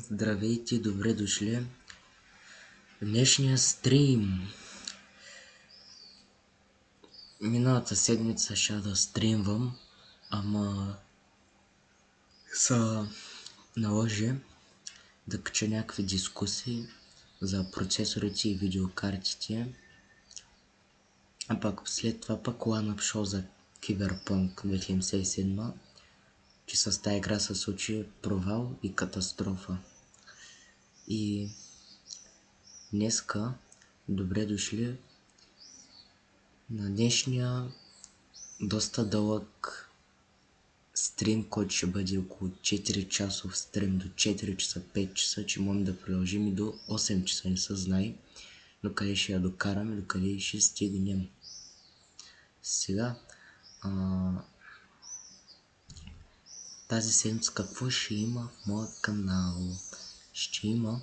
Здравейте, добре дошли в днешния стрим. Миналата седмица ще да стримвам, ама се наложи да кача някакви дискусии за процесорите и видеокартите. А пак след това пък ланъп шоу за Cyberpunk 2077, че с тази игра се случи провал и катастрофа. И днеска добре дошли на днешния доста дълъг стрим, който ще бъде около 4 часов стрим, до 4 часа, 5 часа, че можем да продължим и до 8 часа, не се знае докъде ще я докараме, докъде ще стигнем. Сега, тази седмица какво ще има в моя канал? Ще има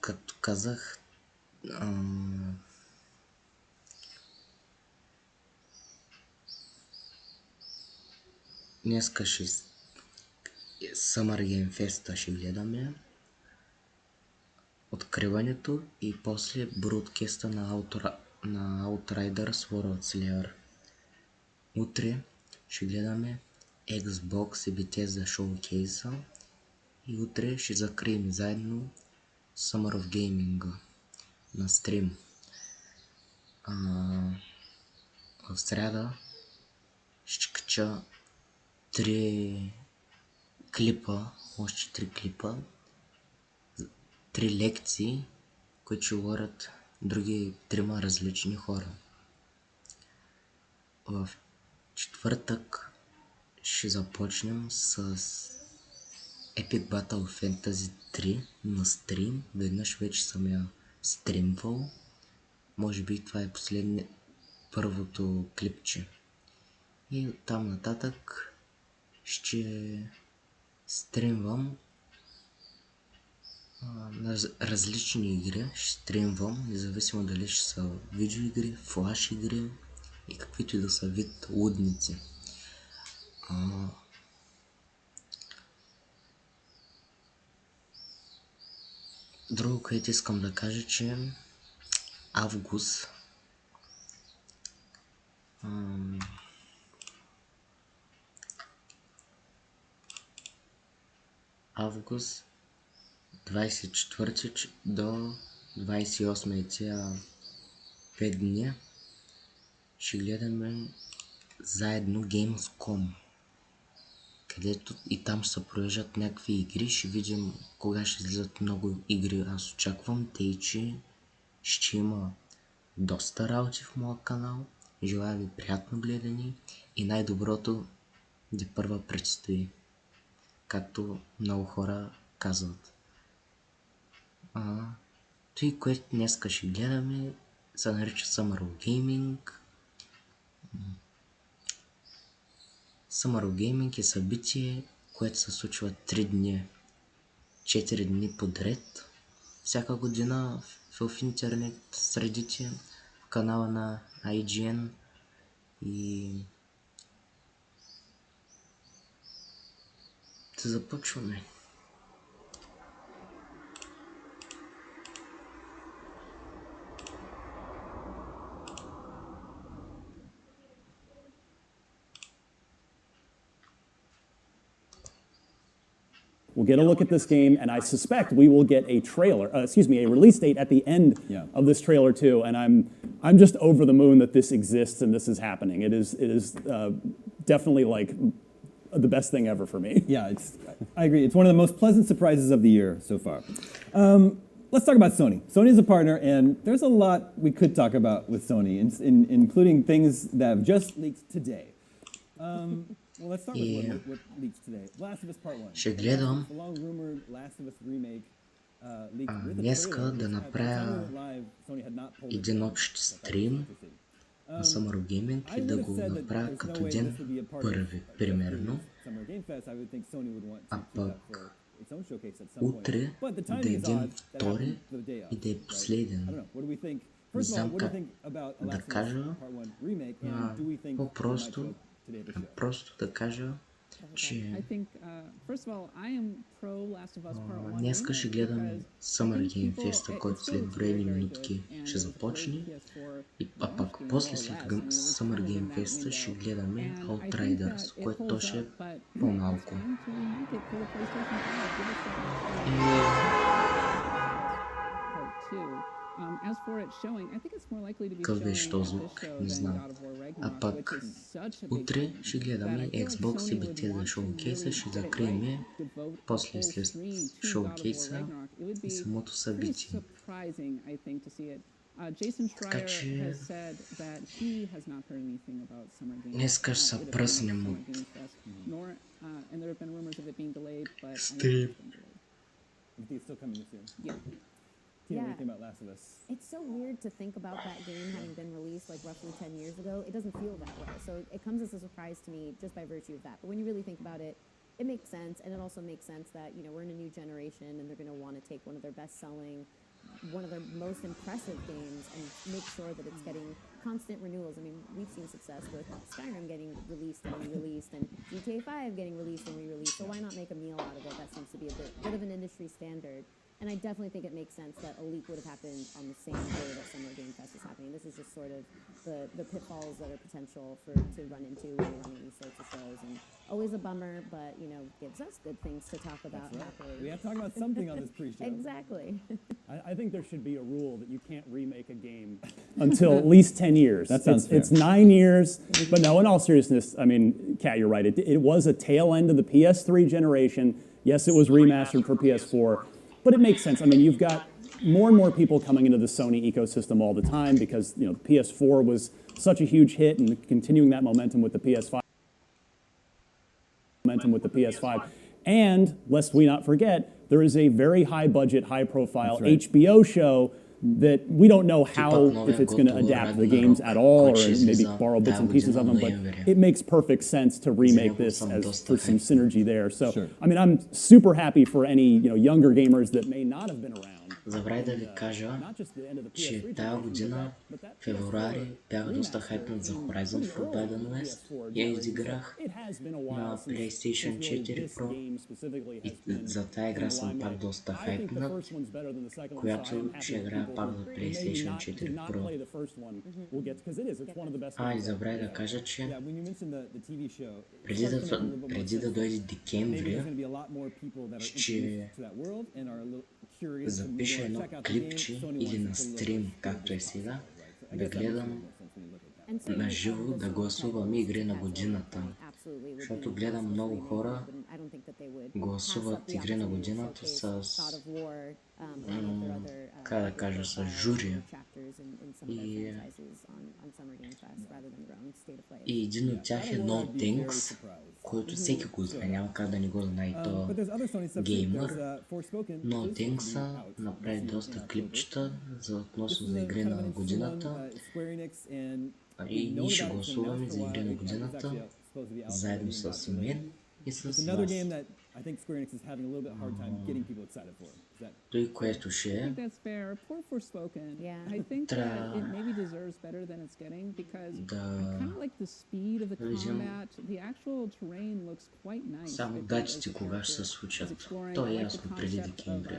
както казах, днеска ще Summer Game Fest ще гледаме, откриването и после бродкеста на Outriders Worldslayer. Утре ще гледаме Xbox и Bethesda шоукейса и утре ще закрием заедно Summer of Gaming на стрим. В сряда ще кача 3 клипа, още 3 клипа, 3 лекции, които ще говорят други 3 различни хора. В четвъртък ще започнем с Epic Battle Fantasy 3 на стрим. Веднъж вече съм я стримвал. Може би това е първото клипче. И оттам нататък ще стримвам на различни игри. Ще стримвам, независимо дали ще са видеоигри, флаш игри и каквито и да са вид лудници. Друго, което искам да кажа, че август август 24 до 28 тия 5 дни ще гледаме заедно Gamescom, където и там ще се провеждат някакви игри. Ще видим кога ще излизат много игри. Аз очаквам, тъй че ще има доста работи в моя канал. Желая ви приятно гледане и най-доброто тепърва предстои, както много хора казват. Той, което днеска ще гледаме, се нарича Summer of Gaming. Summer of Gaming е събитие, което се случва 3 дни, 4 дни подред, всяка година в интернет средите, в канала на IGN и да започваме. We'll get a look at this game, and I suspect we will get a trailer, a release date at the end of this trailer too. And I'm just over the moon that this exists and this is happening. It is definitely like the best thing ever for me. Yeah, I agree. It's one of the most pleasant surprises of the year so far. Let's talk about Sony. Sony is a partner, and there's a lot we could talk about with Sony, including things that have just leaked today. Well, let's start with what leaked today. Last of Us Part 1. Ще гледам The long-rumored Last of Us remake leaked with a днеска trailer, да which направя at the time we went live, Sony had not pulled it един down. общ стрим на Summer of Gaming и да го направя като ден първи, примерно. А пък утре да е ден втори и да е последен. Не знам как да кажа, по-просто today at the show? Просто да кажа, че I think, first of all, I am pro Last of Us Part 1. днеска ще гледаме Summer Game Fest, който след броени минутки ще започне. А пак после след Summer Game Fest ще гледаме Outriders, което то ще е по-малко. Какъв беше този звук? Не знам. А пак утре ще гледаме Xbox и Bethesda шоукейса, ще закрием после след шоукейса и самото събитие. Така че днеска ще се пръснем от стрим. Anything about Last of Us? It's so weird to think about that game having been released like roughly 10 years ago. It doesn't feel that way. So it comes as a surprise to me just by virtue of that. But when you really think about it, it makes sense. And it also makes sense that, you know, we're in a new generation and they're going to want to take one of their best-selling, one of their most impressive games and make sure that it's getting constant renewals. I mean, we've seen success with Skyrim getting released and re-released and GTA 5 getting released and re-released. So why not make a meal out of it? That seems to be a bit of an industry standard. And I definitely think it makes sense that a leak would have happened on the same day that Summer Game Fest is happening. This is just sort of the pitfalls that are potential to run into when you're running these sorts of shows. And always a bummer, but, you know, gives us good things to talk about. Happily. We have to talk about something on this pre-show. Exactly. I think there should be a rule that you can't remake a game until at least 10 years. That sounds fair. It's 9 years. But no, in all seriousness, I mean, Kat, you're right. It was a tail end of the PS3 generation. Yes, it was remastered for PS4. But it makes sense. I mean, you've got more and more people coming into the Sony ecosystem all the time because, you know, the PS4 was such a huge hit and continuing that momentum with the PS5. And, lest we not forget, there is a very high budget, high profile HBO show that we don't know how, if it's going to adapt the games at all or maybe borrow bits and pieces of them, but it makes perfect sense to remake this as for some synergy there. So, I mean, I'm super happy for any, you know, younger gamers that may not have been around. Забравя да ви кажа, че тази година, февруари, бях доста хайпнат за Horizon Forbidden West. Я изиграх на PlayStation 4 Pro и за тази игра съм пак доста хайпнат, която ще играя пак за PlayStation 4 Pro. И забравя да кажа, че преди да дойде декември, ще запиша едно клипче или на стрим, както е сега, да гледам на живо, да гласувам игри на годината. Защото гледам много хора гласуват игри на годината с, как да кажа, с жури. И един от тях е No Thanks, който всеки го знае, няма как да не го знае и то геймър. No Thanks направи доста клипчета относно за игри на годината. И ние ще гласуваме за игри на годината заедно с мен и с вас. Той, което ще е, трябва да видим само датите кога ще се случат. То е ясно преди декември.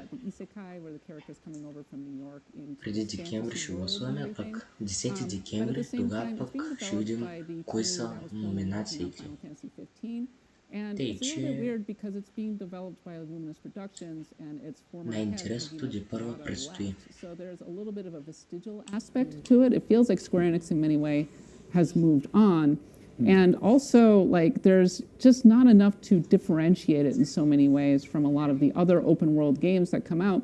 Преди декември ще гласуваме, а пък 10 декември тогава пък ще видим кои са номинациите. Тъй, че най-интересното първа предстои. And also, like, there's just not enough to differentiate it in so many ways from a lot of the other open world games that come out.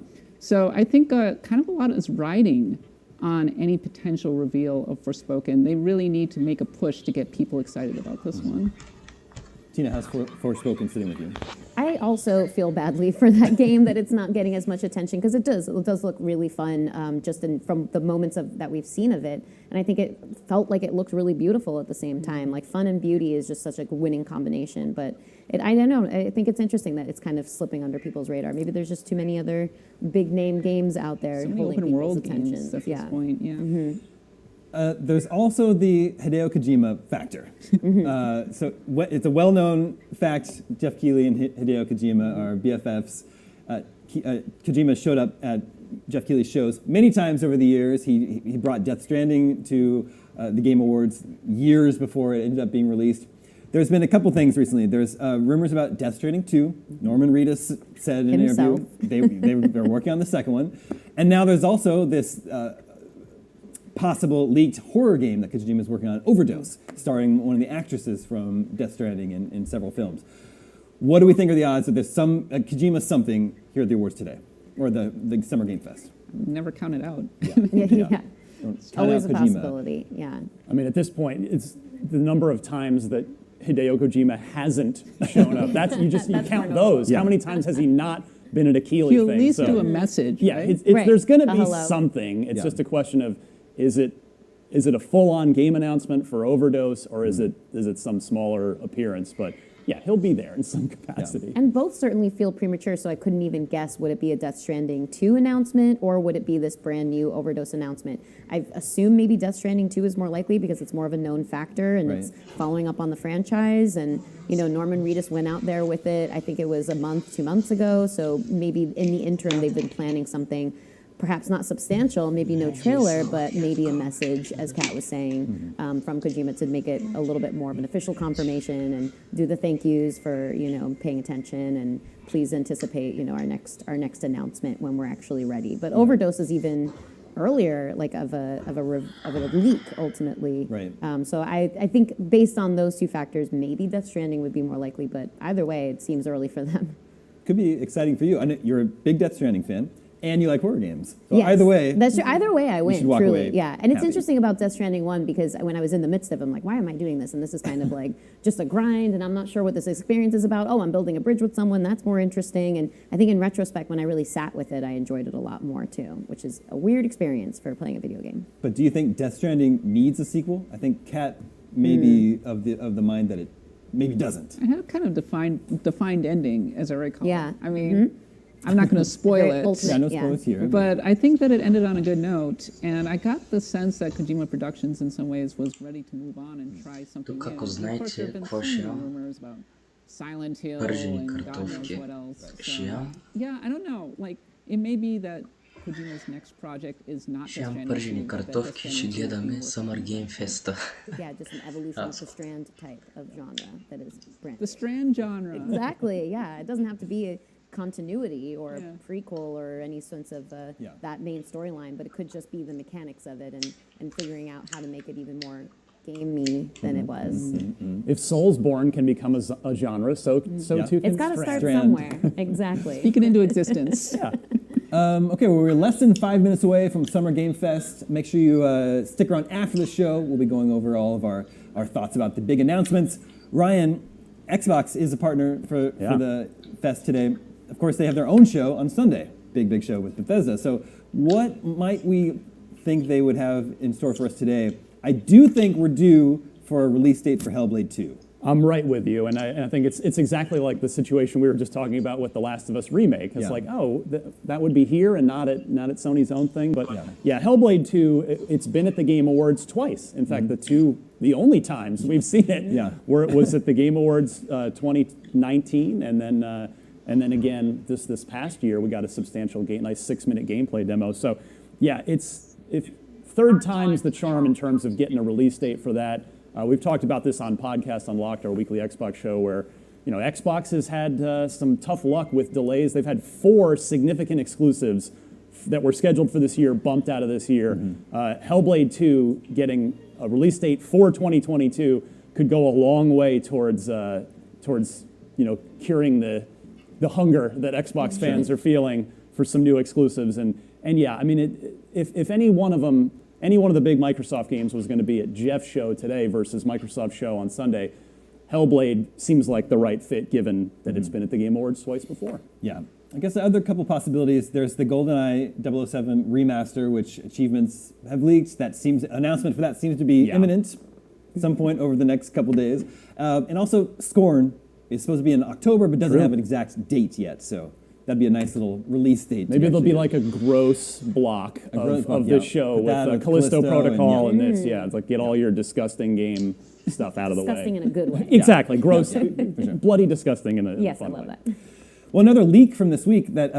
So I think kind of a lot is riding on any potential reveal of Forspoken. They really need to make a push to get people excited about this one. Tina, how's Forspoken sitting with you? I also feel badly for that game that it's not getting as much attention because it does look really fun just from the moments that we've seen of it. And I think it felt like it looked really beautiful at the same time. Like fun and beauty is just such a winning combination. But I don't know. I think it's interesting that it's kind of slipping under people's radar. Maybe there's just too many other big name games out there So many holding open people's world attention. games at this point, yeah. There's also the Hideo Kojima factor. It's a well-known fact. Jeff Keighley and Hideo Kojima are BFFs. Kojima showed up at Jeff Keighley's shows many times over the years. He brought Death Stranding to the Game Awards years before it ended up being released. There's been a couple things recently. There's rumors about Death Stranding 2. Norman Reedus said in an interview they're working on the second one. And now there's also this possible leaked horror game that Kojima is working on, Overdose, starring one of the actresses from Death Stranding in several films. What do we think are the odds that there's some Kojima something here at the awards today, or the Summer Game Fest? Never count it out. Yeah. Count Always out a Kojima. possibility. Yeah. I mean, at this point, it's the number of times that Hideo Kojima hasn't shown up. You count those. Yeah. How many times has he not been at a Keighley You thing? at least So- do a message, Yeah, right? Right. there's going to A be hello. something. It's Yeah. just a question of is it a full-on game announcement for Overdose, or is it some smaller appearance? But yeah, he'll be there in some capacity. And both certainly feel premature, so I couldn't even guess, would it be a Death Stranding 2 announcement or would it be this brand new Overdose announcement? I assume maybe Death Stranding 2 is more likely because it's more of a known factor and it's following up on the franchise. And, Norman Reedus went out there with it, I think it was 2 months ago. So maybe in the interim, they've been planning something perhaps not substantial, maybe no trailer, but maybe a message, as Kat was saying, from Kojima to make it a little bit more of an official confirmation and do the thank yous for, paying attention and please anticipate, our next announcement when we're actually ready. But Overdose is even earlier, like of a leak ultimately. Right. So I think based on those two factors, maybe Death Stranding would be more likely, but either way, it seems early for them. Could be exciting for you. I know you're a big Death Stranding fan. And you like horror games. So Yes. either way. That's true. Either way, I win, should walk truly. away Yeah. And it's happy. interesting about Death Stranding 1 because when I was in the midst of it, I'm like, why am I doing this? And this is kind of like just a grind, and I'm not sure what this experience is about. Oh, I'm building a bridge with someone. That's more interesting. And I think in retrospect, when I really sat with it, I enjoyed it a lot more too, which is a weird experience for playing a video game. But do you think Death Stranding needs a sequel? I think Kat may be of the mind that it maybe doesn't. I had a kind of defined ending, as I recall. Yeah. I mean, I'm not going to spoil Very it. ultimate. Yeah, no Yeah. spoilers here. But I think that it ended on a good note, and I got the sense that Kojima Productions, in some ways, was ready to move on and try something new. kako And of znajcie, course, there have been so Kosia, many rumors about Silent Hill Pržení and God knows kartofky. what else. Šiam? Yeah, I don't know. Like, it may be that Kojima's next project is not Death Šiam Stranding pržení 2, but that Death kartofky Stranding 2 ši is dėdami being Summer worked on. Game Festa. Yeah, just an evolution of the Strand type of genre that is brand The Strand genre. Exactly, yeah. It doesn't have to be a continuity or a Yeah. prequel or any sense of that main storyline, but it could just be the mechanics of it and figuring out how to make it even more gamey than it was. If Soulsborne can become a genre, so too can It's got to start Strand. somewhere. Exactly. Speak it into existence. Okay, well, we're less than 5 minutes away from Summer Game Fest. Make sure you stick around after the show. We'll be going over all of our thoughts about the big announcements. Ryan, Xbox is a partner for the fest today. Of course, they have their own show on Sunday. Big show with Bethesda. So what might we think they would have in store for us today? I do think we're due for a release date for Hellblade 2. I'm right with you, and I think it's exactly like the situation we were just talking about with the Last of Us remake. It's like, that would be here and not at Sony's own thing. But yeah, Hellblade 2, it's been at the Game Awards twice. In fact, the only times we've seen it where it was at the Game Awards 2019, and then again this past year we got a substantial nice 6-minute gameplay demo. So yeah, if third time's the charm in terms of getting a release date for that. We've talked about this on Podcast Unlocked, our weekly Xbox show, where Xbox has had some tough luck with delays. They've had 4 significant exclusives that were scheduled for this year bumped out of this year. Hellblade 2 getting a release date for 2022 could go a long way towards curing the hunger that Xbox fans are feeling for some new exclusives. And yeah, I mean, if any one of the big Microsoft games was going to be at Jeff's show today versus Microsoft's show on Sunday, Hellblade seems like the right fit given that it's been at the Game Awards twice before. Yeah. I guess the other couple possibilities, there's the GoldenEye 007 remaster, which achievements have leaked. Announcement for that seems to be imminent at some point over the next couple days. And also Scorn is supposed to be in October, but doesn't have an exact date yet. So that'd be a nice little release date. Maybe there'll be like a gross block of this show with Callisto Protocol and this. Yeah, it's like get all your disgusting game stuff out of the way. Disgusting in a good way. Exactly, gross, bloody disgusting in a Yes, fun I love way. that. Well, another leak from this week that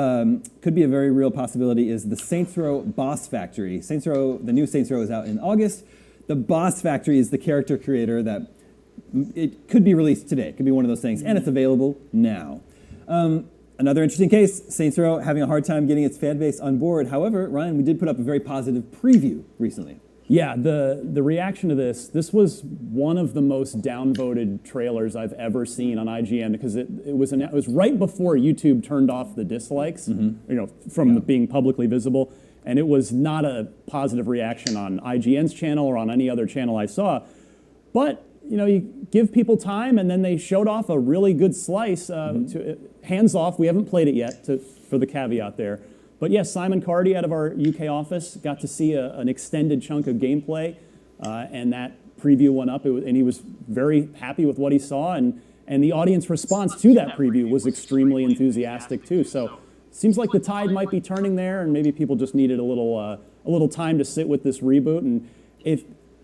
could be a very real possibility is the Saints Row Boss Factory. Saints Row, the new Saints Row is out in August. The Boss Factory is the character creator that it could be released today. It could be one of those things, and it's available now. Another interesting case, Saints Row having a hard time getting its fan base on board. However, Ryan, we did put up a very positive preview recently. Yeah, the reaction to this was one of the most downvoted trailers I've ever seen on IGN because it was right before YouTube turned off the dislikes, from being publicly visible, and it was not a positive reaction on IGN's channel or on any other channel I saw. But you give people time, and then they showed off a really good slice. Hands off, we haven't played it yet, for the caveat there. But yes, Simon Cardy out of our UK office got to see an extended chunk of gameplay, and that preview went up, and he was very happy with what he saw, and the audience response to that preview was extremely enthusiastic too. So seems like the tide might be turning there, and maybe people just needed a little time to sit with this reboot. And if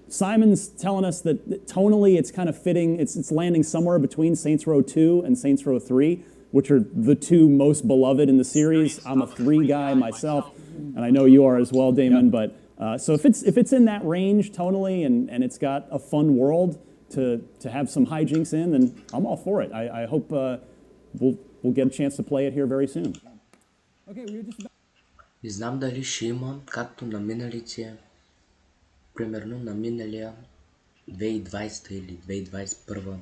Simon's telling us that tonally it's kind of fitting, it's landing somewhere between Saints Row 2 and Saints Row 3, which are the two most beloved in the series. I'm a 3 guy myself, and I know you are as well, Damon. Yep. But so if it's in that range tonally and it's got a fun world to have some hijinks in, then I'm all for it. I hope we'll get a chance to play it here very soon. Okay, we were just about... Не знам дали ще има, както на миналите, примерно на миналия 2020 или 2021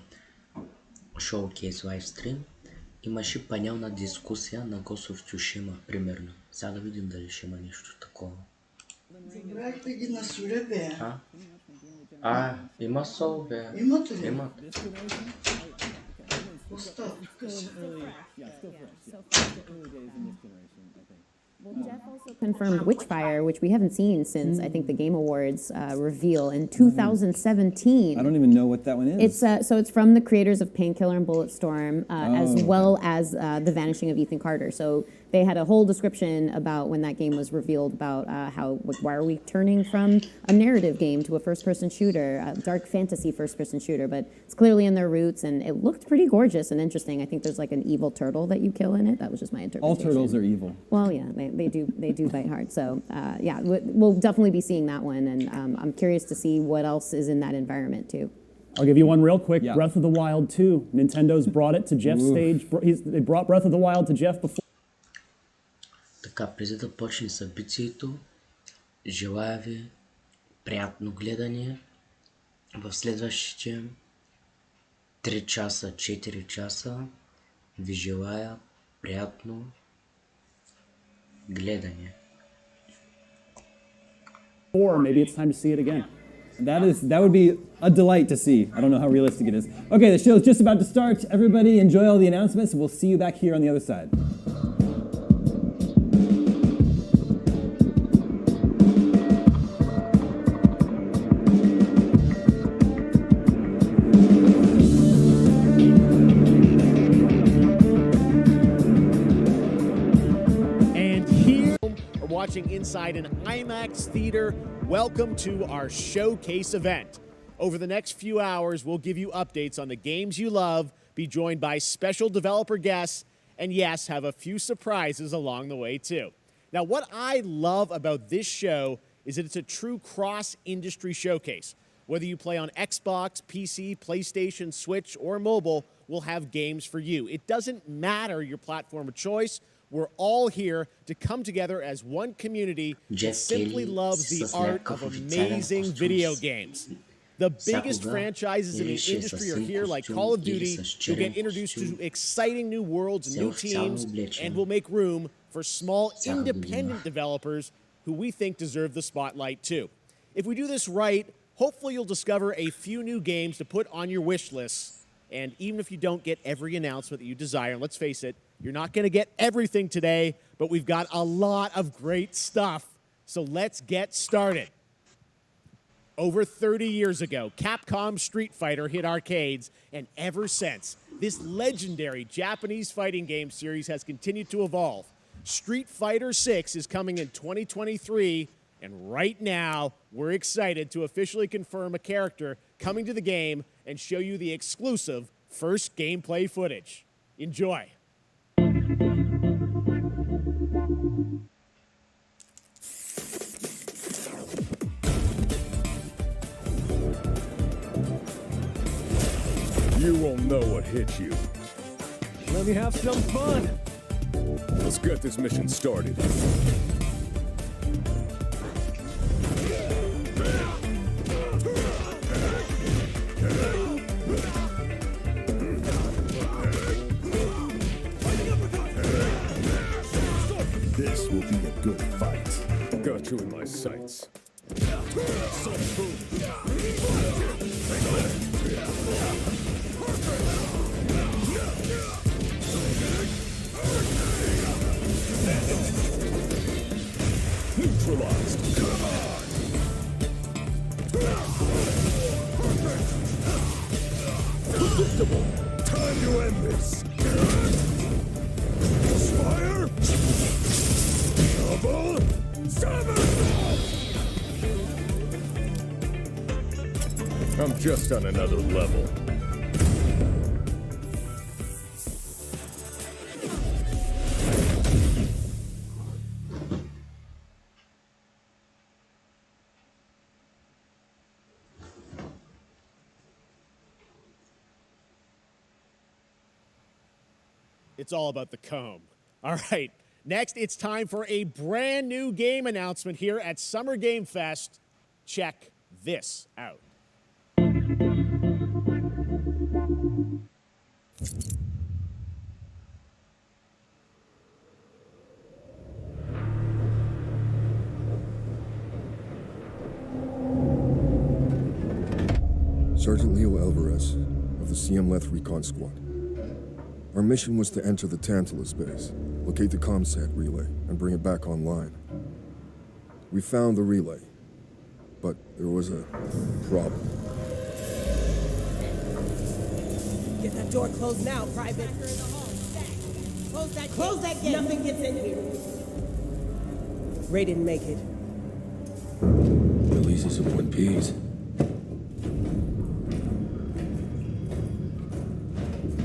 шоукейс лайвстрим, имаше панелна дискусия на Ghost of Tsushima, примерно. Сега да видим дали ще има нещо такова. Забравихте ги на Суля, бе. Има сол, бе. Имате ли? Имат. Оставка си. Well, Jeff also confirmed Witchfire, which we haven't seen since I think the Game Awards reveal in 2017. I don't even know what that one is. It's so it's from the creators of Painkiller and Bulletstorm, as well as The Vanishing of Ethan Carter. So they had a whole description about when that game was revealed about why are we turning from a narrative game to a first-person shooter, a dark fantasy first-person shooter. But it's clearly in their roots, and it looked pretty gorgeous and interesting. I think there's like an evil turtle that you kill in it. That was just my interpretation. All turtles are evil. Well, yeah, they do bite hard. So yeah, we'll definitely be seeing that one, and I'm curious to see what else is in that environment too. I'll give you one real quick. Yeah. Breath of the Wild 2. Nintendo's brought it to Jeff's stage. They brought Breath of the Wild to Jeff before. Така, преди да почне събитието, желая ви приятно гледане в следващите 3 часа, 4 часа. Ви желая приятно гледане. Or maybe it's time to see it again. That would be a delight to see. I don't know how realistic it is. Okay, the show is just about to start. Everybody enjoy all the announcements. We'll see you back here on the other side. Watching inside an IMAX theater. Welcome to our showcase event. Over the next few hours, we'll give you updates on the games you love, be joined by special developer guests, and yes, have a few surprises along the way too. Now, what I love about this show is that it's a true cross-industry showcase. Whether you play on Xbox, PC, PlayStation, Switch, or mobile, we'll have games for you. It doesn't matter your platform of choice. We're all here to come together as one community that simply loves the art of amazing video games. The biggest franchises in the industry are here, like Call of Duty. You'll get introduced to exciting new worlds and new teams, and we'll make room for small independent developers who we think deserve the spotlight too. If we do this right, hopefully you'll discover a few new games to put on your wish list. And even if you don't get every announcement that you desire, and let's face it, you're not going to get everything today, but we've got a lot of great stuff. So let's get started. Over 30 years ago, Capcom's Street Fighter hit arcades, and ever since, this legendary Japanese fighting game series has continued to evolve. Street Fighter 6 is coming in 2023, and right now, we're excited to officially confirm a character coming to the game and show you the exclusive first gameplay footage. Enjoy. You won't know what hit you. Let me have some fun. Let's get this mission started. This will be a good fight. Got you in my sights. Neutralized. Predictable. Time to end this. Fire. Double. Seven. I'm just on another level. It's all about the comb. All right, next it's time for a brand new game announcement here at Summer Game Fest. Check this out. Sergeant Leo Alvarez of the CM Leth Recon Squad. Our mission was to enter the Tantalus base, locate the ComSat relay, and bring it back online. We found the relay, but there was a problem. Get that door closed now, Private. Close that gate. Nothing gets in here. Ray didn't make it. Releases of one piece.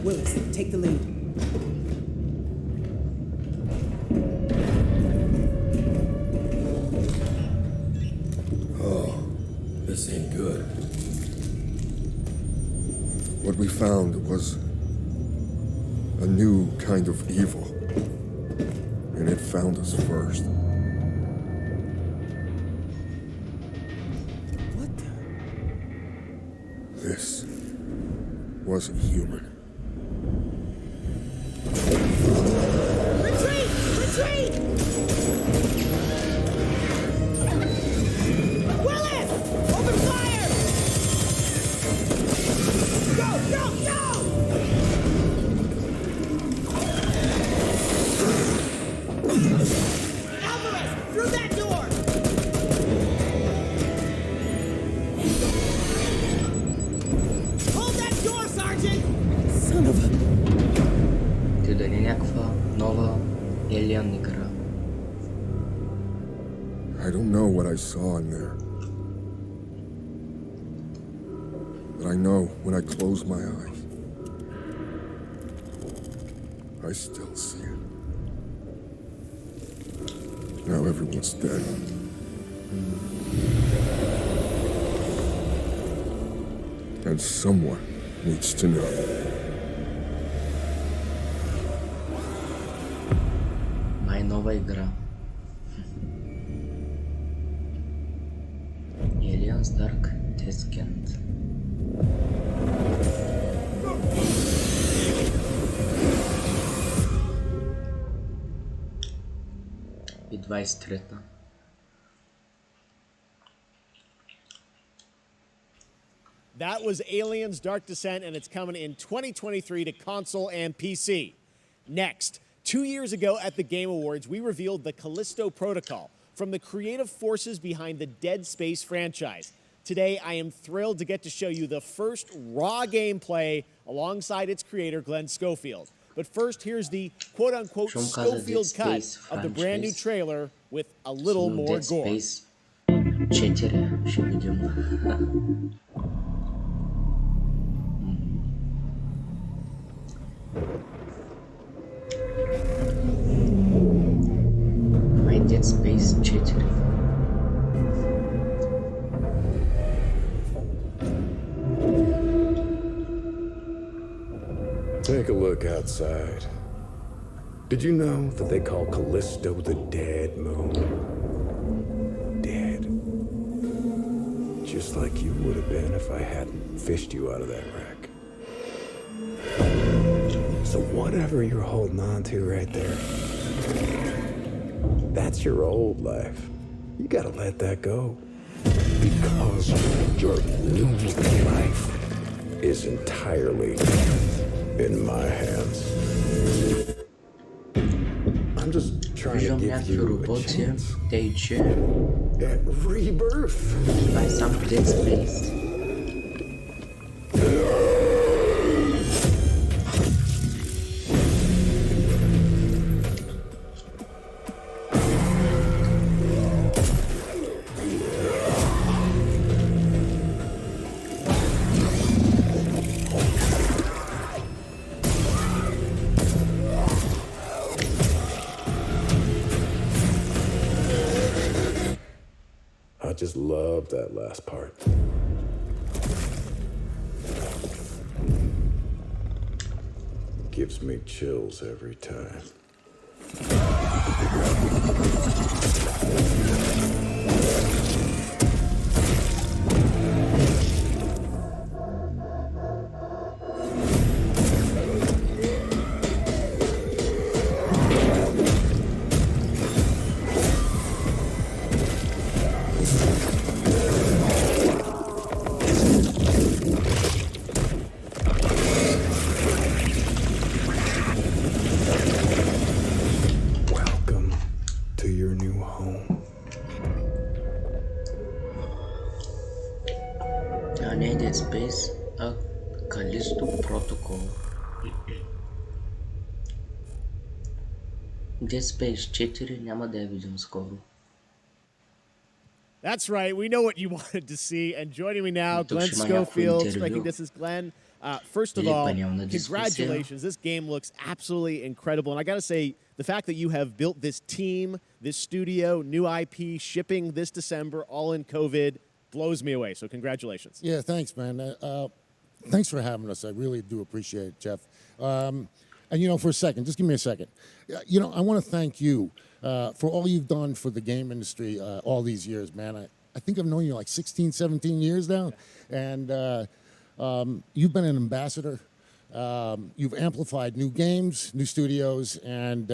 Willis, take the lead. Oh, this ain't good. What we found was a new kind of evil. And it found us first. What the? This wasn't human. Retreat! Retreat! Willis! Open fire! Go! Go! Go! Alvarez! Through that door! Hold that door, Sergeant! Son of a... Это не някаква нова Alien игра. I don't know what I saw in there. But I know when I close my eyes, I still see it. Now everyone's dead. And someone needs to know. Моя нова игра. Aliens Dark Descent. И 23-та. That was Aliens Dark Descent, and it's coming in 2023 to console and PC. Next, 2 years ago at the Game Awards, we revealed the Callisto Protocol from the creative forces behind the Dead Space franchise. Today, I am thrilled to get to show you the first raw gameplay alongside its creator, Glenn Schofield. But first, here's the quote-unquote From casa Schofield Dead cut Space of the brand new franchise. trailer with a little Ну, more Dead gore. Space 4 ще видимо. My Dead Space 4. Take a look outside. Did you know that they call Callisto the dead moon? Dead. Just like you would have been if I hadn't fished you out of that wreck. So whatever you're holding on to right there, that's your old life. You gotta let that go. Because your new life is entirely in my hands. I'm just trying to give you a chance at rebirth. By some Dead Space. I just love that last part. Gives me chills every time. Welcome to your new home. Не Dead Space, а Callisto Protocol. Dead Space 4 няма да я видим скоро. That's right. We know what you wanted to see. And joining me now, Тук Glenn ще има някакво Schofield, интервю. Striking Distance. Glenn, first of Или all, панелна дискусия. congratulations. This game looks absolutely incredible. And I got to say, the fact that you have built this team, this studio, new IP, shipping this December, all in COVID, blows me away. So congratulations. Yeah, thanks, man. Thanks for having us. I really do appreciate it, Jeff. And, you know, for a second, just give me a second. You know, I want to thank you for all you've done for the game industry all these years, man. I think I've known you like 16, 17 years now. And you've been an ambassador. You've amplified new games, new studios, and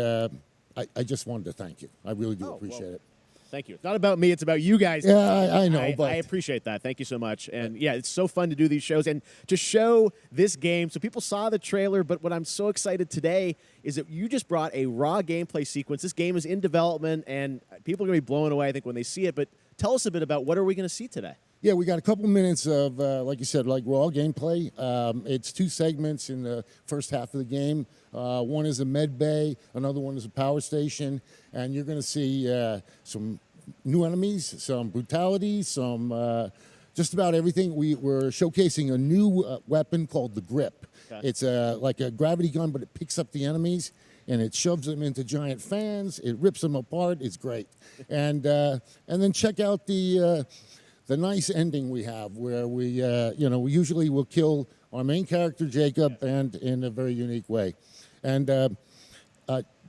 I just wanted to thank you. I really do appreciate it. Thank you. It's not about me. It's about you guys. Yeah, I know, but I appreciate that. Thank you so much. And yeah, it's so fun to do these shows and to show this game. So people saw the trailer, but what I'm so excited today is that you just brought a raw gameplay sequence. This game is in development, and people are going to be blown away, I think, when they see it. But tell us a bit about what are we going to see today? Yeah, we got a couple minutes of, like you said, like raw gameplay. It's 2 segments in the first half of the game. One is a med bay, another one is a power station, and you're going to see some new enemies, some brutality, some just about everything. We're showcasing a new weapon called the Grip. Okay. It's like a gravity gun, but it picks up the enemies and it shoves them into giant fans. It rips them apart. It's great. And then check out the nice ending we have, where we we usually will kill our main character Jacob, and in a very unique way. And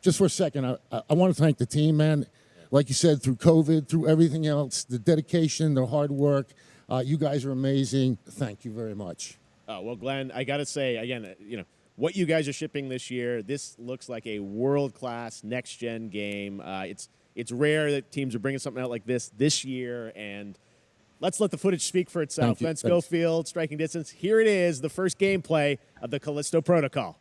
just for a second, I want to thank the team, man. Like you said, through COVID, through everything else, the dedication, the hard work, you guys are amazing. Thank you very much. Oh, well, Glenn, I got to say, again, what you guys are shipping this year, this looks like a world-class next-gen game. It's rare that teams are bringing something out like this year, and let's let the footage speak for itself. Glenn Schofield, Striking Distance. Here it is, the first gameplay of the Callisto Protocol.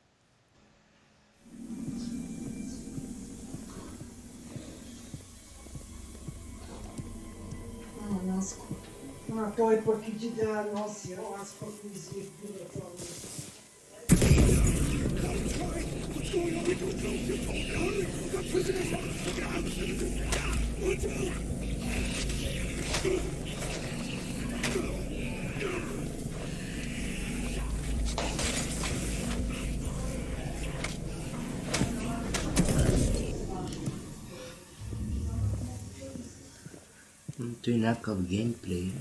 Той пък иди да носи, аз пък ми излепила това. Той някакъв геймплей.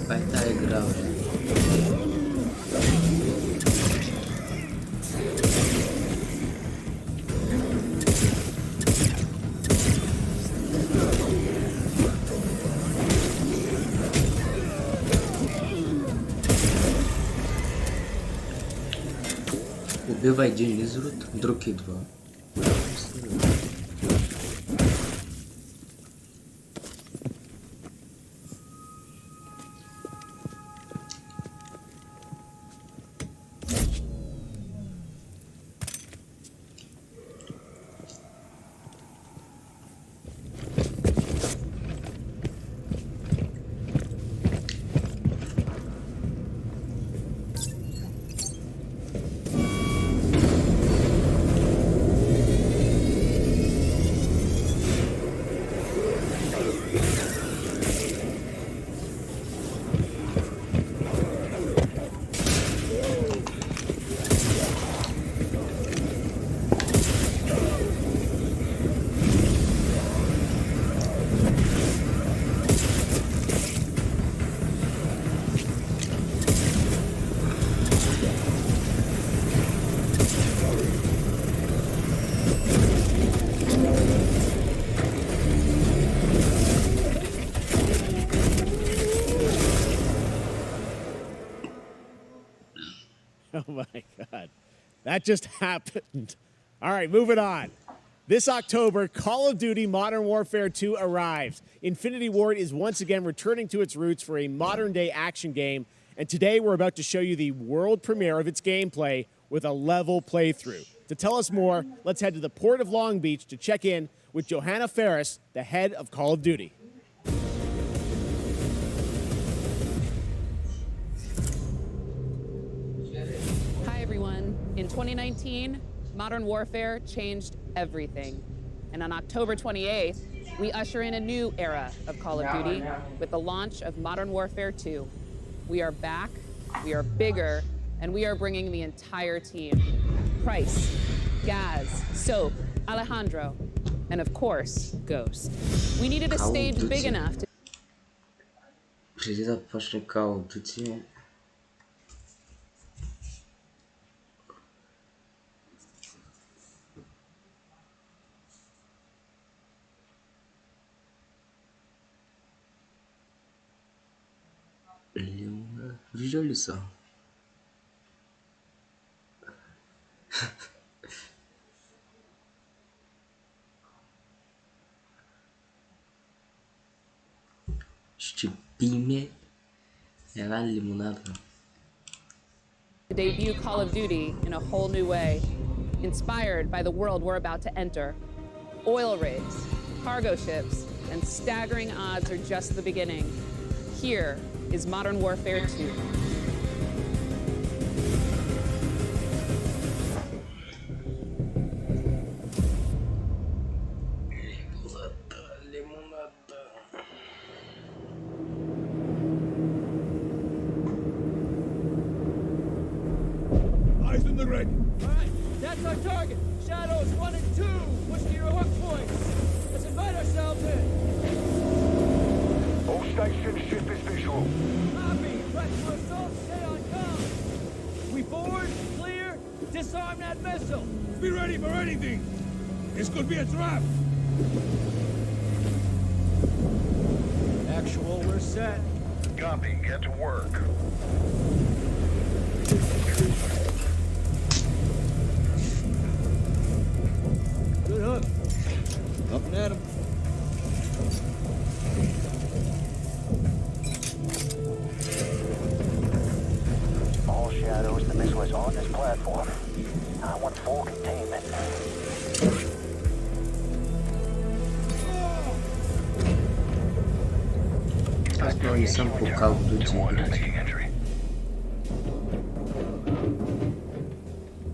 Това е тая игра, бе. Убива един лизрот, друг идва. Oh my God. That just happened. All right, moving on. This October, Call of Duty Modern Warfare 2 arrives. Infinity Ward is once again returning to its roots for a modern-day action game, and today we're about to show you the world premiere of its gameplay with a level playthrough. To tell us more, let's head to the port of Long Beach to check in with Johanna Ferris, the head of Call of Duty. Hi, everyone. In 2019, Modern Warfare changed everything. And on October 28th, we usher in a new era of Call of Duty with the launch of Modern Warfare 2. We are back, we are bigger, and we are bringing the entire team. Price, Gaz, Soap, Alejandro, and of course, Ghost. We needed a stage big enough to... Преди да почне Call of Duty, виждал ли са? Ще пиме една лимонада. To debut Call of Duty in a whole new way, inspired by the world we're about to enter. Oil rigs, cargo ships, and staggering odds are just the beginning. Here is Modern Warfare 2. Eyes in the red. All right, that's our target. Shadows 1 and 2. Push to your hook points. Let's invite ourselves in. All stations, ship is visual. Copy. Press for assault. Stay on comm. We board, clear, disarm that missile. Be ready for anything. This could be a trap. Actual, we're set. Copy. Get to work. is on this platform. I want full containment. Asta не сам по Call of Duty играть.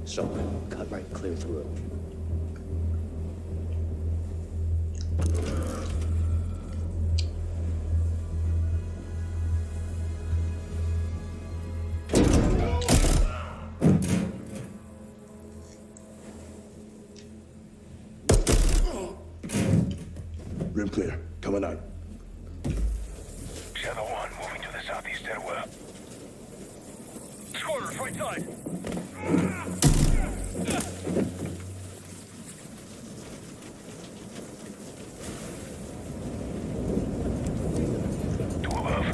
So, cut right clear through. Rim clear. Coming on. Shadow 1 moving to the southeast stairwell. Scorers, right side. Two above.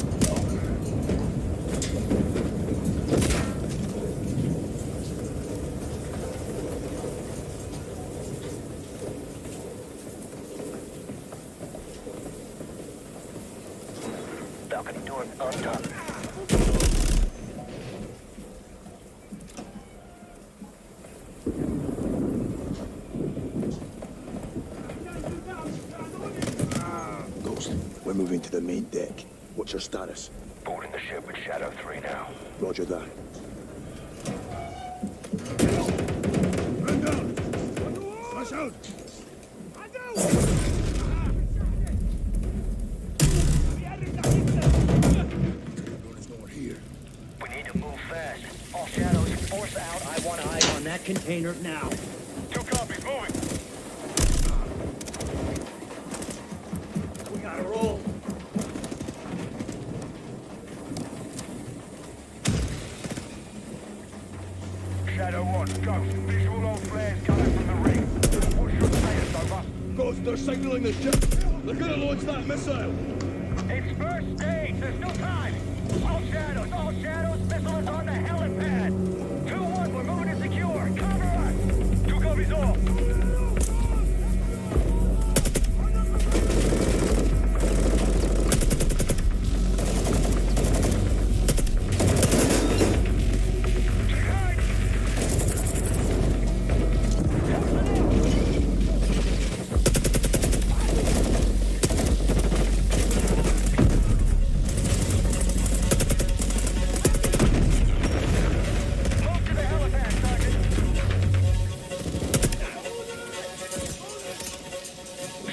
Balcony door undone. Ghost, we're moving to the main deck. What's your status? Boarding the ship with Shadow 3 now. Roger that. Run down. Flash out. There's no one here. We need to move fast. All shadows, force out. I want eyes on that container now. 2 copies, moving. We gotta roll. Shadow 1, Ghost. Visual on flares coming from the ring. What's your status, over? Ghost, they're signaling the ship. They're gonna launch that missile. It's first stage. There's no time. All shadows. Missile is on the helipad. 2-1, we're moving to secure. Cover us. 2 copies all. Move to the helipad, Sergeant.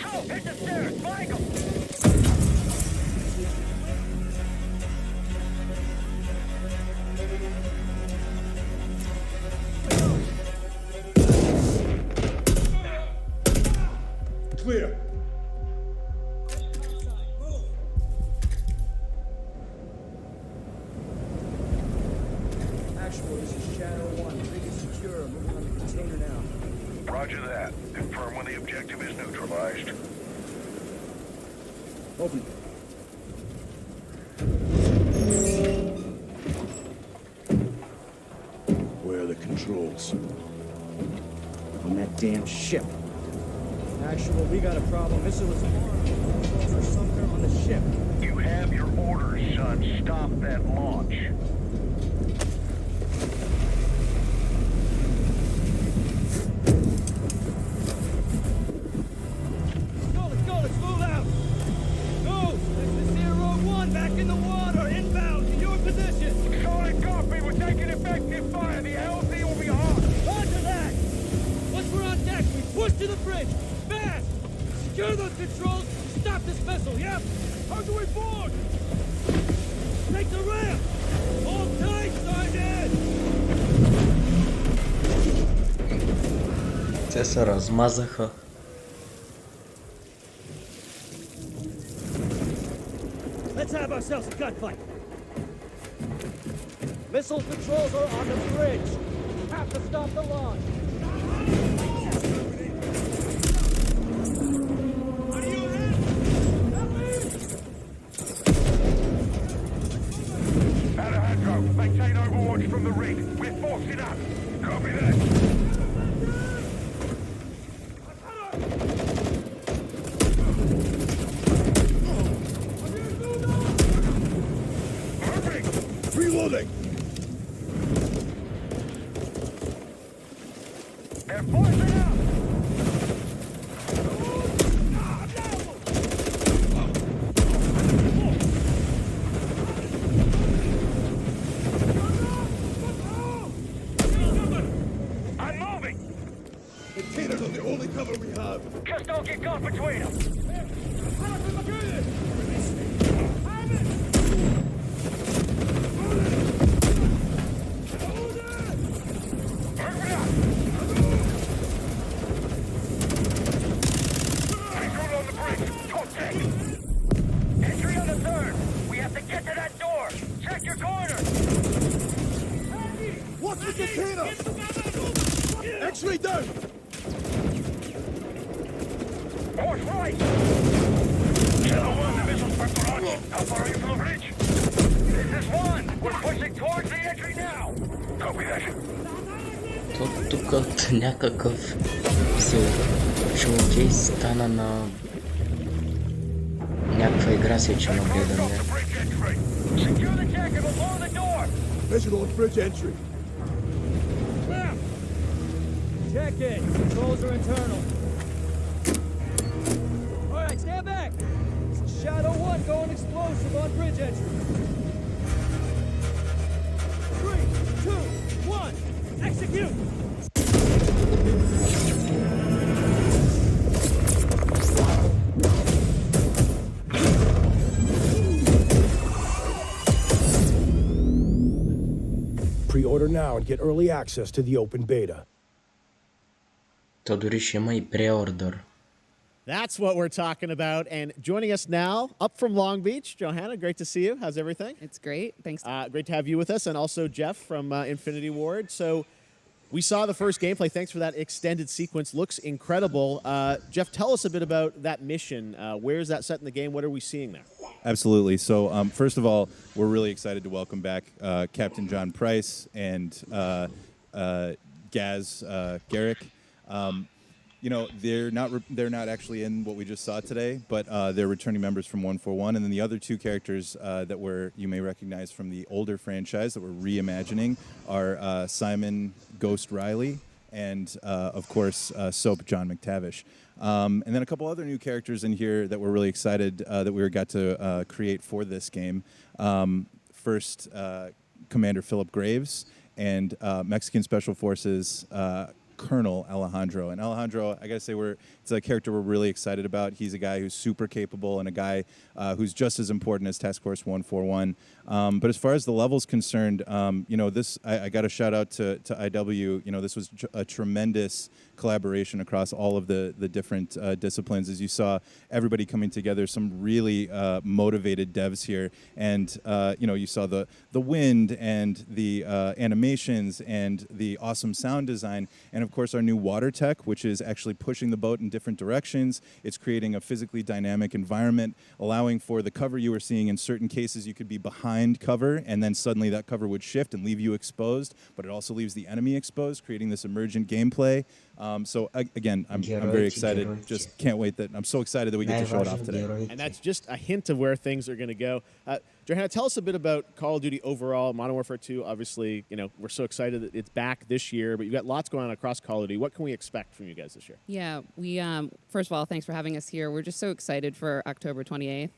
So, hit the stairs. Flank 'em. Clear. Actual, this is Shadow 1. Rig is secure. Moving on the container now. Roger that. Confirm when the objective is neutralized. Open. Where are the controls? On that damn ship. Actual, we got a problem. Missile is armed. Controls are somewhere on the ship. You have your orders, son. Stop that launch. Let's move out! Go! This is here, Rogue 1, back in the water, inbound, to your position! Solid copy. We're taking effective fire. The LZ will be hot. Roger that! Once we're on deck, we push to the bridge! Fast! Secure those controls! Stop this vessel, yep! How do we board? Take the ramp! Hold tight, Sergeant! Те се размазаха. Let's have ourselves a gunfight! Missile controls are on the bridge! Have to stop the launch! Alejandro, maintain overwatch from the rig. We're forcing up. Copy that. Moving. Reloading. They're forcing out! I'm moving! The cannons are the only cover we have. Just don't get caught between them! Entry on the third! We have to get to that door! Check your corner! Watch with the cannons! X-ray down! Horse right! Channel 1, the missiles for Toronto. How far are you from the bridge? This is 1! We're pushing towards the entry now! Copy that. Тук от някакъв шоукейс стана на някаква игра се че нагледам. Secure the deck and we'll blow the door! Visual on bridge entry. Check it. Controls are internal. All right, stand back. Shadow 1 going explosive on bridge entry. 3, 2, 1, execute! Pre-order now and get early access to the open beta. То дори ще има и преордер. That's what we're talking about. And joining us now, up from Long Beach, Johanna, great to see you. How's everything? It's great. Thanks. Great to have you with us. And also Jeff from Infinity Ward. So we saw the first gameplay. Thanks for that extended sequence. Looks incredible. Jeff, tell us a bit about that mission. Where is that set in the game? What are we seeing there? Absolutely. So first of all, we're really excited to welcome back Captain John Price and Gaz Garrick. You know, they're not actually in what we just saw today, but they're returning members from 141, and then the other two characters that you may recognize from the older franchise that we're reimagining are Simon Ghost Riley and of course Soap John McTavish. And then a couple other new characters in here that we're really excited that we got to create for this game. First, Commander Philip Graves and Mexican Special Forces Colonel Alejandro. And Alejandro, I gotta say, it's a character we're really excited about. He's a guy who's super capable and a guy who's just as important as Task Force 141. But as far as the level's concerned, you know, I got a shout out to IW. You know, this was a tremendous collaboration across all of the different disciplines. As you saw, everybody coming together, some really motivated devs here. And, you know, you saw the wind and the animations and the awesome sound design. And of course, our new water tech, which is actually pushing the boat in different directions. It's creating a physically dynamic environment, allowing for the cover you were seeing. In certain cases, you could be behind cover, and then suddenly that cover would shift and leave you exposed, but it also leaves the enemy exposed, creating this emergent gameplay. So again, I'm very excited. Just can't wait I'm so excited that we get to show it off today. And that's just a hint of where things are going to go. Johanna, tell us a bit about Call of Duty overall. Modern Warfare 2, obviously, you know, we're so excited that it's back this year, but you've got lots going on across Call of Duty. What can we expect from you guys this year? Yeah, we first of all, thanks for having us here. We're just so excited for October 28th.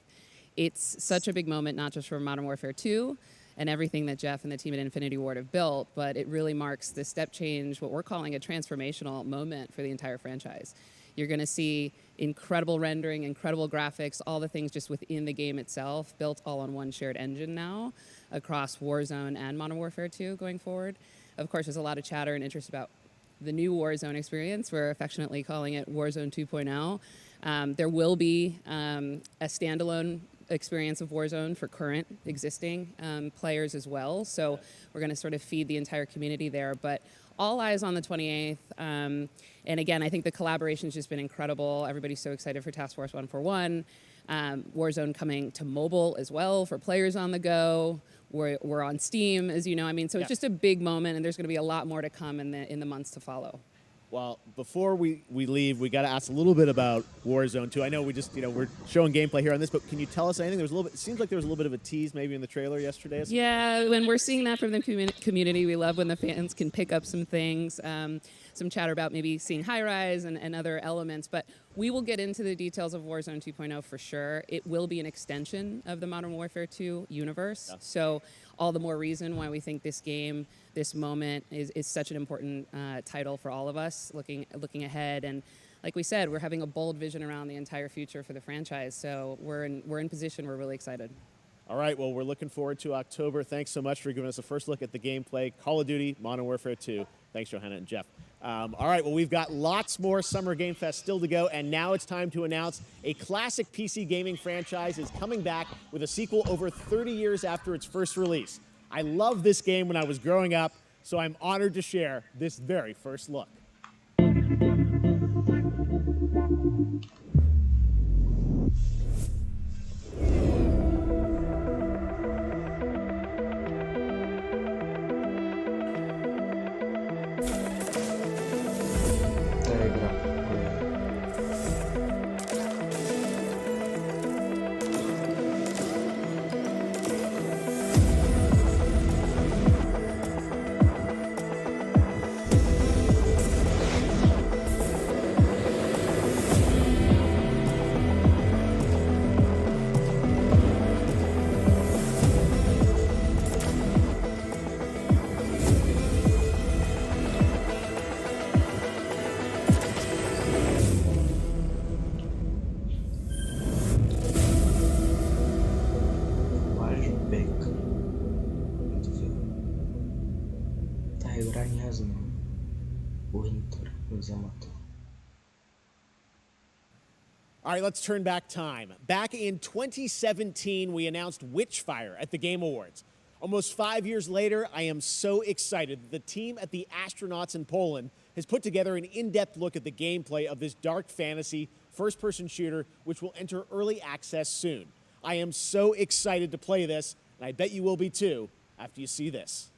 It's such a big moment, not just for Modern Warfare 2 and everything that Jeff and the team at Infinity Ward have built, but it really marks the step change, what we're calling a transformational moment for the entire franchise. You're going to see incredible rendering, incredible graphics, all the things just within the game itself, built all on one shared engine now across Warzone and Modern Warfare 2 going forward. Of course, there's a lot of chatter and interest about the new Warzone experience. We're affectionately calling it Warzone 2.0. There will be a standalone experience of Warzone for current existing players as well. So we're going to sort of feed the entire community there. But all eyes on the 28th. And again, I think the collaboration's just been incredible. Everybody's so excited for Task Force 141. Warzone coming to mobile as well for players on the go. We're on Steam, as you know. I mean, so it's just a big moment, and there's going to be a lot more to come in the months to follow. Well, before we leave, we got to ask a little bit about Warzone 2. I know we just, we're showing gameplay here on this, but can you tell us anything? There was a little bit. It seems like there was a little bit of a tease maybe in the trailer yesterday. Yeah, when we're seeing that from the community, we love when the fans can pick up some things, some chatter about maybe seeing high-rise and other elements. But we will get into the details of Warzone 2.0 for sure. It will be an extension of the Modern Warfare 2 universe. Yeah. So all the more reason why we think this game, this moment is such an important title for all of us looking ahead. And like we said, we're having a bold vision around the entire future for the franchise. So we're in position. We're really excited. All right, well, we're looking forward to October. Thanks so much for giving us a first look at the gameplay. Call of Duty, Modern Warfare 2. Thanks, Johanna and Jeff. All right, well, we've got lots more Summer Game Fest still to go, and now it's time to announce a classic PC gaming franchise is coming back with a sequel over 30 years after its first release. I loved this game when I was growing up, so I'm honored to share this very first look. All right, let's turn back time. Back in 2017, we announced Witchfire at the Game Awards. Almost 5 years later, I am so excited that the team at the Astronauts in Poland has put together an in-depth look at the gameplay of this dark fantasy first-person shooter, which will enter early access soon. I am so excited to play this, and I bet you will be too after you see this.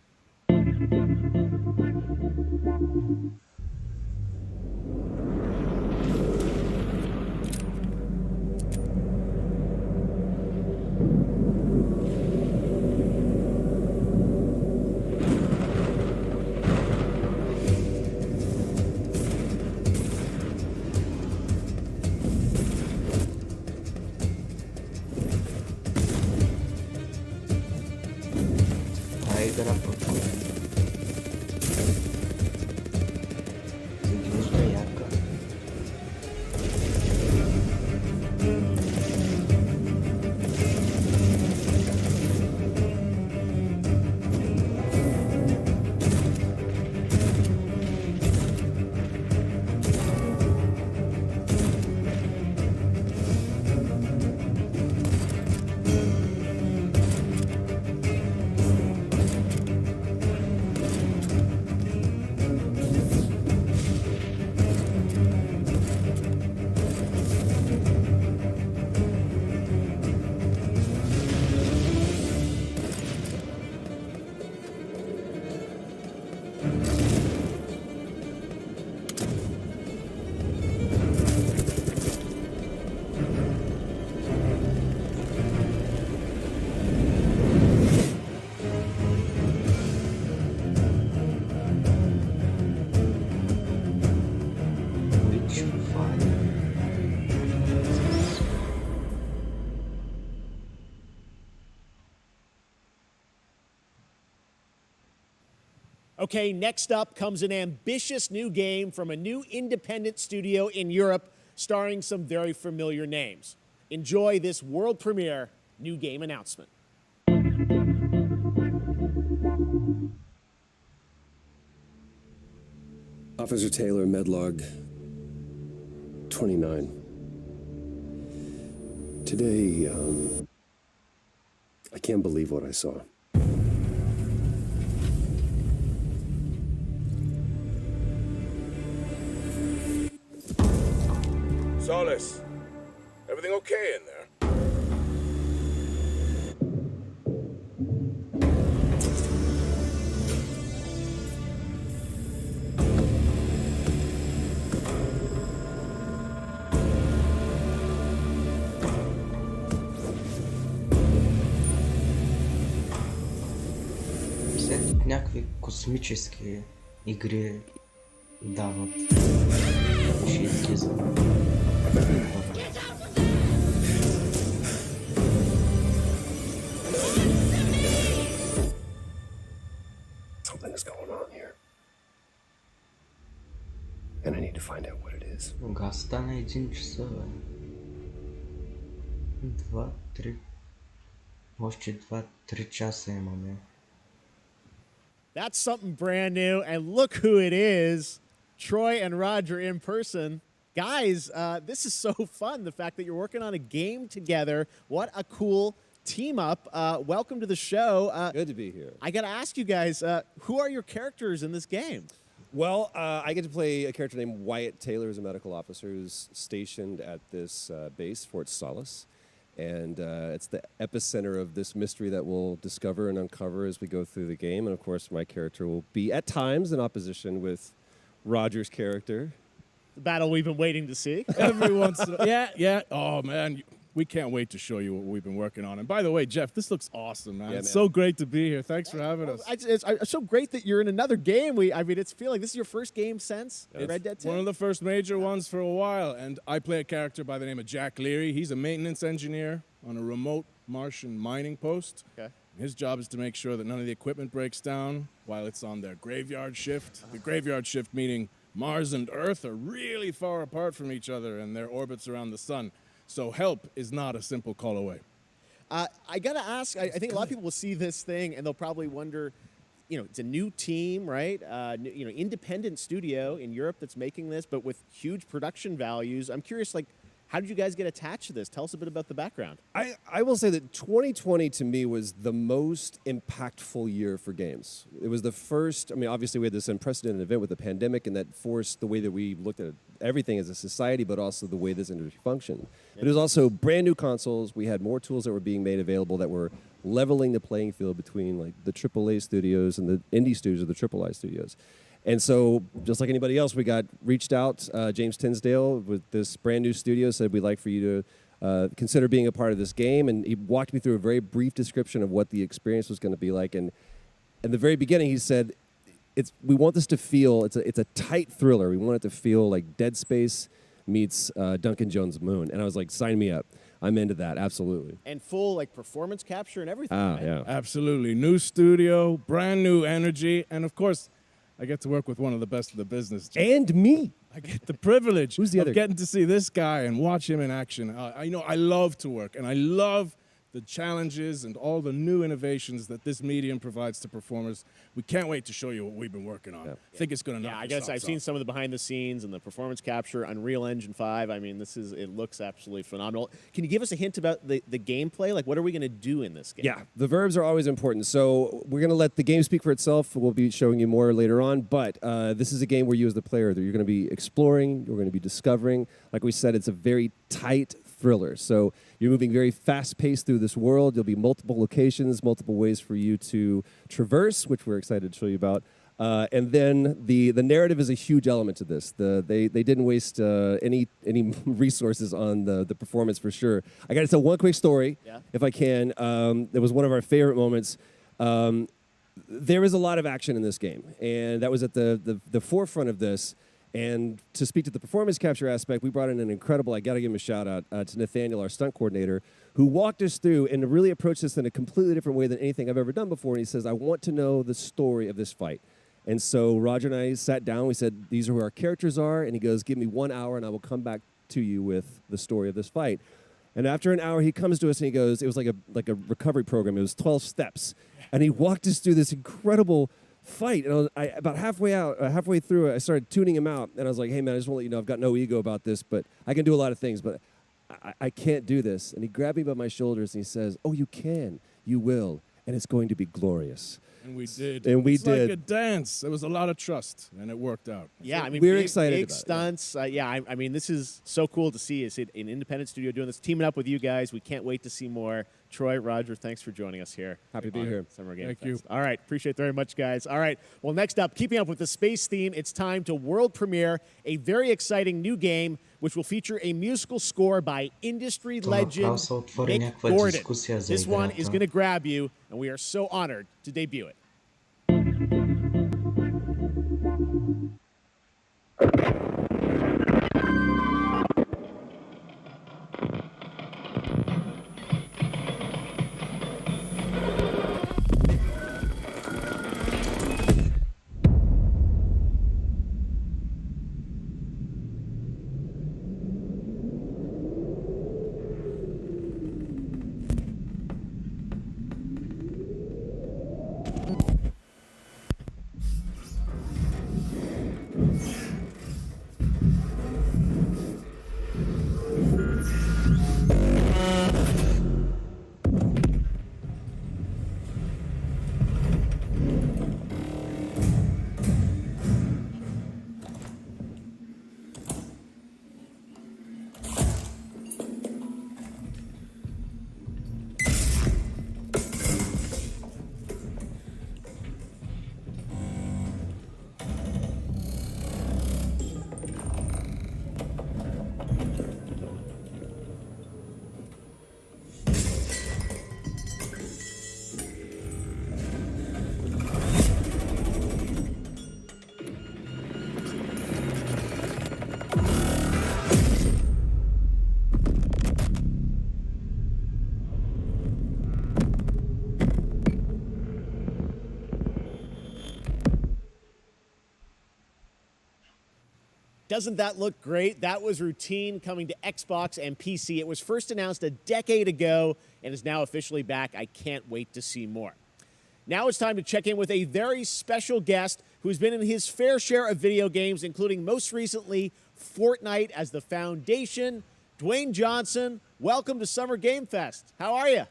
Okay, next up comes an ambitious new game from a new independent studio in Europe, starring some very familiar names. Enjoy this world premiere new game announcement. Officer Taylor, Medlog 29. Today, I can't believe what I saw. Solis, everything okay in there? космические игры дават шизгизм. Something is going on here. And I need to find out what it is. Гаста на 1 часа. 2-3. Още 2-3 часа имаме. That's something brand new, and look who it is. Troy and Roger in person. Guys, this is so fun, the fact that you're working on a game together. What a cool team up. Welcome to the show. Good to be here. I got to ask you guys, who are your characters in this game? Well, I get to play a character named Wyatt Taylor, who's a medical officer who's stationed at this base, Fort Solace. And it's the epicenter of this mystery that we'll discover and uncover as we go through the game. And of course, my character will be at times in opposition with Roger's character. The battle we've been waiting to see. Every once in a yeah. Oh, man. We can't wait to show you what we've been working on. And by the way, Jeff, this looks awesome, man. Yeah, It's man. so great to be here. Thanks for having us. It's so great that you're in another game. I mean, it's feeling this is your first game since Red Dead 2? One of the first major ones for a while. And I play a character by the name of Jack Leary. He's a maintenance engineer on a remote Martian mining post. Okay. His job is to make sure that none of the equipment breaks down while it's on their graveyard shift. The graveyard shift meaning Mars and Earth are really far apart from each other and their orbits around the sun. So help is not a simple call away. I got to ask, I think a lot of people will see this thing and they'll probably wonder, it's a new team, right? Independent studio in Europe that's making this, but with huge production values. I'm curious, how did you guys get attached to this? Tell us a bit about the background. I will say that 2020 to me was the most impactful year for games. It was the first, obviously we had this unprecedented event with the pandemic and that forced the way that we looked at everything as a society, but also the way this industry functioned. But it was also brand new consoles. We had more tools that were being made available that were leveling the playing field between the AAA studios and the indie studios or the AAA studios. And so, just like anybody else, we reached out. James Tinsdale with this brand new studio said, we'd like for you to consider being a part of this game. And he walked me through a very brief description of what the experience was going to be like. And in the very beginning, he said, we want this to feel, it's a tight thriller. We want it to feel like Dead Space meets Duncan Jones' Moon. And I was like, sign me up. I'm into that, absolutely. And full performance capture and everything. Right? Yeah. Absolutely. New studio, brand new energy, and of course, I get to work with one of the best of the business. And me. I get the privilege Who's the other of getting to see this guy and watch him in action. I love to work, and I love the challenges and all the new innovations that this medium provides to performers. We can't wait to show you what we've been working on. I think it's going to knock I guess your I've socks seen off. some of the behind the scenes and the performance capture, Unreal Engine 5. I mean, it looks absolutely phenomenal. Can you give us a hint about the gameplay? What are we going to do in this game? Yeah, the verbs are always important. So we're going to let the game speak for itself. We'll be showing you more later on. But this is a game where you as the player, you're going to be exploring, you're going to be discovering. Like we said, it's a very tight thriller. So you're moving very fast-paced through this world. There'll be multiple locations, multiple ways for you to traverse, which we're excited to show you about. And then the narrative is a huge element to this. They didn't waste any resources on the performance for sure. I got to tell one quick story, if I can. It was one of our favorite moments. There is a lot of action in this game, and that was at the forefront of this. And to speak to the performance capture aspect, we brought in an incredible, I got to give him a shout out to Nathaniel, our stunt coordinator, who walked us through and really approached this in a completely different way than anything I've ever done before. And he says, I want to know the story of this fight. And so Roger and I sat down, we said, these are who our characters are. And he goes, give me 1 hour and I will come back to you with the story of this fight. And after an hour, he comes to us and he goes, it was like a recovery program. It was 12 steps. And he walked us through this incredible fight. And about halfway through it, I started tuning him out. And I was like, hey, man, I just want to let you know I've got no ego about this, but I can do a lot of things, but I can't do this. And he grabbed me by my shoulders and he says, oh, you can. You will. And it's going to be glorious. And we did. And we it's did. like a dance. There was a lot of trust, and it worked out. Yeah, I mean, we're big, excited big about it, stunts. I mean, this is so cool to see. It's an independent studio doing this, teaming up with you guys. We can't wait to see more. Troy, Roger, thanks for joining us here. Happy to be here. Summer Game Thank Fest. you. All right, appreciate it very much, guys. All right, well, next up, keeping up with the space theme, it's time to world premiere a very exciting new game, which will feature a musical score by industry legend Mick Gordon. This one is going to grab you, and we are so honored to debut it. Doesn't that look great? That was Routine coming to Xbox and PC. It was first announced a decade ago and is now officially back. I can't wait to see more. Now it's time to check in with a very special guest who's been in his fair share of video games, including most recently Fortnite as the Foundation. Dwayne Johnson, welcome to Summer Game Fest. How are you?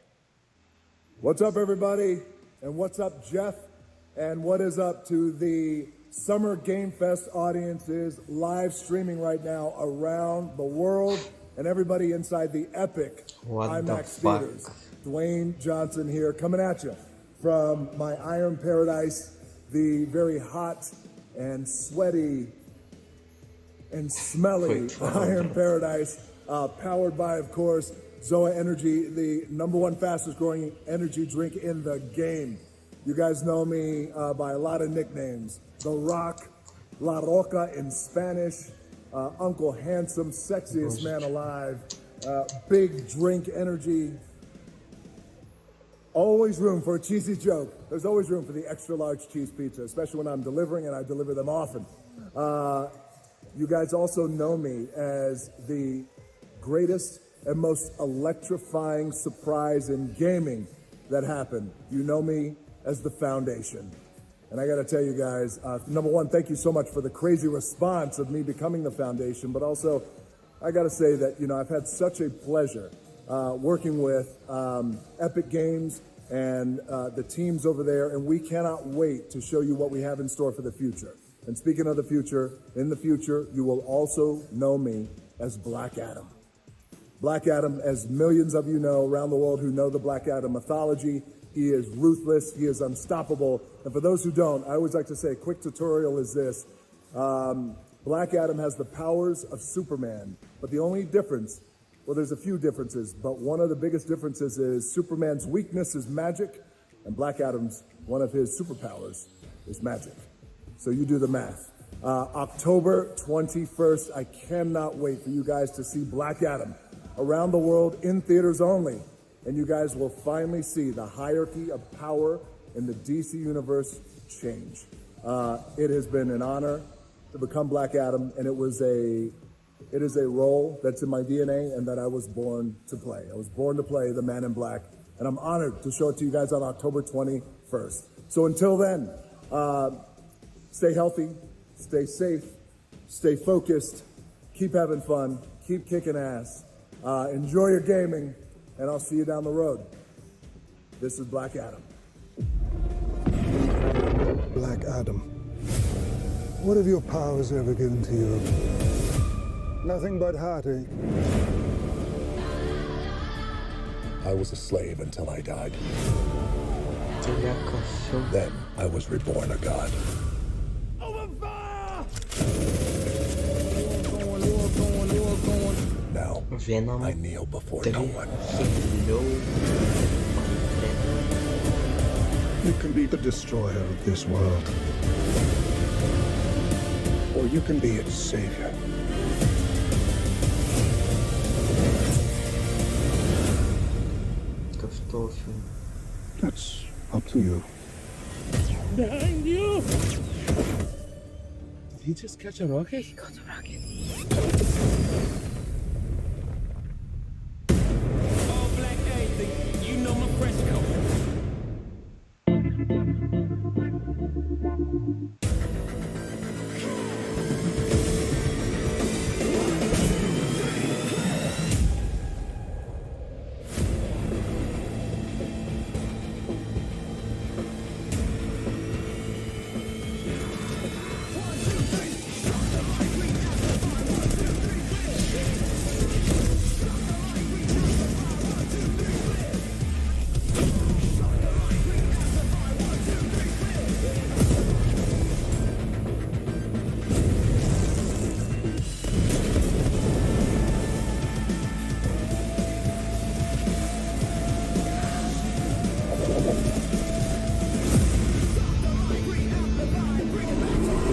What's up, everybody? And what's up, Jeff? And what is up to the Summer Game Fest audiences live streaming right now around the world and everybody inside the epic IMAX theaters. Dwayne Johnson here, coming at you from my Iron Paradise, the very hot and sweaty and smelly Iron Paradise, powered by, of course, Zoa Energy, the #1 fastest growing energy drink in the game. You guys know me by a lot of nicknames. The Rock, La Roca in Spanish, Uncle Handsome, sexiest man alive, big drink energy. Always room for a cheesy joke. There's always room for the extra large cheese pizza, especially when I'm delivering, and I deliver them often. You guys also know me as the greatest and most electrifying surprise in gaming that happened. You know me as the Foundation. And I got to tell you guys, #1, thank you so much for the crazy response of me becoming the Foundation. But also, I got to say that, you know, I've had such a pleasure working with Epic Games and the teams over there. And we cannot wait to show you what we have in store for the future. And speaking of the future, in the future, you will also know me as Black Adam. Black Adam, as millions of you know around the world who know the Black Adam mythology, he is ruthless, he is unstoppable. And for those who don't, I always like to say, a quick tutorial is this. Black Adam has the powers of Superman, but the only difference, well, there's a few differences, but one of the biggest differences is Superman's weakness is magic, and Black Adam's, one of his superpowers is magic. So you do the math. October 21st, I cannot wait for you guys to see Black Adam around the world in theaters only. And you guys will finally see the hierarchy of power in the DC universe change. It has been an honor to become Black Adam, and it is a role that's in my DNA and that I was born to play. I was born to play the Man in Black, and I'm honored to show it to you guys on October 21st. So until then, stay healthy, stay safe, stay focused, keep having fun, keep kicking ass, enjoy your gaming, and I'll see you down the road. This is Black Adam. Black Adam, what have your powers ever given to you? Nothing but heartache. I was a slave until I died. Then I was reborn a god. Now, I kneel before no one. You can be the destroyer of this world. or you can be its savior. That's up to you. Behind you! Did he just catch a rocket? He got a rocket. All black anything, you know my fresh coat.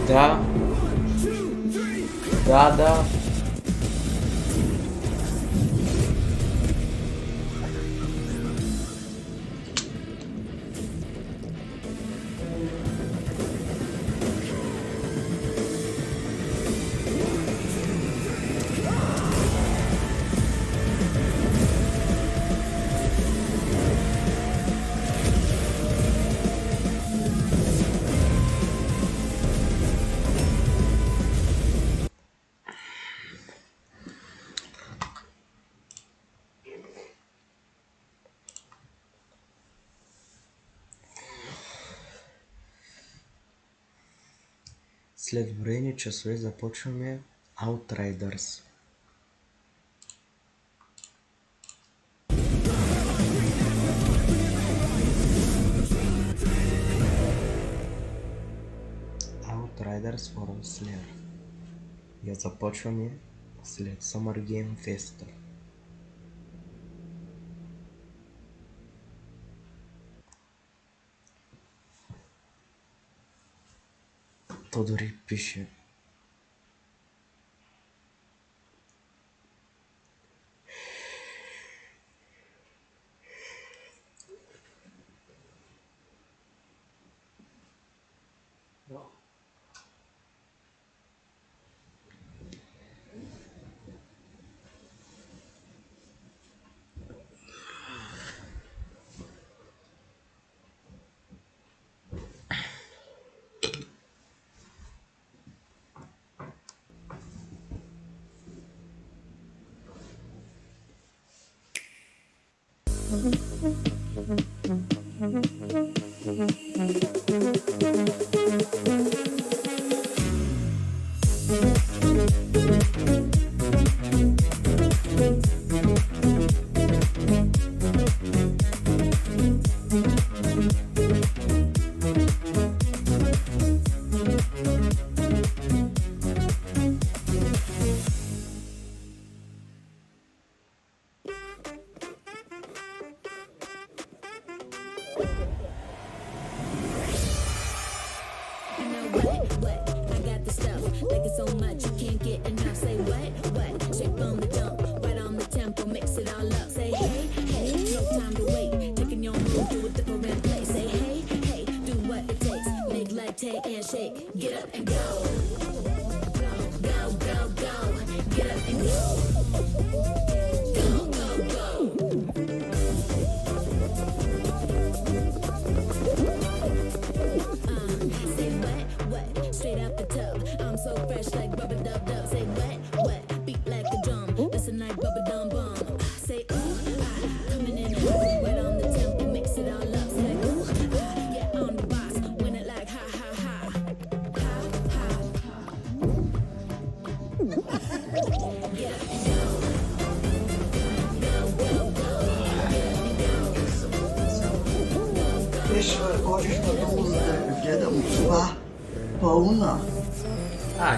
Да. След броени часове започваме Outriders. Outriders Worldslayer. Я започваме след Summer Game Fest. То дори пише.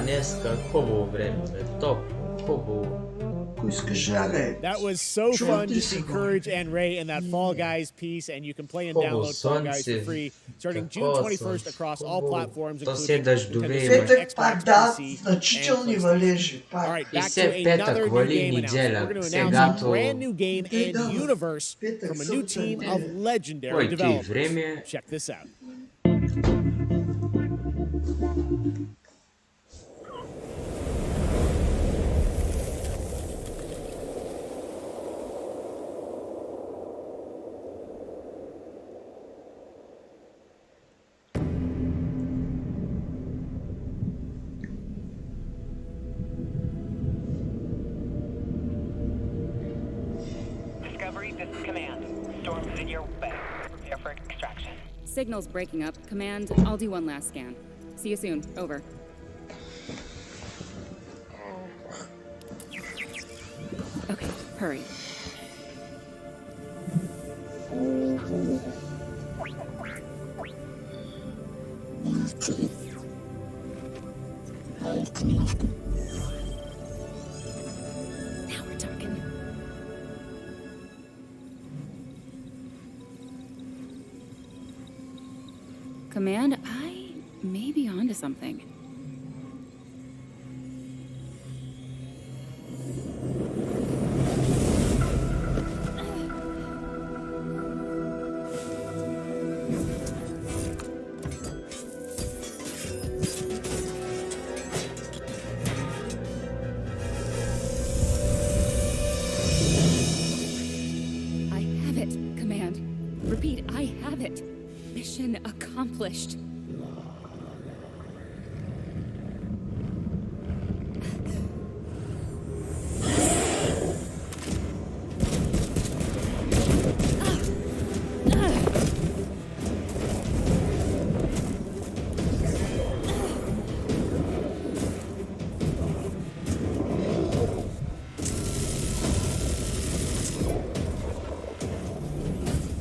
Днеска хубаво време, топ, хубаво. That was so fun to see Courage and Ray in that Fall Guys piece, and you can play and download Fall Guys for free starting June 21st across all platforms, including Nintendo Switch, Xbox, PC, and PlayStation. All right, back to another new game announcement. We're going to announce a brand new game and universe from a new team of legendary developers. Check this out. This is Command. Storm is in your way. Prepare for extraction. Signal's breaking up. Command, I'll do one last scan. See you soon. Over. Okay, hurry. Now we're talking. Command, I may be onto something. I have it, Command. Repeat, I have it. Mission accomplished.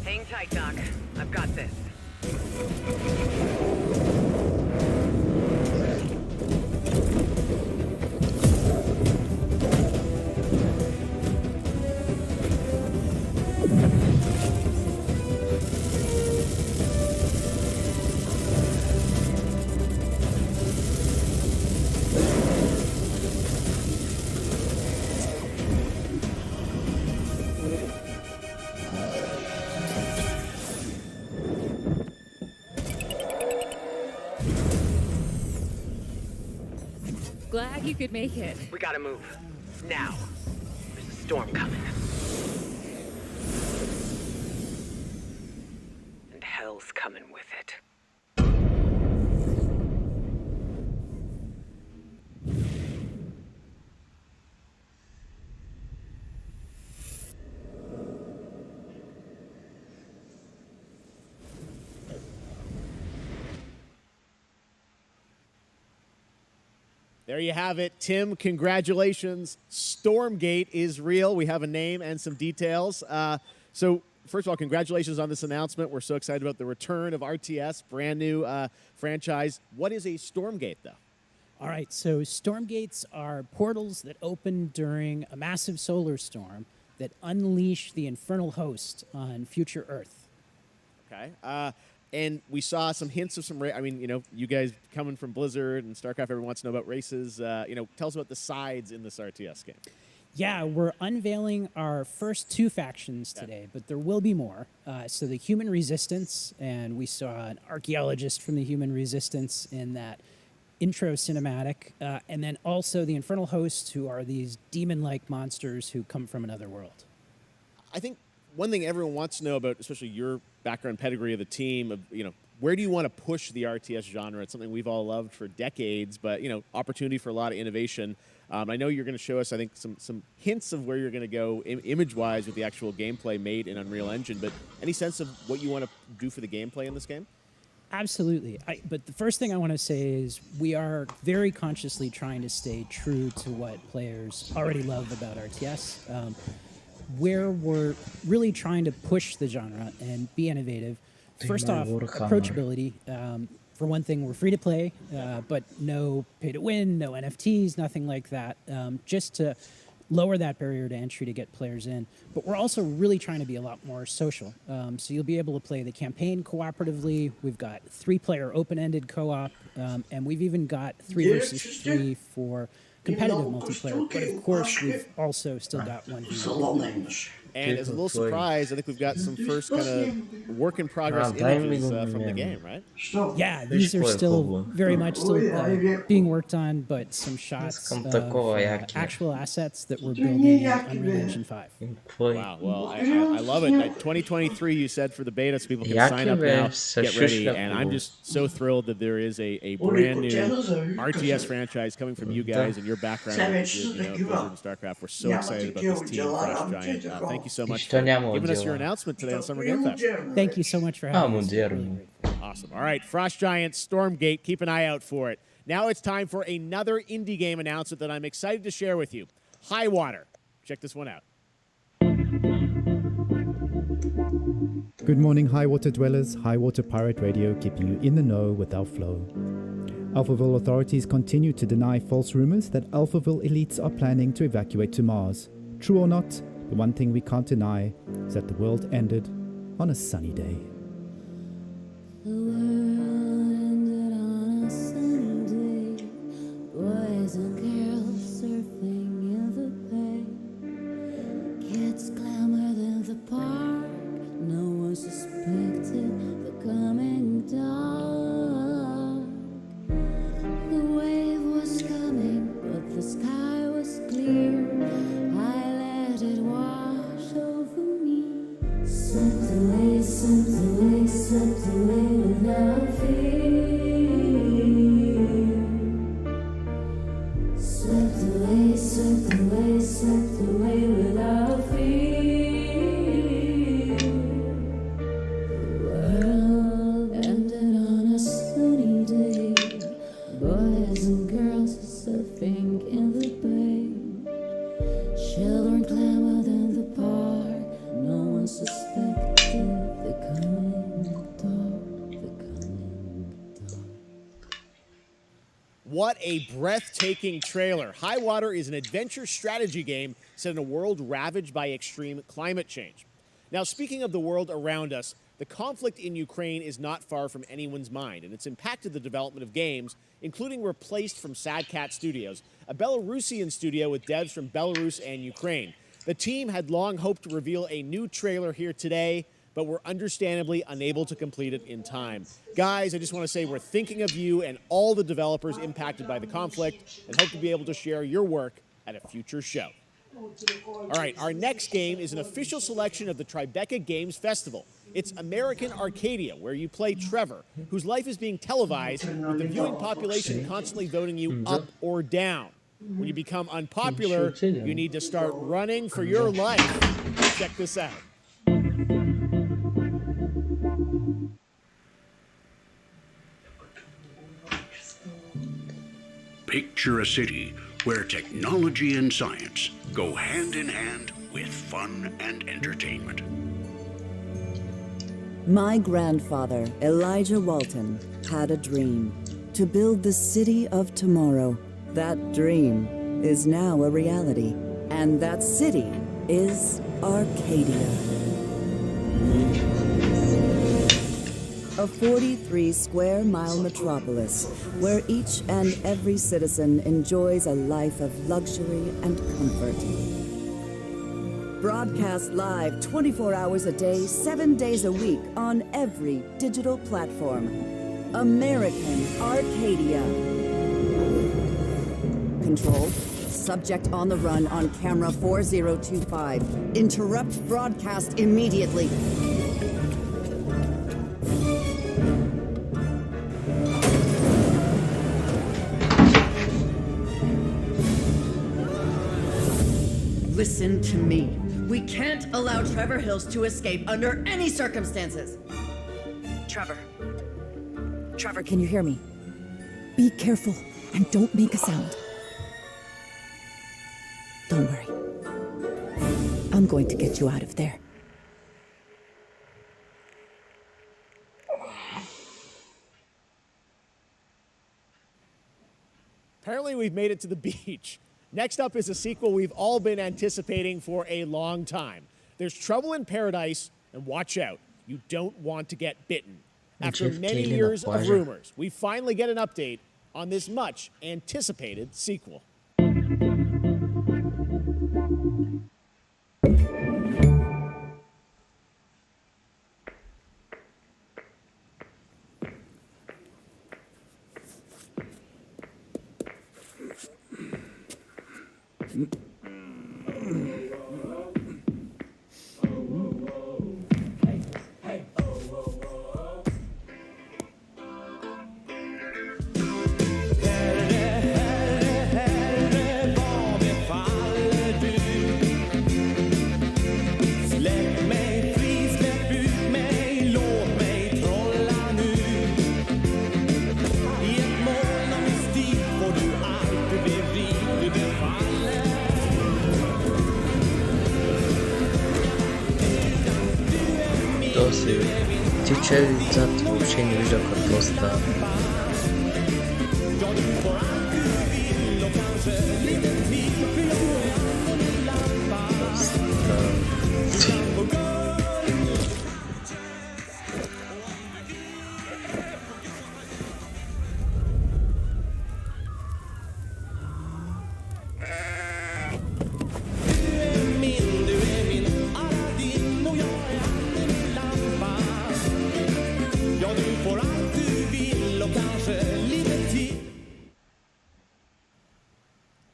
Hang tight, Doc. I've got this. Glad you could make it. We gotta move. Now. There's a storm coming. And hell's coming with it. There you have it. Tim, congratulations. Stormgate is real. We have a name and some details. So, first of all, congratulations on this announcement. We're so excited about the return of RTS, brand new franchise. What is a Stormgate, though? All right, so Stormgates are portals that open during a massive solar storm that unleash the infernal host on future Earth. Okay. And we saw some hints of some I mean, you know, you guys coming from Blizzard and StarCraft, everyone wants to know about races. You know, tell us about the sides in this RTS game. Yeah, we're unveiling our first 2 factions today, but there will be more. So the Human Resistance, and we saw an archaeologist from the Human Resistance in that intro cinematic, and then also the Infernal Hosts, who are these demon-like monsters who come from another world. I think one thing everyone wants to know about, especially your background pedigree of the team, of, you know, where do you want to push the RTS genre? It's something we've all loved for decades, but, you know, opportunity for a lot of innovation. I know you're going to show us, I think, some hints of where you're going to go image-wise with the actual gameplay made in Unreal Engine, but any sense of what you want to do for the gameplay in this game? Absolutely. But the first thing I want to say is we are very consciously trying to stay true to what players already love about RTS. Where we're really trying to push the genre and be innovative. First off, approachability. For one thing, we're free to play, but no pay to win, no NFTs, nothing like that. Just to lower that barrier to entry to get players in. But we're also really trying to be a lot more social. So you'll be able to play the campaign cooperatively. We've got 3-player open-ended co-op, and we've even got 3 versus 3 for competitive multiplayer. But of course, we've also still got 1v1. And as a little surprise, I think we've got some first kind of work in progress images from the game, right? Yeah, these are still very much still being worked on, but some shots of actual assets that we're building in Unreal Engine 5. Wow, well, I love it. 2023, you said, for the beta, so people can sign up now, get ready, and I'm just so thrilled that there is a brand new RTS franchise coming from you guys and your background with Blizzard and StarCraft. We're so excited about this team, Frost Giant. Thank you so much for giving us your announcement today on Summer Game Fest. Thank you so much for having us. Awesome. All right, Frost Giant, Stormgate, keep an eye out for it. Now it's time for another indie game announcement that I'm excited to share with you. High Water. Check this one out. Good morning, High Water dwellers. High Water Pirate Radio, keeping you in the know with our flow. Alphaville authorities continue to deny false rumors that Alphaville elites are planning to evacuate to Mars. True or not, the one thing we can't deny is that the world ended on a sunny day. The world ended on a sunny day. Boys and girls surfing in the bay. Kids clamored in the park. No one suspected the coming dark. The wave was coming, but the sky was clear. I let it wash over me. Swept away, swept away, swept away without fear. Swept away, swept away, swept away without fear. The world ended on a sunny day. Boys and girls surfing in the bay. Children clamored in the park. No one suspected the coming dark, the coming dark. What a breathtaking trailer. High Water is an adventure strategy game set in a world ravaged by extreme climate change. Now, speaking of the world around us, the conflict in Ukraine is not far from anyone's mind, and it's impacted the development of games, including Replaced from Sad Cat Studios, a Belarusian studio with devs from Belarus and Ukraine. The team had long hoped to reveal a new trailer here today, but were understandably unable to complete it in time. Guys, I just want to say we're thinking of you and all the developers impacted by the conflict, and hope to be able to share your work at a future show. All right, our next game is an official selection of the Tribeca Games Festival. It's American Arcadia, where you play Trevor, whose life is being televised, with the viewing population constantly voting you up or down. When you become unpopular, you need to start running for your life. Check this out. Picture a city where technology and science go hand in hand with fun and entertainment. My grandfather, Elijah Walton, had a dream to build the city of tomorrow. That dream is now a reality, and that city is Arcadia. A 43-square-mile metropolis where each and every citizen enjoys a life of luxury and comfort. Broadcast live 24 hours a day, 7 days a week on every digital platform. American Arcadia. Control. Subject on the run on camera 4025. Interrupt broadcast immediately. Listen to me. We can't allow Trevor Hills to escape under any circumstances. Trevor. Trevor, can you hear me? Be careful and don't make a sound. Don't worry. I'm going to get you out of there. Apparently we've made it to the beach. Next up is a sequel we've all been anticipating for a long time. There's Trouble in Paradise, and watch out, you don't want to get bitten. After many years of rumors, we finally get an update on this much anticipated sequel. Ты че за вообще не видел, как просто...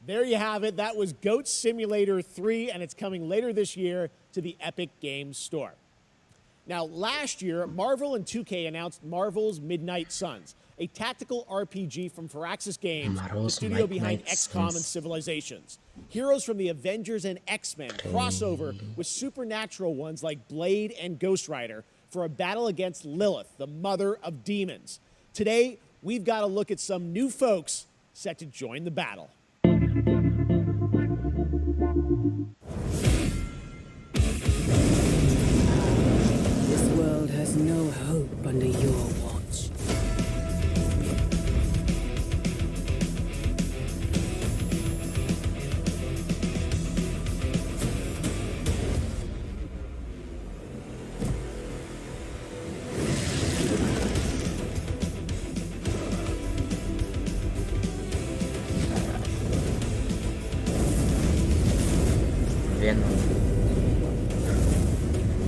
There you have it. That was Goat Simulator 3, and it's coming later this year to the Epic Games Store. Now, last year, Marvel and 2K announced Marvel's Midnight Suns, a tactical RPG from Firaxis Games, the studio behind XCOM and Civilizations. Heroes from the Avengers and X-Men crossover with supernatural ones like Blade and Ghost Rider for a battle against Lilith, the mother of demons. Today, we've got a look at some new folks set to join the battle. This world has no hope under your watch.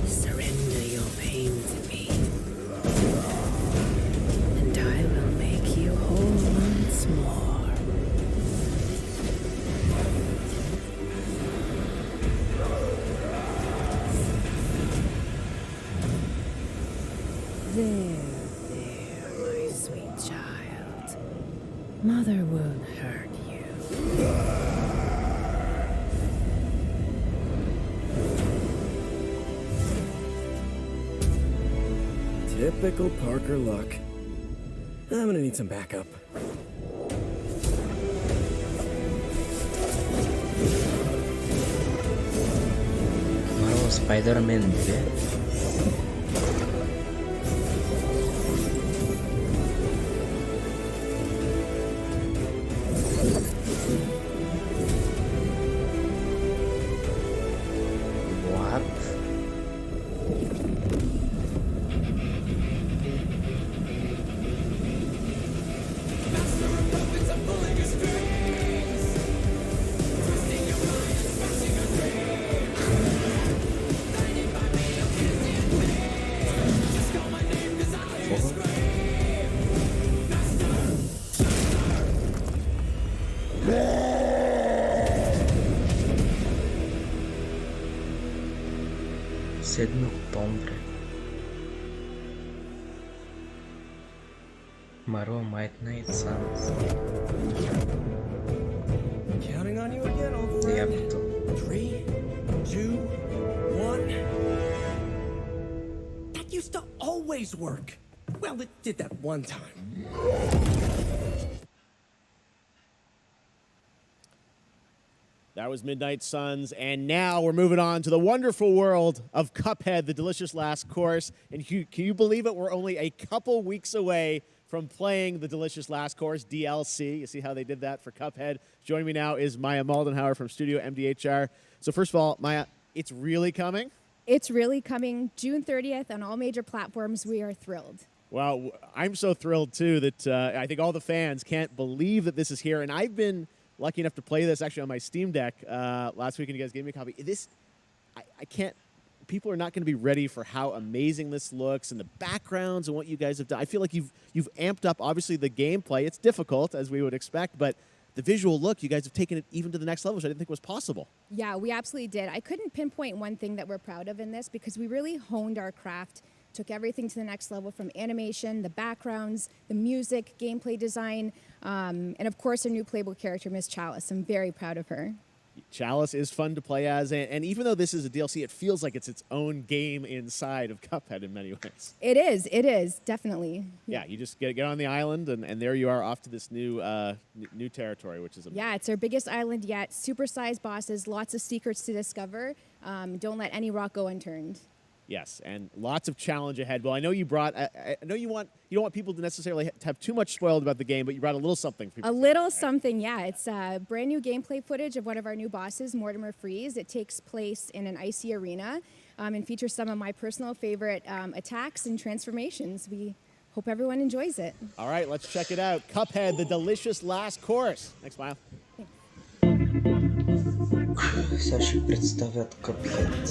Surrender your pain to me, and I will make you whole once more. There, my sweet child. Mother won't hurt you. Typical Parker luck. I'm gonna need some backup. Marvel Spider-Man 2. Octobre. Marvel Midnight Suns. Counting on you again, old boy. Yep. 3, 2, 1. That used to always work. Well, it did that one time. That was Midnight Suns, and now we're moving on to the wonderful world of Cuphead, the delicious last course. And can you believe it? We're only a couple weeks away from playing the delicious last course, DLC. You see how they did that for Cuphead. Joining me now is Maya Moldenhauer from Studio MDHR. So first of all, Maya, it's really coming? It's really coming June 30th on all major platforms. We are thrilled. Well, I'm so thrilled, too, that I think all the fans can't believe that this is here. And I've been lucky enough to play this actually on my Steam Deck last week, and you guys gave me a copy. I can't. People are not going to be ready for how amazing this looks and the backgrounds and what you guys have done. I feel like you've amped up, obviously, the gameplay. It's difficult, as we would expect, but the visual look, you guys have taken it even to the next level, which I didn't think was possible. Yeah, we absolutely did. I couldn't pinpoint one thing that we're proud of in this because we really honed our craft, took everything to the next level from animation, the backgrounds, the music, gameplay design, and of course our new playable character, Miss Chalice. I'm very proud of her. Chalice is fun to play as, and even though this is a DLC, it feels like it's its own game inside of Cuphead in many ways. It is, definitely. Yeah, you just get on the island, and there you are off to this new territory, which is amazing. Yeah, it's our biggest island yet, super-sized bosses, lots of secrets to discover. Don't let any rock go unturned. Yes, and lots of challenge ahead. Well, I know you brought. I know you don't want people to necessarily have too much spoiled about the game, but you brought a little something for people. A little something, yeah. It's brand new gameplay footage of one of our new bosses, Mortimer Freeze. It takes place in an icy arena and features some of my personal favorite attacks and transformations. We hope everyone enjoys it. All right, let's check it out. Cuphead, the delicious last course. Next, Smile. Сега ще представят Cuphead.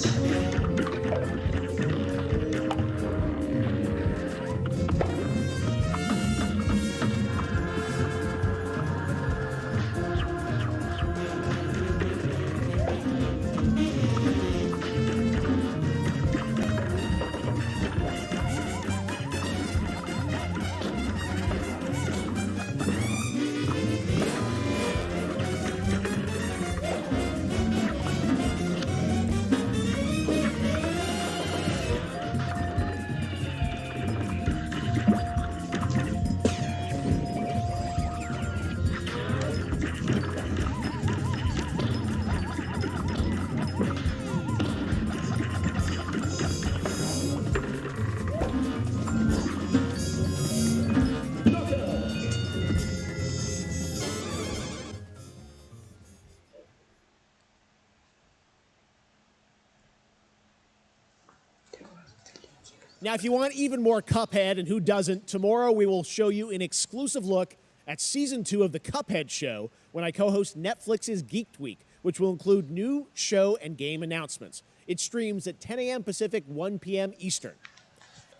Now, if you want even more Cuphead, and who doesn't, tomorrow we will show you an exclusive look at Season 2 of the Cuphead Show when I co-host Netflix's Geeked Week, which will include new show and game announcements. It streams at 10 a.m. Pacific, 1 p.m. Eastern.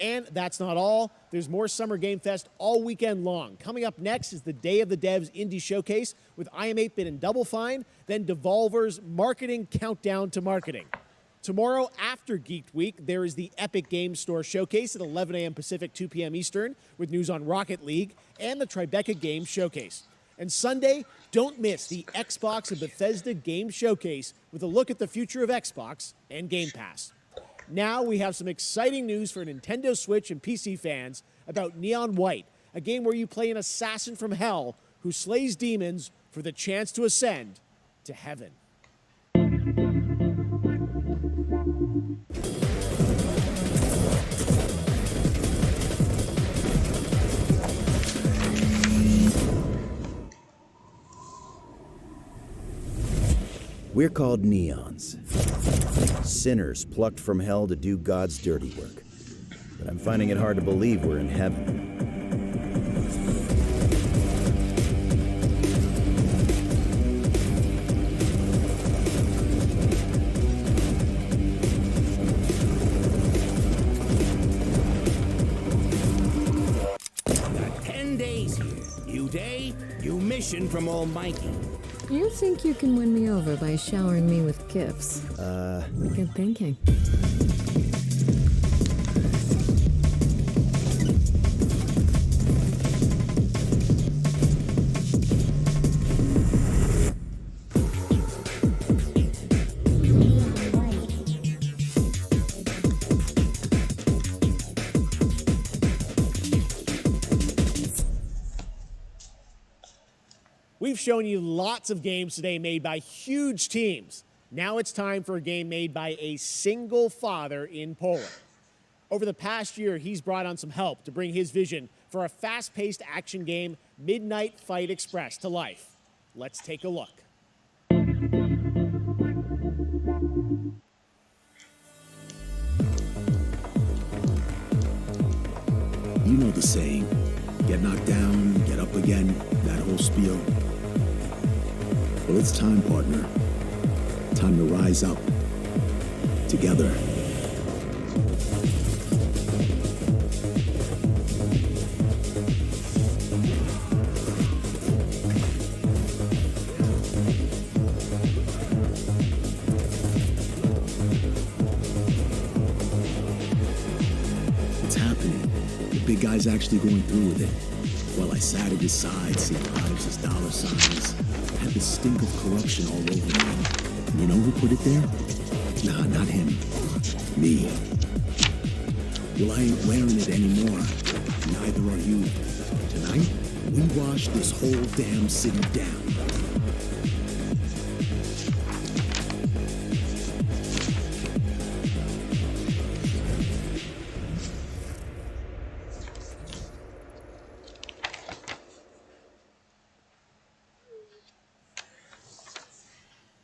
And that's not all. There's more Summer Game Fest all weekend long. Coming up next is the Day of the Devs Indie Showcase with IM8-Bit and Double Fine, then Devolver's Marketing Countdown to Marketing. Tomorrow, after Geeked Week, there is the Epic Games Store Showcase at 11 a.m. Pacific, 2 p.m. Eastern, with news on Rocket League and the Tribeca Games Showcase. And Sunday, don't miss the Xbox and Bethesda Game Showcase with a look at the future of Xbox and Game Pass. Now we have some exciting news for Nintendo Switch and PC fans about Neon White, a game where you play an assassin from hell who slays demons for the chance to ascend to heaven. We're called neons. Sinners plucked from hell to do God's dirty work. But I'm finding it hard to believe we're in heaven. 10 days here. New day, new mission from Almighty. You think you can win me over by showering me with gifts? Good thinking. We've shown you lots of games today made by huge teams. Now it's time for a game made by a single father in Poland. Over the past year, he's brought on some help to bring his vision for a fast-paced action game, Midnight Fight Express, to life. Let's take a look. You know the saying, get knocked down, get up again, that whole spiel. Well, it's time, partner. Time to rise up. Together. It's happening. The big guy's actually going through with it. While I sat at his side, seeing lives as dollar signs, had the stink of corruption all over me. You know who put it there? Nah, not him. Me. Well, I ain't wearing it anymore. Neither are you. Tonight, we wash this whole damn city down.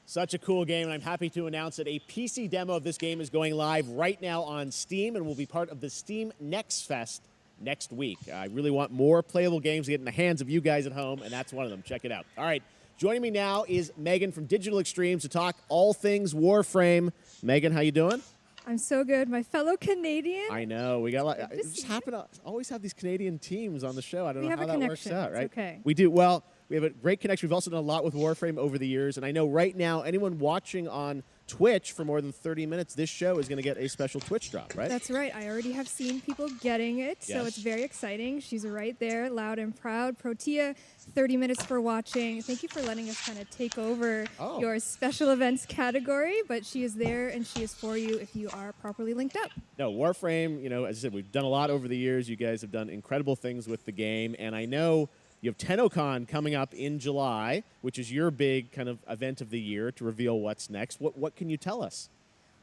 Such a cool game, and I'm happy to announce that a PC demo of this game is going live right now on Steam and will be part of the Steam Next Fest next week. I really want more playable games to get in the hands of you guys at home, and that's one of them. Check it out. All right, joining me now is Megan from Digital Extremes to talk all things Warframe. Megan, how you doing? I'm so good. My fellow Canadian. I know. We got we just happen to always have these Canadian teams on the show. I don't know how that works out, right? It's okay. We do. Well, we have a great connection. We've also done a lot with Warframe over the years, and I know right now anyone watching on Twitch for more than 30 minutes, this show is going to get a special Twitch drop, right? That's right. I already have seen people getting it, so Yes. it's very exciting. She's right there, loud and proud. Protea, 30 minutes for watching. Thank you for letting us kind of take over your special events category, but she is there and she is for you if you are properly linked up. No, Warframe, you know, as I said, we've done a lot over the years. You guys have done incredible things with the game, and I know you have TennoCon coming up in July, which is your big kind of event of the year to reveal what's next. What can you tell us?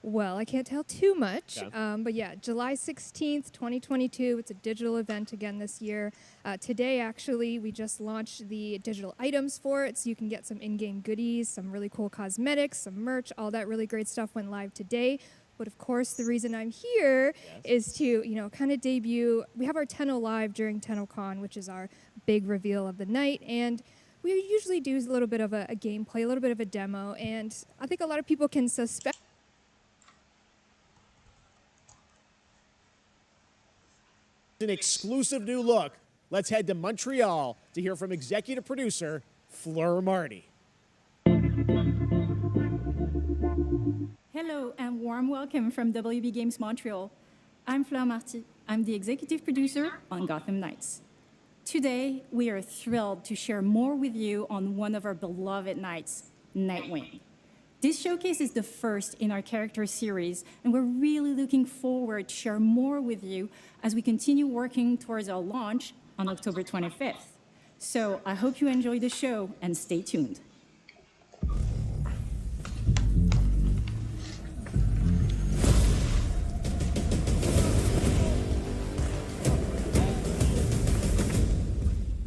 Well, I can't tell too much, Okay. but yeah, July 16th, 2022. It's a digital event again this year. Today, actually, we just launched the digital items for it, so you can get some in-game goodies, some really cool cosmetics, some merch, all that really great stuff went live today. But of course, the reason I'm here is to, you know, kind of debut. We have our Tenno Live during TennoCon, which is our big reveal of the night, and we usually do a little bit of a gameplay, a little bit of a demo, and I think a lot of people can suspect. An exclusive new look. Let's head to Montreal to hear from executive producer Fleur Marty. Hello and warm welcome from WB Games Montreal. I'm Fleur Marty. I'm the executive producer on Gotham Knights. Today, we are thrilled to share more with you on one of our beloved knights, Nightwing. This showcase is the first in our character series, and we're really looking forward to share more with you as we continue working towards our launch on October 25th. So I hope you enjoy the show and stay tuned.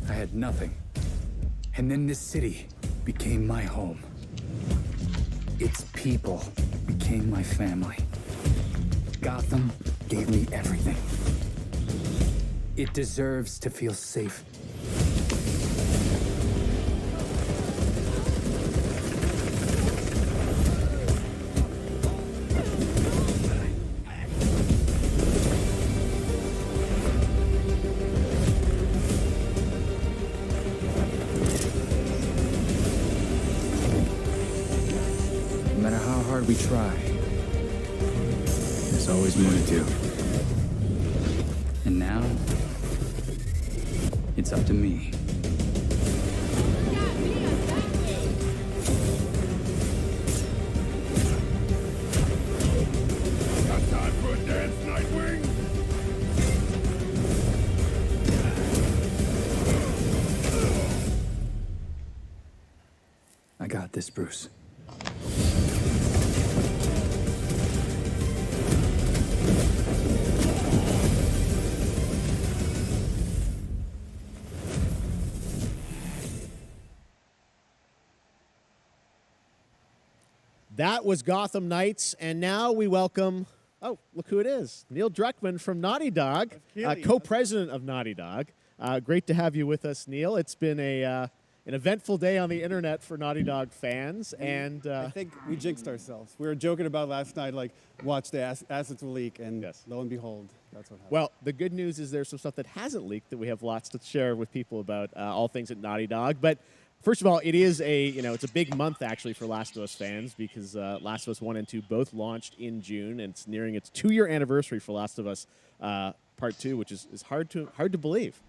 I had nothing. And then this city became my home. Its people became my family. Gotham gave me everything. It deserves to feel safe. No matter how hard we try, there's always more to do. And now, it's up to me. Got time for a dance, Nightwing? I got this, Bruce. That was Gotham Knights, and now we welcome, oh, look who it is, Neil Druckmann from Naughty Dog, co-president of Naughty Dog. Great to have you with us, Neil. It's been an eventful day on the internet for Naughty Dog fans, and I think we jinxed ourselves. We were joking about last night, like, watch the assets will leak, and lo and behold, that's what happened. well, the good news is there's some stuff that hasn't leaked that we have lots to share with people about all things at Naughty Dog. But first of all, it is it's a big month actually for Last of Us fans because Last of Us 1 and 2 both launched in June, and it's nearing its 2-year anniversary for Last of Us Part 2, which is hard to believe.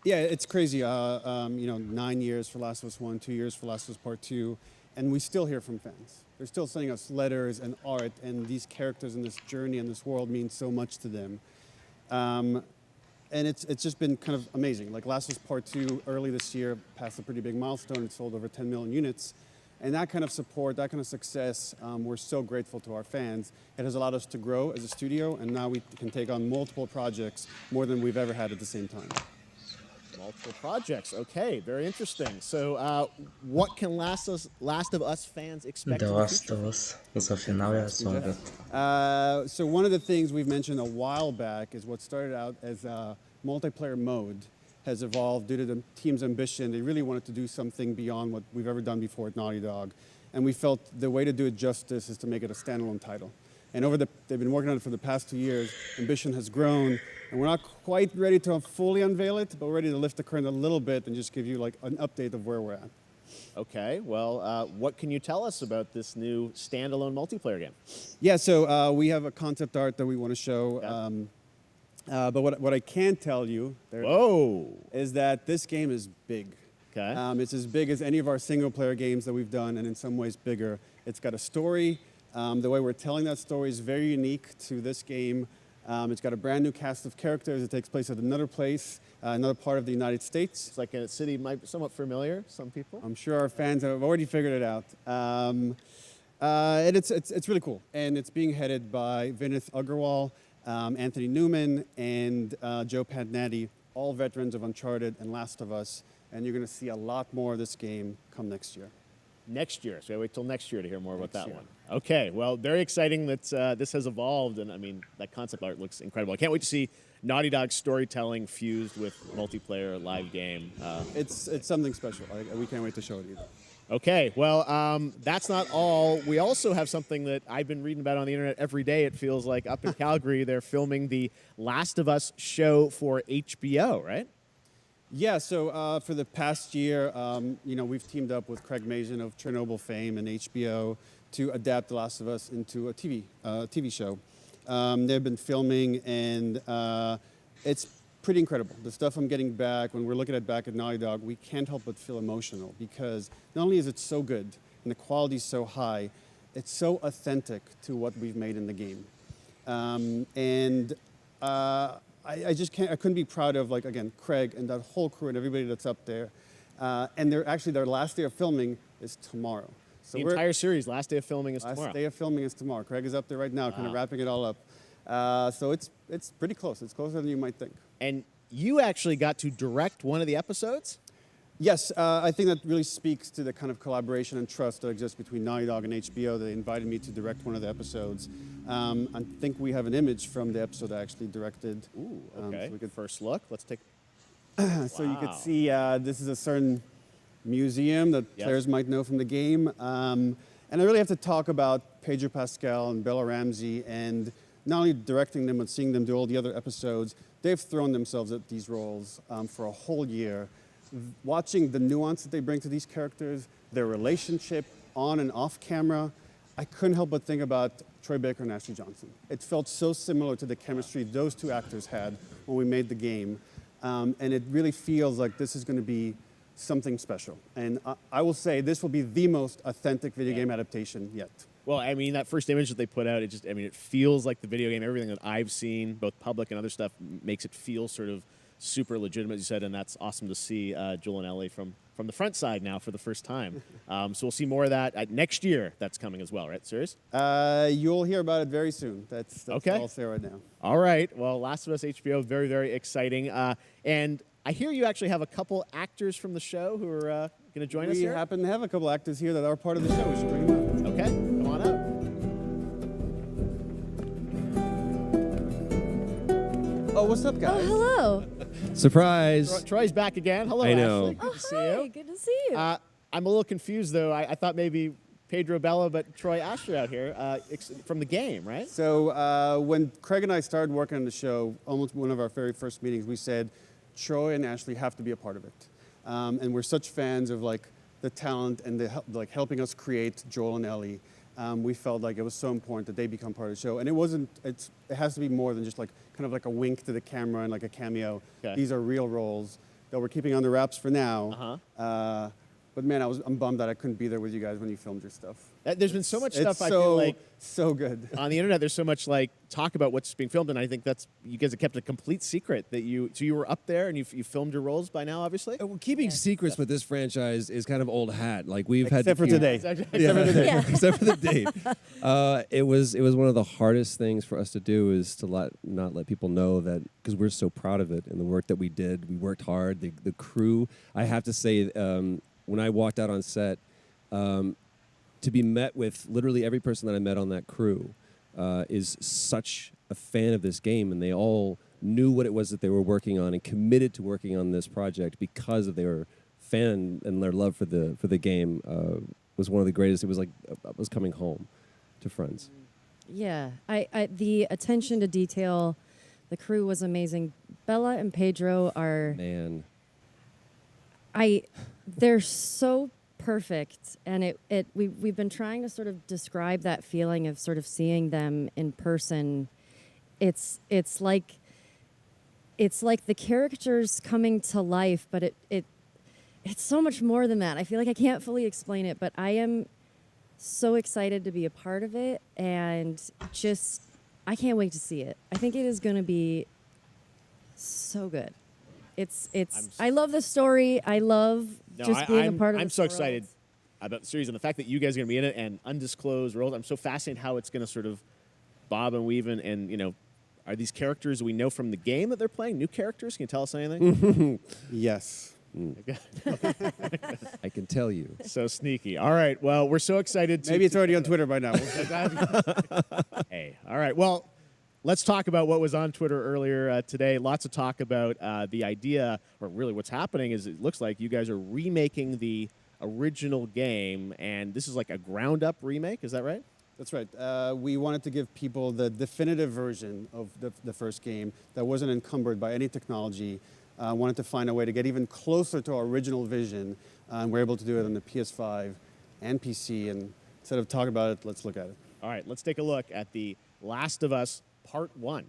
Yeah, it's crazy. 9 years for Last of Us 1, 2 years for Last of Us Part 2, and we still hear from fans. They're still sending us letters and art, and these characters in this journey and this world mean so much to them. And it's just been kind of amazing. Like Last of Us Part 2 early this year passed a pretty big milestone. It sold over 10 million units. And that kind of support, that kind of success, we're so grateful to our fans. It has allowed us to grow as a studio, and now we can take on multiple projects, more than we've ever had at the same time. Multiple projects. Okay, very interesting. So, what can Last of Us fans expect? The Last of Us за финал я смотрю. So one of the things we've mentioned a while back is what started out as a multiplayer mode has evolved due to the team's ambition. They really wanted to do something beyond what we've ever done before at Naughty Dog, and we felt the way to do it justice is to make it a standalone title. And they've been working on it for the past 2 years. Ambition has grown, and we're not quite ready to fully unveil it, but we're ready to lift the curtain a little bit and just give you like an update of where we're at. Okay, well, what can you tell us about this new standalone multiplayer game? Yeah, so we have a concept art that we want to show. But what I can tell you is that this game is big. Okay. It's as big as any of our single-player games that we've done, and in some ways bigger. It's got a story. The way we're telling that story is very unique to this game. It's got a brand new cast of characters. It takes place at another place, another part of the United States. It's like a city might be somewhat familiar, some people. I'm sure our fans have already figured it out. And it's really cool. And it's being headed by Vinith Agarwal, Anthony Newman, and Joe Pantnati, all veterans of Uncharted and Last of Us. And you're going to see a lot more of this game come next year. Next year, so I wait till next year to hear more about that one. Okay, well, very exciting that this has evolved, and I mean, that concept art looks incredible. I can't wait to see Naughty Dog's storytelling fused with multiplayer live game. It's something special. We can't wait to show it either. Okay, well, that's not all. We also have something that I've been reading about on the internet every day, it feels like. Up in Calgary, they're filming the Last of Us show for HBO, right? Yeah, so for the past year, we've teamed up with Craig Mazin of Chernobyl fame and HBO to adapt The Last of Us into a TV show. They've been filming, and it's pretty incredible. The stuff I'm getting back, when we're looking at back at Naughty Dog, we can't help but feel emotional because not only is it so good and the quality is so high, it's so authentic to what we've made in the game. I just can't. I couldn't be proud of, like, again, Craig and that whole crew and everybody that's up there. And their last day of filming is tomorrow. So the entire series, last day of filming is tomorrow. Last day of filming is tomorrow. Craig is up there right now, kind of wrapping it all up. So it's pretty close. It's closer than you might think. And you actually got to direct one of the episodes? Yes, I think that really speaks to the kind of collaboration and trust that exists between Naughty Dog and HBO. They invited me to direct one of the episodes. I think we have an image from the episode I actually directed. Ooh, okay. So we could first look. Let's take. So you could see this is a certain museum that players might know from the game. And I really have to talk about Pedro Pascal and Bella Ramsey, and not only directing them, but seeing them do all the other episodes. They've thrown themselves at these roles for a whole year. Watching the nuance that they bring to these characters, their relationship on and off camera, I couldn't help but think about Troy Baker and Ashley Johnson. It felt so similar to the chemistry those two actors had when we made the game. And it really feels like this is going to be something special. And I will say this will be the most authentic video game adaptation yet. Well, I mean, that first image that they put out, it feels like the video game. Everything that I've seen, both public and other stuff, makes it feel sort of super legitimate, as you said, and that's awesome to see Joel and Ellie from the front side now for the first time. So we'll see more of that next year. That's coming as well, right? Serious? You'll hear about it very soon. That's okay. All I'll say right now. All right. Well, Last of Us HBO, very, very exciting. And I hear you actually have a couple actors from the show who are going to join us here. We happen to have a couple actors here that are part of the show. We should bring them up. Okay. Come on up. Oh, what's up, guys? Hello. Surprise. Troy's back again. Hello, I know. Ashley. Good to see you. Good to see you. I'm a little confused, though. I thought maybe Pedro Bella, but Troy Asher out here from the game, right? So when Craig and I started working on the show, almost one of our very first meetings, we said, Troy and Ashley have to be a part of it. And we're such fans of like the talent and the helping us create Joel and Ellie. We felt like it was so important that they become part of the show. And it has to be more than just like kind of like a wink to the camera and like a cameo. Okay. These are real roles that we're keeping under wraps for now. But man, I'm bummed that I couldn't be there with you guys when you filmed your stuff. There's been so much stuff I so, feel like so good on the internet. There's so much like talk about what's being filmed, and I think that's you guys have kept a complete secret that you were up there and you filmed your roles by now, obviously. Well, keeping secrets with this franchise is kind of old hat. Like we've had Except for today. Except for the day. Except for the date. It was one of the hardest things for us to do is to not let people know that, because we're so proud of it and the work that we did. We worked hard. The crew. I have to say, when I walked out on set, to be met with literally every person that I met on that crew is such a fan of this game, and they all knew what it was that they were working on and committed to working on this project because of their fan and their love for the game was one of the greatest. It was like I was coming home to friends. Yeah, I the attention to detail, the crew was amazing. Bella and Pedro are they're so perfect, and we've been trying to sort of describe that feeling of sort of seeing them in person. It's like the characters coming to life, but it's so much more than that. I feel like I can't fully explain it, but I am so excited to be a part of it, and just I can't wait to see it. I think it is going to be so good. I love the story. I love being a part of. I'm so excited about the series and the fact that you guys are going to be in it and undisclosed roles. I'm so fascinated how it's going to sort of bob and weave and are these characters we know from the game that they're playing new characters? Can you tell us anything? Yes. I can tell you. So sneaky. All right. Well, we're so excited. Maybe it's already on Twitter by now. Hey. All right. Well, let's talk about what was on Twitter earlier today. Lots of talk about the idea, or really what's happening is it looks like you guys are remaking the original game, and this is like a ground-up remake. Is that right? That's right. We wanted to give people the definitive version of the first game that wasn't encumbered by any technology. Wanted to find a way to get even closer to our original vision. We're able to do it on the PS5 and PC. And instead of talking about it, let's look at it. All right, let's take a look at The Last of Us Part 1.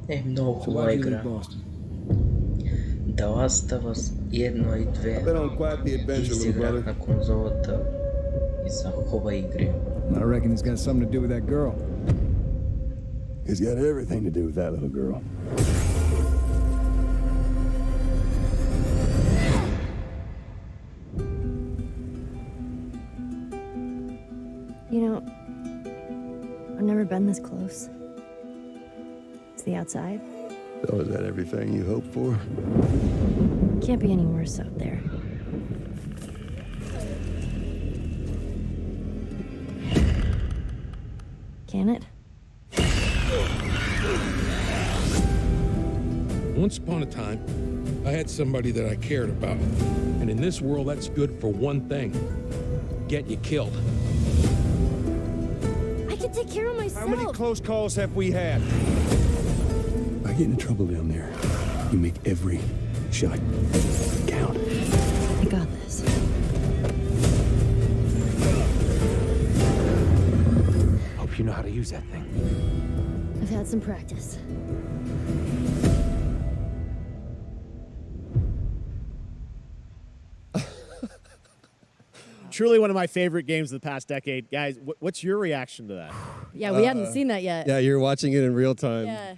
Много хубава игра. The Last of Us 1 и 2 изиграх на конзолата и са хубави игри. I reckon it's got something to do with that girl. It's got everything to do with that little girl. You know, I've never been this close. It's the outside. So is that everything you hoped for? Can't be any worse out there. Can it? Once upon a time, I had somebody that I cared about. And in this world, that's good for one thing. Get you killed. I can take care of myself. How many close calls have we had? By getting in trouble down there, you make every shot count. I got this. Hope you know how to use that thing. I've had some practice. Truly one of my favorite games of the past decade. Guys, what's your reaction to that? Yeah, we hadn't seen that yet. Yeah, you're watching it in real time. Yeah.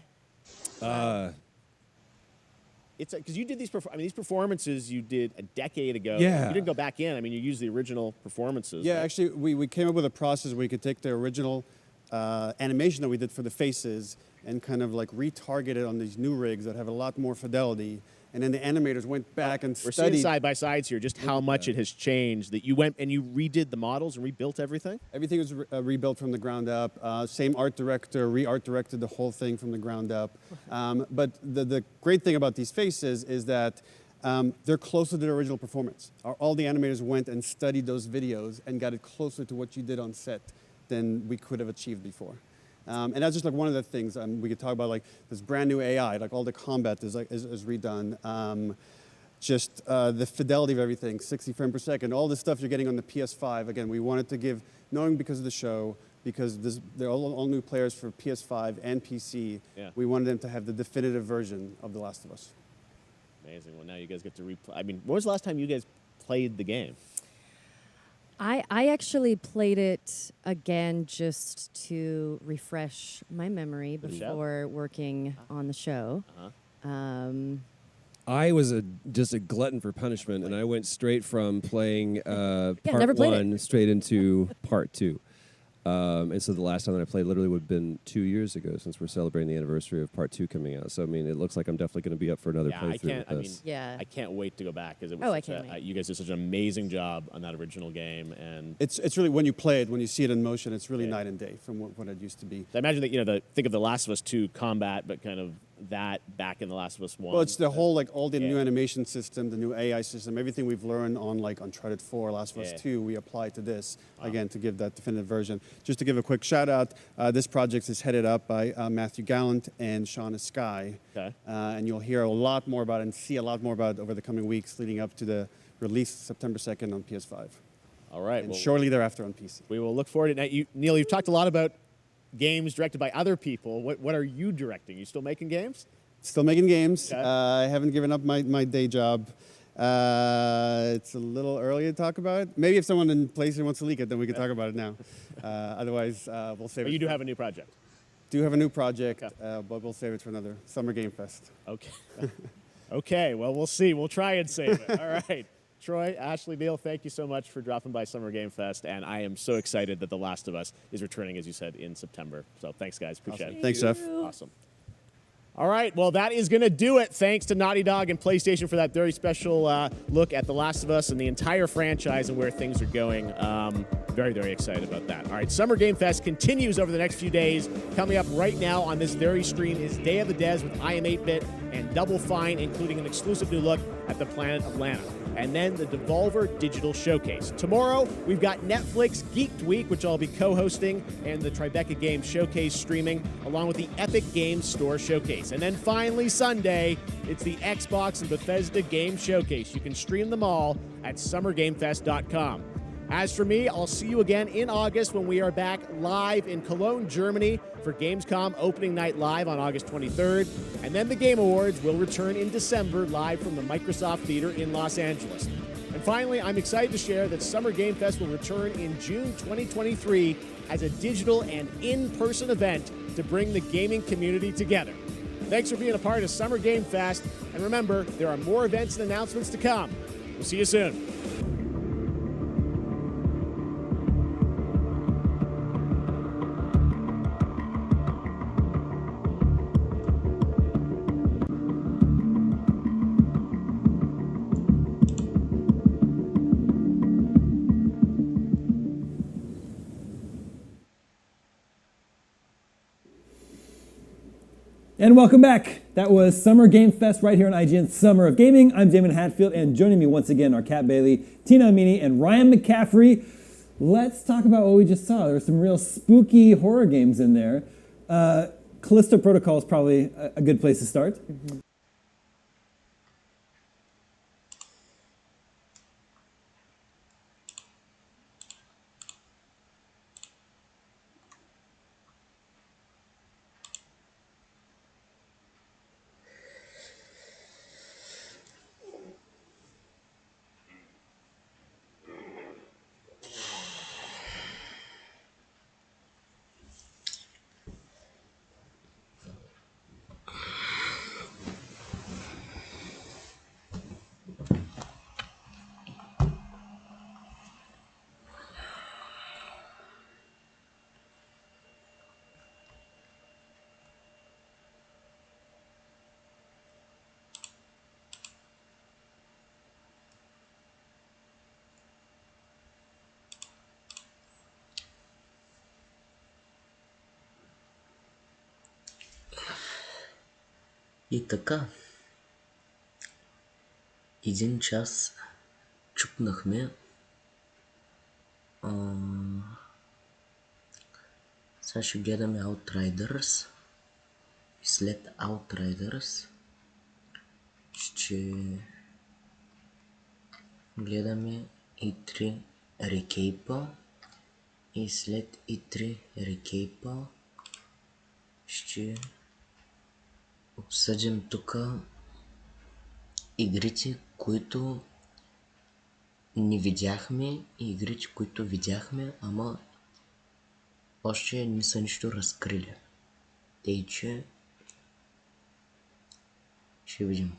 It's because you did these performances you did a decade ago. Yeah. You didn't go back in. I mean, you used the original performances. Yeah, right? actually, we came up with a process where we could take the original animation that we did for the faces and kind of like retargeted on these new rigs that have a lot more fidelity. And then the animators went back and We're studied. seeing side by sides here just how much it has changed, that you went and you redid the models and rebuilt everything? Everything was rebuilt from the ground up. Same art director, re-art directed the whole thing from the ground up. But the great thing about these faces is that they're closer to the original performance. All the animators went and studied those videos and got it closer to what you did on set than we could have achieved before. And that's just like one of the things we could talk about, like this brand new AI, like all the combat is redone. Just the fidelity of everything, 60 frames per second, all the stuff you're getting on the PS5. Again, we wanted to give, knowing because of the show, because they're all new players for PS5 and PC, we wanted them to have the definitive version of The Last of Us. Amazing. Well, now you guys get to replay. I mean, when was the last time you guys played the game? I actually played it again just to refresh my memory before working on the show. I was just a glutton for punishment, and I went straight from playing never part played one straight into part two. And so the last time that I played literally would have been 2 years ago, since we're celebrating the anniversary of part two coming out. So, I mean, it looks like I'm definitely going to be up for another playthrough with this. I can't wait to go back, because it was you guys did such an amazing job on that original game. And It's really, when you play it, when you see it in motion, it's really night and day from what it used to be. I imagine that, think of The Last of Us 2 combat, but kind of that back in The Last of Us 1. Well, it's the whole, like, all the new animation system, the new AI system, everything we've learned on, like, Uncharted 4, Last of Us 2, we apply to this, again, to give that definitive version. Just to give a quick shout out, this project is headed up by Matthew Gallant and Shauna Skye. Okay. And you'll hear a lot more about it and see a lot more about it over the coming weeks leading up to the release September 2nd on PS5. All right. And shortly thereafter on PC. We will look forward to it. Now, Neil, you've talked a lot about games directed by other people. What are you directing? You still making games? Still making games. Okay. I haven't given up my day job. It's a little early to talk about it. Maybe if someone in PlayStation wants to leak it, then we can talk about it now. Otherwise, we'll save it. But you do have a new project? Do have a new project, but we'll save it for another Summer Game Fest. Okay. Okay, well, we'll see. We'll try and save it. All right. Troy, Ashley, Neil, thank you so much for dropping by Summer Game Fest, and I am so excited that The Last of Us is returning, as you said, in September. So thanks, guys. Appreciate it. Thanks, Jeff. Awesome. All right, well, that is going to do it. Thanks to Naughty Dog and PlayStation for that very special look at The Last of Us and the entire franchise and where things are going. Very, very excited about that. All right, Summer Game Fest continues over the next few days. Coming up right now on this very stream is Day of the Des with I Am 8-Bit and Double Fine, including an exclusive new look at the planet of Lana. And then the Devolver Digital Showcase. Tomorrow, we've got Netflix Geeked Week, which I'll be co-hosting, and the Tribeca Games Showcase streaming, along with the Epic Games Store Showcase. And then finally, Sunday, it's the Xbox and Bethesda Game Showcase. You can stream them all at summergamefest.com. As for me, I'll see you again in August when we are back live in Cologne, Germany for Gamescom Opening Night Live on August 23rd. And then the Game Awards will return in December live from the Microsoft Theater in Los Angeles. And finally, I'm excited to share that Summer Game Fest will return in June 2023 as a digital and in-person event to bring the gaming community together. Thanks for being a part of Summer Game Fest. And remember, there are more events and announcements to come. We'll see you soon. And welcome back. That was Summer Game Fest right here on IGN's Summer of Gaming. I'm Damon Hatfield, and joining me once again are Kat Bailey, Tina Amini, and Ryan McCaffrey. Let's talk about what we just saw. There were some real spooky horror games in there. Callisto Protocol is probably a good place to start. Mm-hmm. И така, 1 час чупнахме. Сега ще гледаме Outriders. И след Outriders ще гледаме E3 рекейпа. И след E3 рекейпа ще обсъдим тук игрите, които не видяхме и игрите, които видяхме, ама още не са нищо разкрили. Тъй, че ще видим.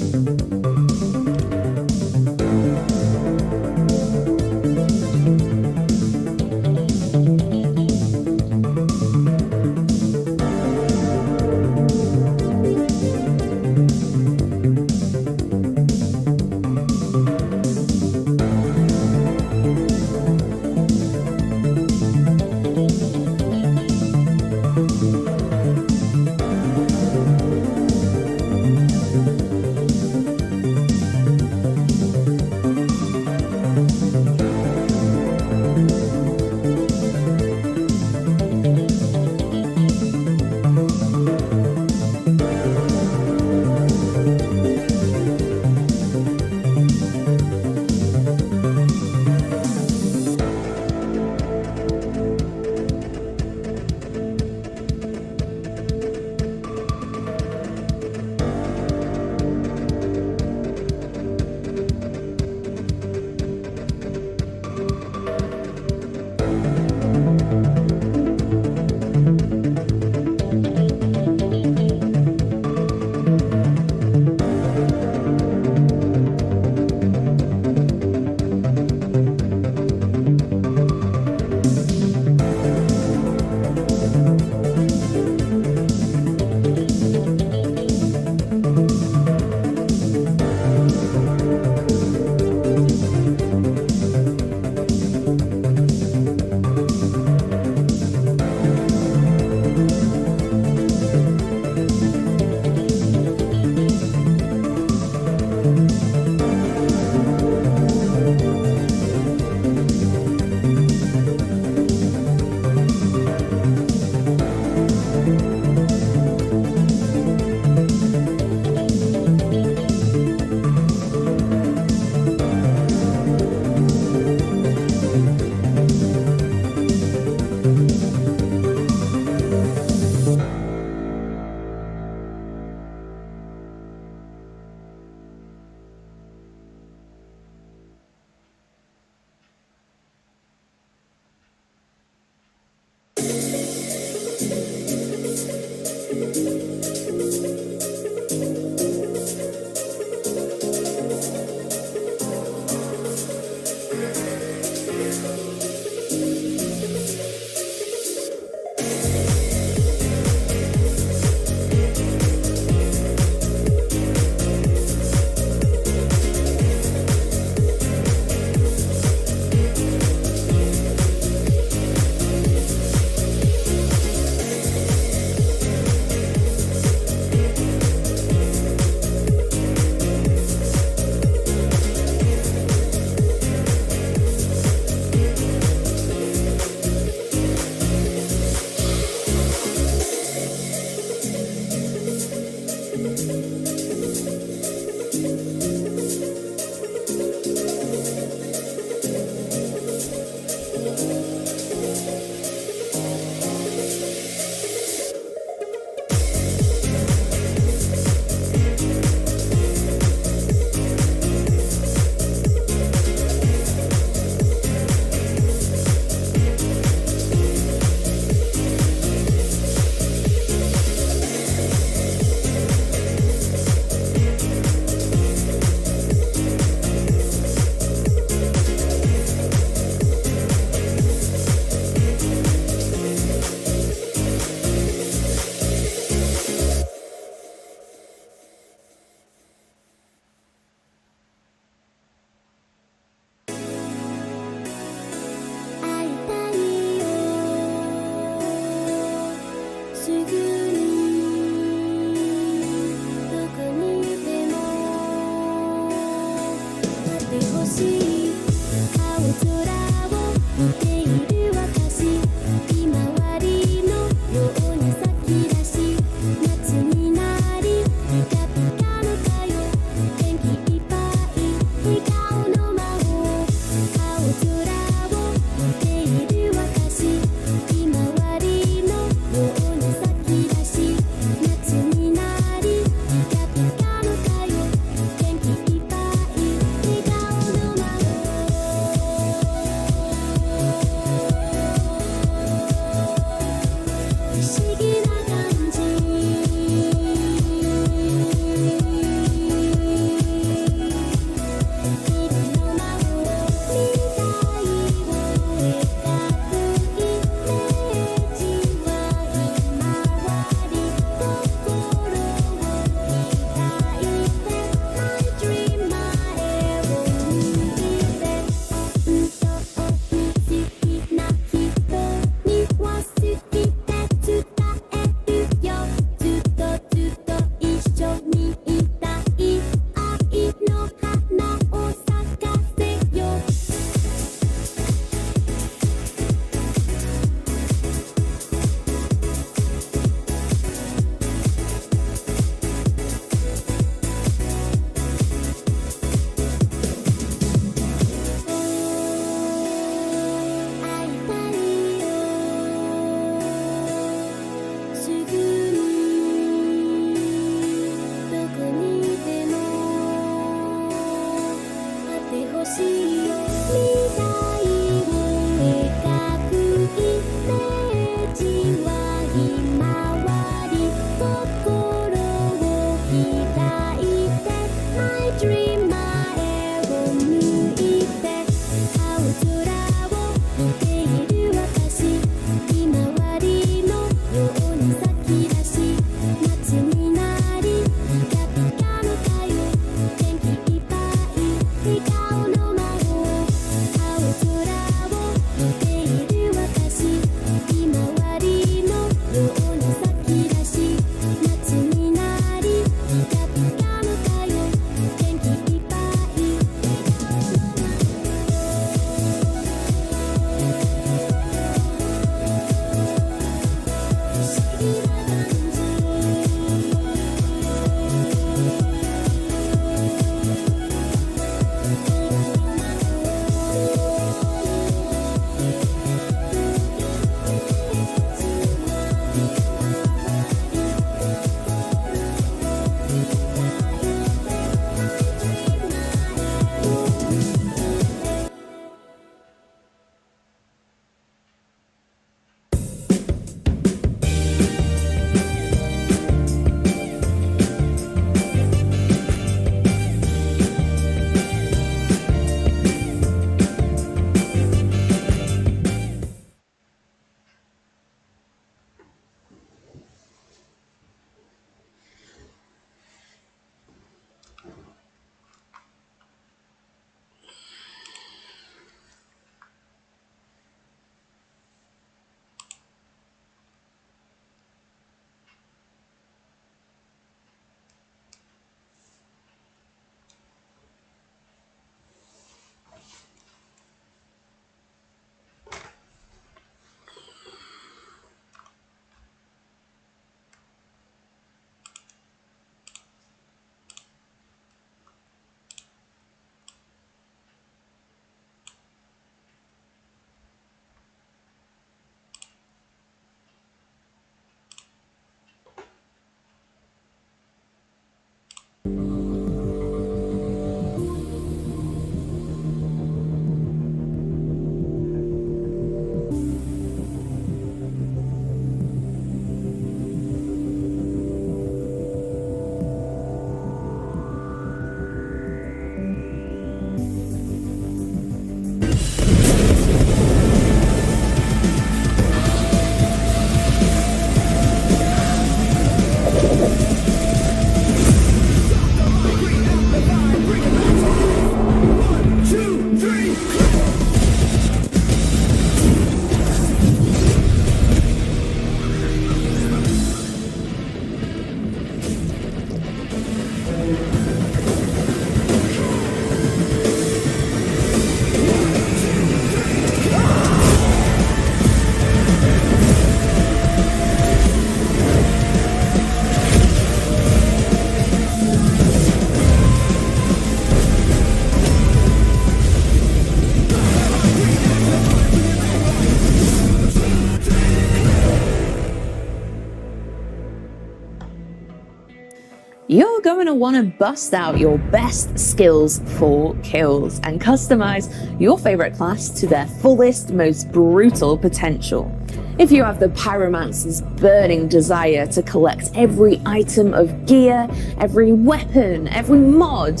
you're going to want to bust out your best skills for kills and customize your favorite class to their fullest, most brutal potential. If you have the Pyromancer's burning desire to collect every item of gear, every weapon, every mod,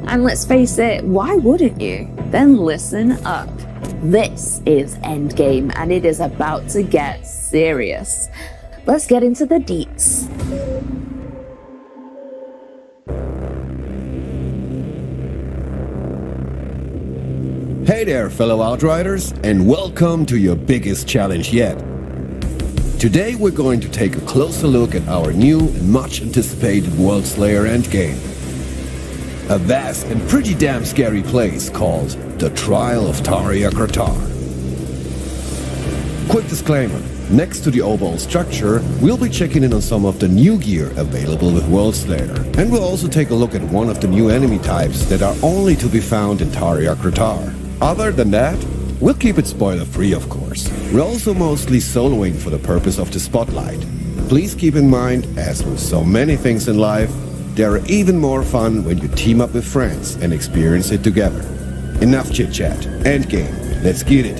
and let's face it, why wouldn't you? Then listen up. This is Endgame, and it is about to get serious. Let's get into the deets. Hey there, fellow Outriders, and welcome to your biggest challenge yet. Today we're going to take a closer look at our new and much anticipated Worldslayer endgame. A vast and pretty damn scary place called the Trial of Tarja Kratar. Quick disclaimer, next to the overall structure, we'll be checking in on some of the new gear available with Worldslayer, and we'll also take a look at one of the new enemy types that are only to be found in Tarja Kratar. Other than that, we'll keep it spoiler-free, of course. We're also mostly soloing for the purpose of the spotlight. Please keep in mind, as with so many things in life, they're even more fun when you team up with friends and experience it together. Enough chit-chat. Endgame. Let's get it.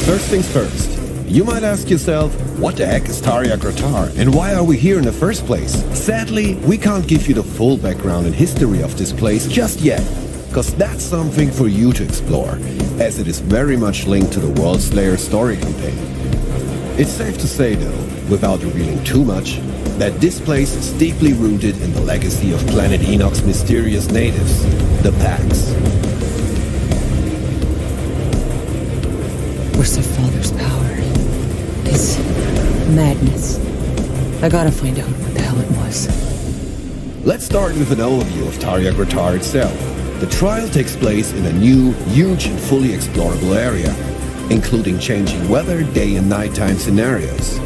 First things first. You might ask yourself, what the heck is Tarja Kratar and why are we here in the first place? Sadly, we can't give you the full background and history of this place just yet, because that's something for you to explore, as it is very much linked to the Worldslayer story campaign. It's safe to say though, without revealing too much, that this place is deeply rooted in the legacy of Planet Enoch's mysterious natives, the Pax. Where's their father's power? This madness. I gotta find out what the hell it was. Let's start with an overview of Tarja Kratar itself. The trial takes place in a new, huge and fully explorable area, including changing weather, day and nighttime scenarios.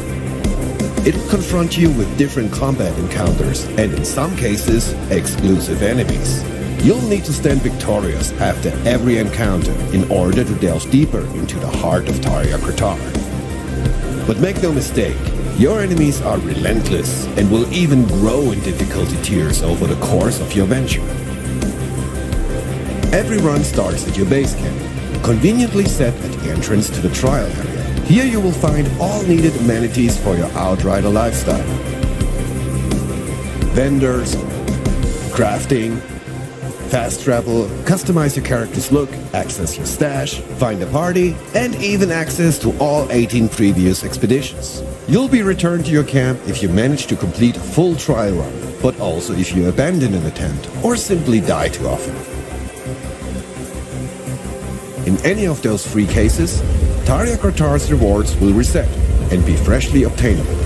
It will confront you with different combat encounters and in some cases, exclusive enemies. You'll need to stand victorious after every encounter in order to delve deeper into the heart of Tarja Kratar. But make no mistake, your enemies are relentless and will even grow in difficulty tiers over the course of your venture. Every run starts at your base camp, conveniently set at the entrance to the trial area. Here you will find all needed amenities for your Outrider lifestyle. Vendors, crafting, fast travel, customize your character's look, access your stash, find a party, and even access to all 18 previous expeditions. You'll be returned to your camp if you manage to complete a full trial run, but also if you abandon an attempt or simply die too often. In any of those three cases, Tarja Kratar's rewards will reset and be freshly obtainable.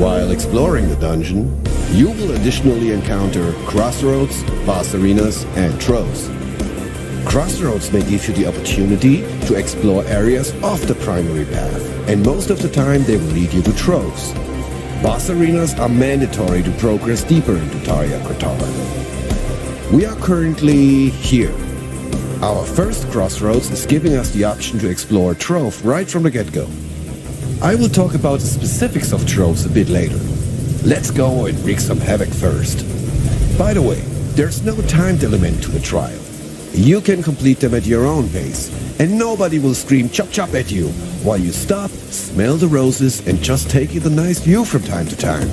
While exploring the dungeon, you will additionally encounter crossroads, boss arenas, and troves. Crossroads may give you the opportunity to explore areas off the primary path, and most of the time they will lead you to troves. Boss arenas are mandatory to progress deeper into Tarja Kratar. We are currently here. Our first crossroads is giving us the option to explore Trove right from the get-go. I will talk about the specifics of Troves a bit later. Let's go and wreak some havoc first. By the way, there's no timed element to the trial. You can complete them at your own pace, and nobody will scream chop chop at you while you stop, smell the roses, and just take in the nice view from time to time.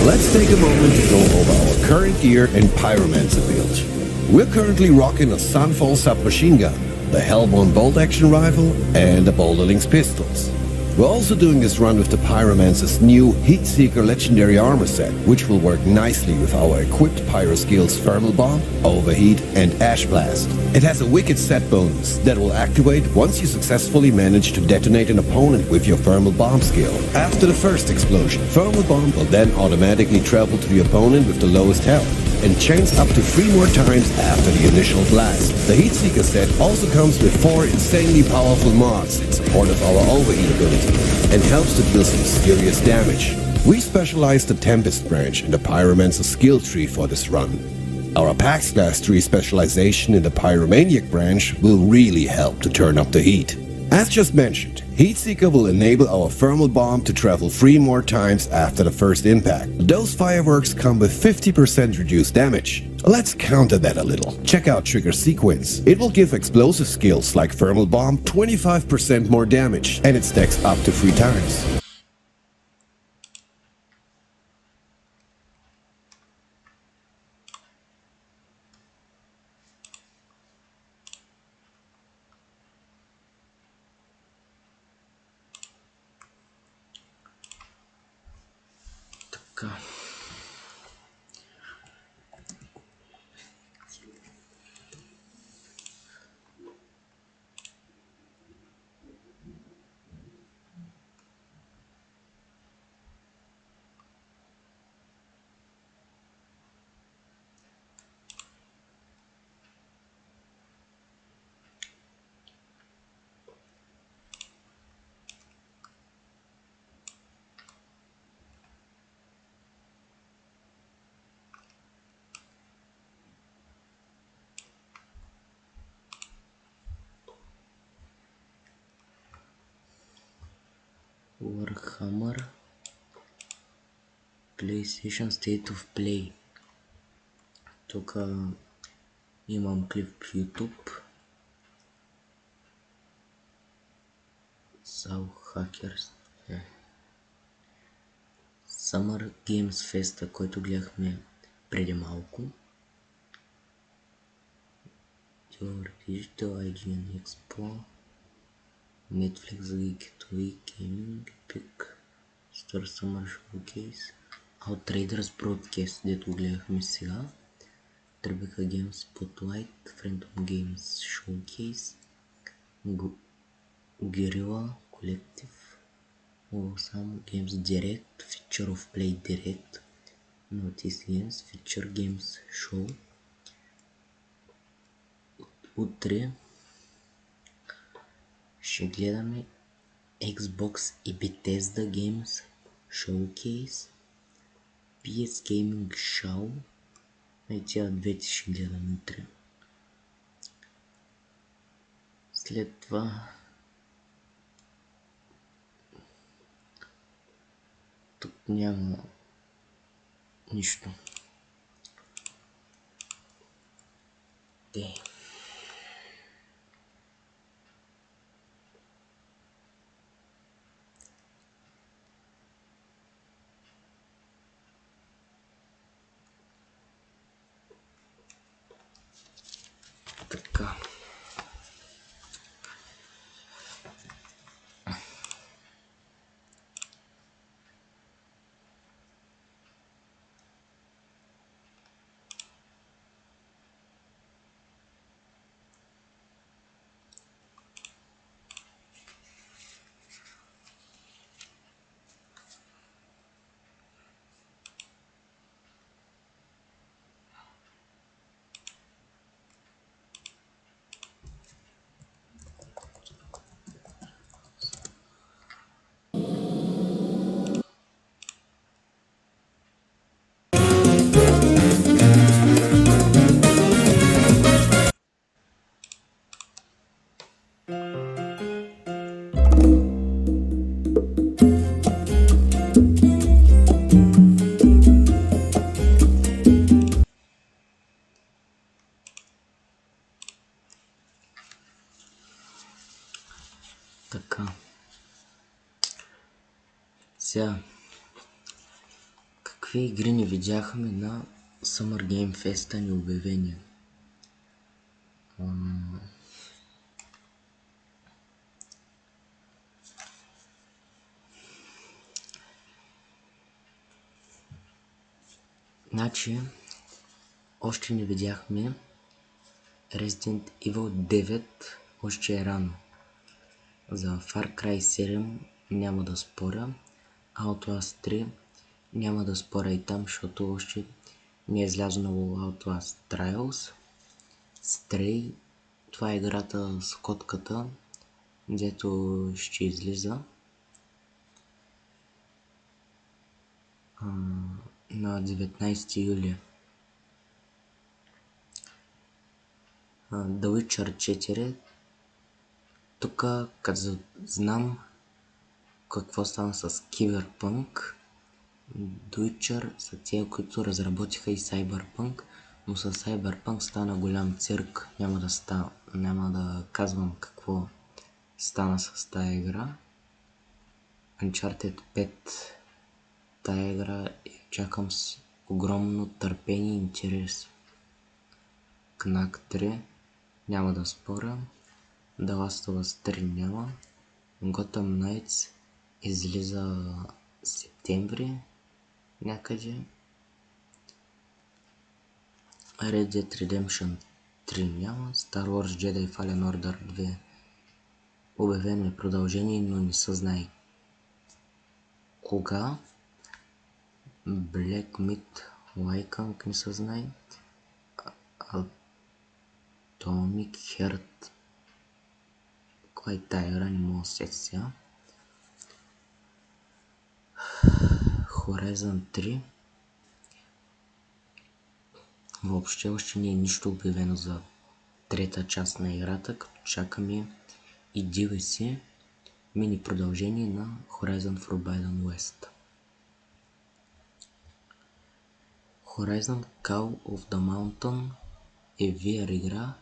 Let's take a moment to go over our current gear and Pyromancer build. We're currently rocking a Sunfall submachine gun, the Hellborn bolt-action rifle, and the Boulderling's pistols. We're also doing this run with the Pyromancer's new Heatseeker Legendary Armor set, which will work nicely with our equipped Pyro skills Thermal Bomb, Overheat, and Ash Blast. It has a wicked set bonus that will activate once you successfully manage to detonate an opponent with your Thermal Bomb skill. After the first explosion, Thermal Bomb will then automatically travel to the opponent with the lowest health, and chains up to 3 more times after the initial blast. The Heatseeker set also comes with 4 insanely powerful mods in support of our Overheat ability, and helps to deal some serious damage. We specialize the Tempest branch in the Pyromancer skill tree for this run. Our Pax Glass tree specialization in the Pyromaniac branch will really help to turn up the heat. As just mentioned, Heatseeker will enable our Thermal Bomb to travel 3 more times after the first impact. Those fireworks come with 50% reduced damage. Let's counter that a little. Check out Trigger Sequence. It will give explosive skills like Thermal Bomb 25% more damage, and it stacks up to 3 times. Така. Warhammer PlayStation State of Play. Тук имам клип в YouTube. South Hackers. Summer Games Fest, който гледахме преди малко. Your Digital IGN Expo. Netflix Geek Gaming, Epic Store Summer Showcase, Outriders Broadcast, дето гледахме сега, Tribeca Games Spotlight, Phantom Games Showcase, Guerrilla Collective, Awesome Games Direct, Feature of Play Direct, Notice Games, Feature Games Show. Утре ще гледаме Xbox и Bethesda Games Showcase, PS Gaming Show, и тя двете ще гледам утре. След това тук няма нищо. Така. Така. Сега. Какви игри не видяхме на Summer Game Fest ни обявени? Значи, още не видяхме Resident Evil 9, още е рано. За Far Cry 7 няма да споря. Outlast 3 няма да споря и там, защото още не е излязъл Outlast Trials. Stray, това е играта с котката, дето ще излиза на 19 юли. The Witcher 4. Тук, като знам какво стана с Cyberpunk, The Witcher са тия, които разработиха и Cyberpunk, но с Cyberpunk стана голям цирк. Няма да казвам какво стана с тая игра. Uncharted 5. Тая игра чакам с огромно търпение и интерес. Knack 3 няма да споря. The Last of Us 3 няма. Gotham Knights излиза септември някъде. Red Dead Redemption 3 няма. Star Wars Jedi Fallen Order 2 обявено е продължение, но не се знае кога. Black Myth Lycan не се знае. Atomic Heart. Кой е тая игра, не мога да сетя сега. Horizon 3. Въобще още не е нищо обявено за трета част на играта, като чакаме и DLC, мини продължение на Horizon Forbidden West. Horizon Call of the Mountain е VR игра,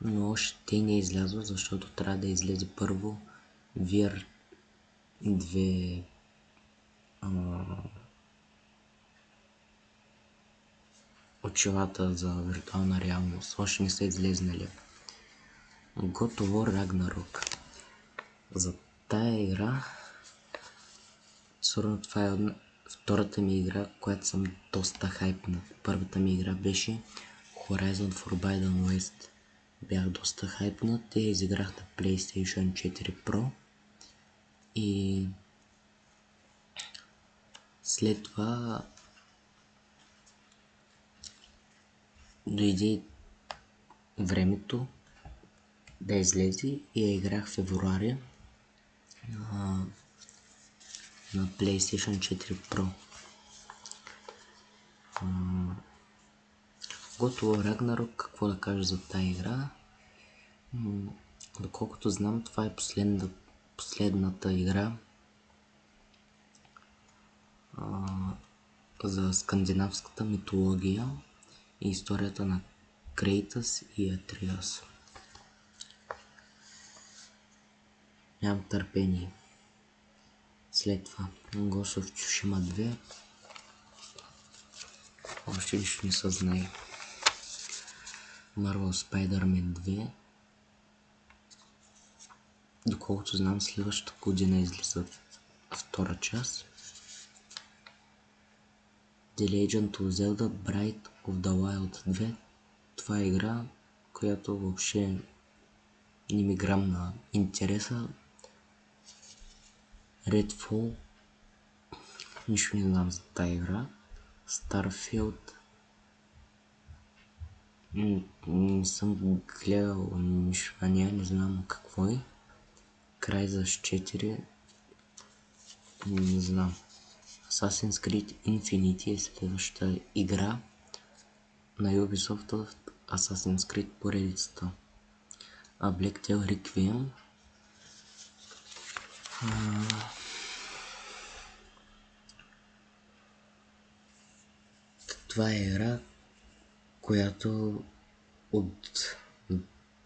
но още не е излязла, защото трябва да излезе първо VR 2 очилата за виртуална реалност. Още не са излезнали. God of War Ragnarok. За тая игра, сигурно това е втората ми игра, която съм доста хайпнат. Първата ми игра беше Horizon Forbidden West. Бях доста хайпнат и изиграх на PlayStation 4 Pro. И след това дойде времето да излезе и я играх в февруари на PlayStation 4 Pro. God of War Ragnarok, какво да кажа за тази игра? Доколкото знам, това е последната игра за скандинавската митология и историята на Крейтъс и Атриас. Нямам търпение. След това Ghost of Tsushima 2. Още нищо не се знае. Marvel Spider-Man 2. Доколкото знам, следващата година излиза втора част. The Legend of Zelda Breath of the Wild 2. Това е игра, която въобще не ми грамна интереса. Redfall. Нищо не знам за тази игра. Starfield. Не съм гледал нищо, не знам какво е. Crysis 4. Не знам. Assassin's Creed Infinity е следващата игра на Ubisoft в Assassin's Creed поредицата. А Black Tail Requiem. Това е игра, която от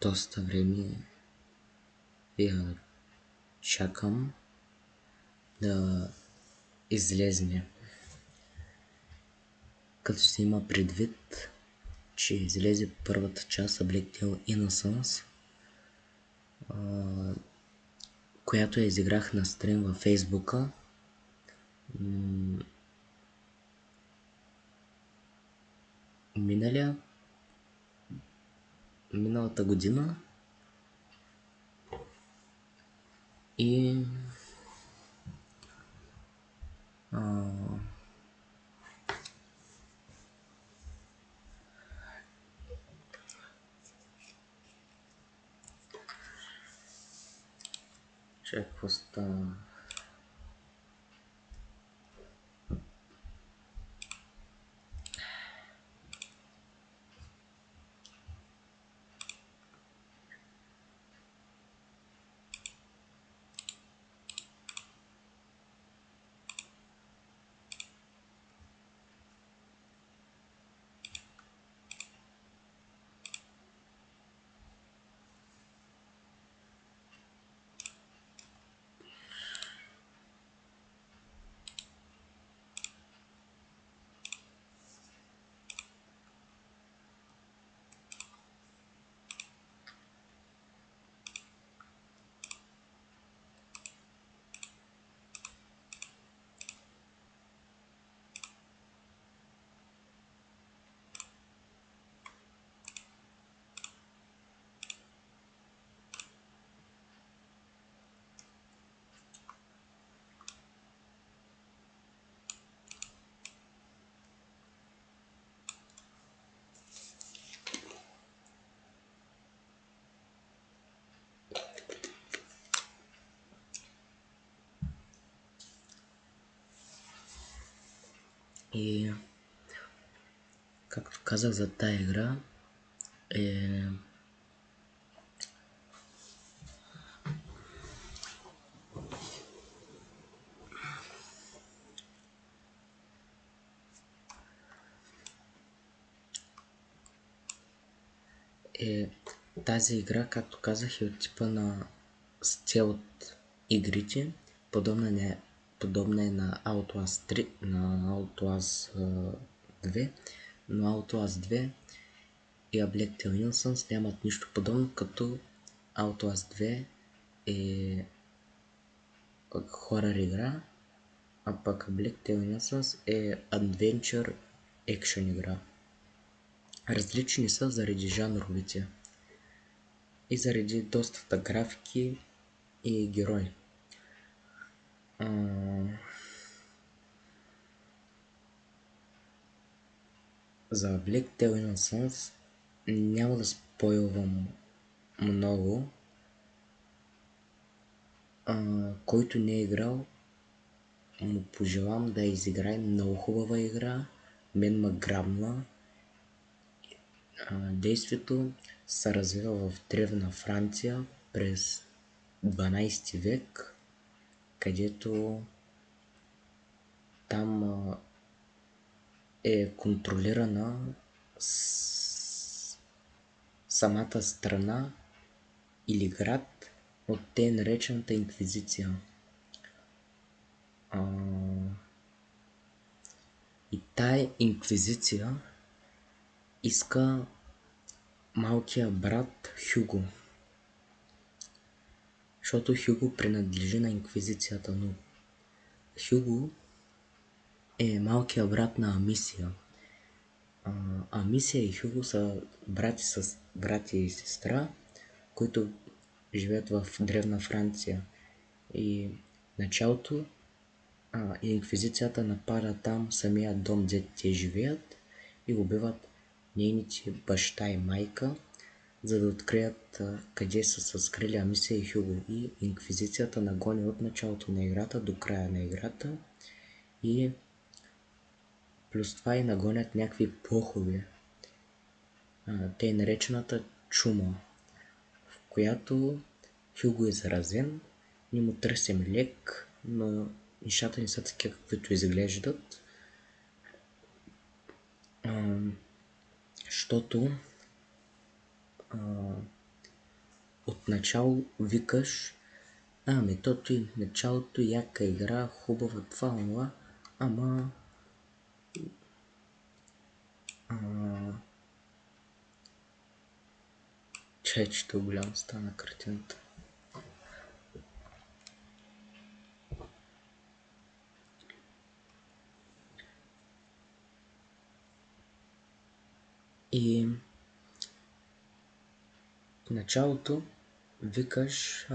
доста време я чакам да излезне. Като се има предвид, че излезе първата част на Black Tail Innocence, която я изиграх на стрим във Фейсбука. миналата година и чакай, какво стана? И както казах за тая игра, тази игра, както казах, е от типа на стелт игрите, подобна е на Outlast 3, на Outlast 2, но Outlast 2 и A Black Tail Innocence нямат нищо подобно, като Outlast 2 е хорър игра, а пък A Black Tail Innocence е Adventure Action игра. Различни са заради жанровете и заради достата графики и герои. За Black Tail Innocence няма да спойлвам много. Който не е играл, му пожелавам да изиграе. Много хубава игра, мен ме грабна. Действието се развива в древна Франция през 12 век, където там е контролирана самата страна или град от те наречената инквизиция. И тая инквизиция иска малкия брат Хюго, защото Хюго принадлежи на инквизицията, но Хюго е малкият брат на Амисия. Амисия и Хюго са брати и сестра, които живеят в древна Франция. И началото инквизицията напада там самия дом, дето те живеят, и убиват нейните баща и майка, за да открият къде са се скрили Амисия и Хюго. И инквизицията нагони от началото на играта до края на играта, и плюс това и нагонят някакви плохове. Те е наречената чума, в която Хюго е заразен. Ние му търсим лек, но нещата не са такива, каквито изглеждат. Защото отначало викаш, тото и началото, яка игра, хубава, това, ама чечето голямо стана картината. И в началото викаш,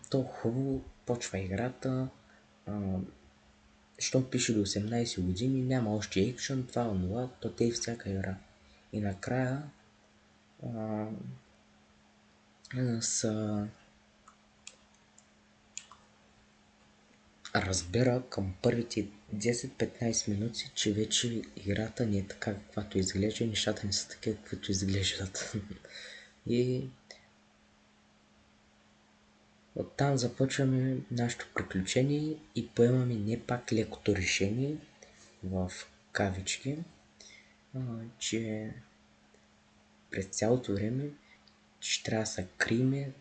то хубаво, почва играта, що пише до 18 години, няма още екшън, това, онова, то те и всяка игра. И накрая са разбира към първите 10-15 минути, че вече играта не е така, каквато изглежда, нещата не са такива, каквито изглеждат. И оттам започваме нашето приключение и поемаме не пак лекото решение в кавички, че през цялото време ще трябва да се криме,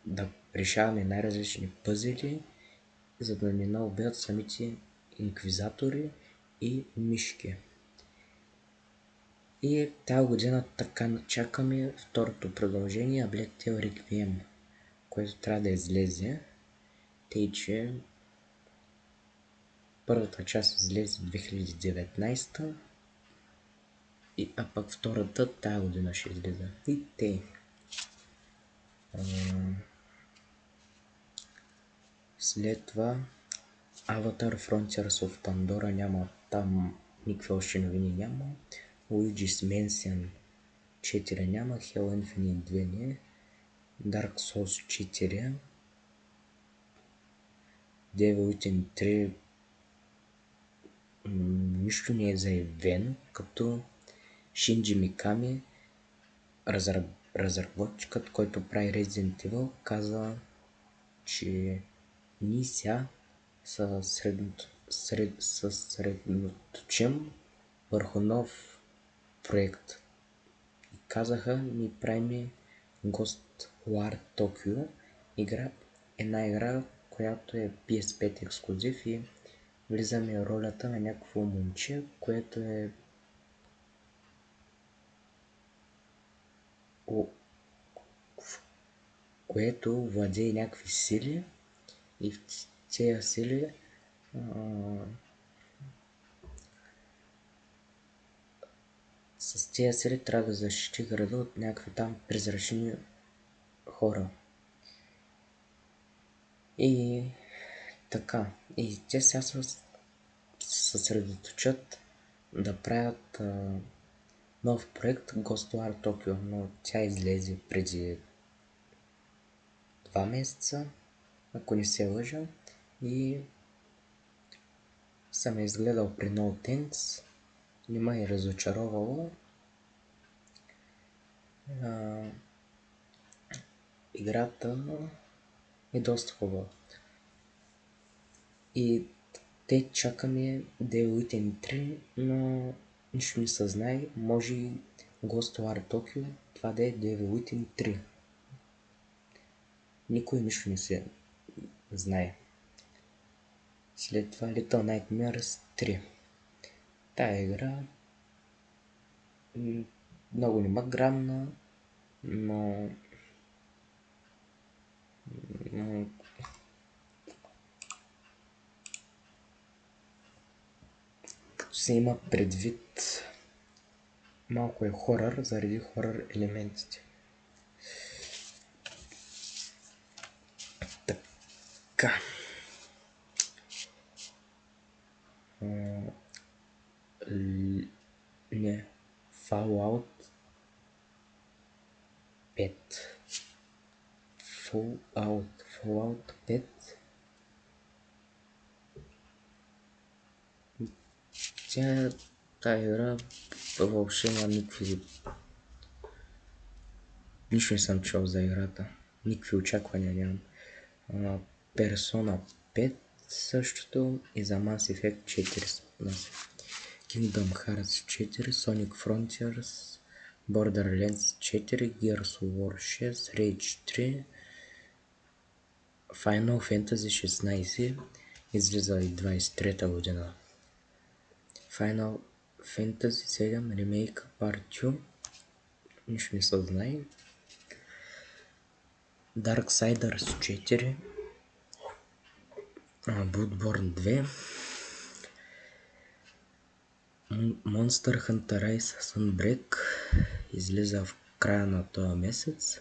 да решаваме най-различни пъзели, за да не наубият самите инквизатори и мишки. И тази година така чакаме второто продължение, A Black Tail Requiem, което трябва да излезе. Тъй, че първата част излезе 2019, а пък втората тази година ще излезе. И тъй. След това Avatar Frontiers of Pandora няма, там никакви още новини няма. Luigi's Mansion 4 няма, Hell Infinite 2 не, Dark Souls 4, Devil Within 3 нищо не е заявено, като Шинджи Миками, разработчикът, който прави Resident Evil, каза, че ние сега съсредоточим върху нов проект. И казаха, ние правим Ghostwire Tokyo, една игра, която е PS5 ексклузив и влизаме в ролята на някакво момче, което владее някакви сили и в тези сили с тези сили трябва да защити града от някакви там призрачни хора. И така. И те сега се съсредоточат да правят нов проект Ghostwire Tokyo, но тя излезе преди 2 месеца, ако не се лъжа, и съм изгледал при No Thanks, не ме е разочаровало. Играта е доста хубава. И те чакаме Devil Within 3, но нищо не се знае. Може и Ghostwire Tokyo, това да е Devil Within 3. Никой нищо не се знае. След това Little Nightmares 3. Тая игра много не ме грамна, но като се има предвид, малко е хорър, заради хорър елементите. Така. Не. Fallout 5. Fallout 5. Тая игра въобще няма никакви... Нищо не съм чул за играта. Никакви очаквания нямам. Persona 5 същото и за Mass Effect 4. Kingdom Hearts 4, Sonic Frontiers, Borderlands 4, Gears of War 6, Rage 3, Final Fantasy 16, излиза и 23-та година. Final Fantasy 7 Remake Part 2, нищо не се знае. Darksiders 4, Bloodborne 2, Monster Hunter Rise Sunbreak излиза в края на този месец.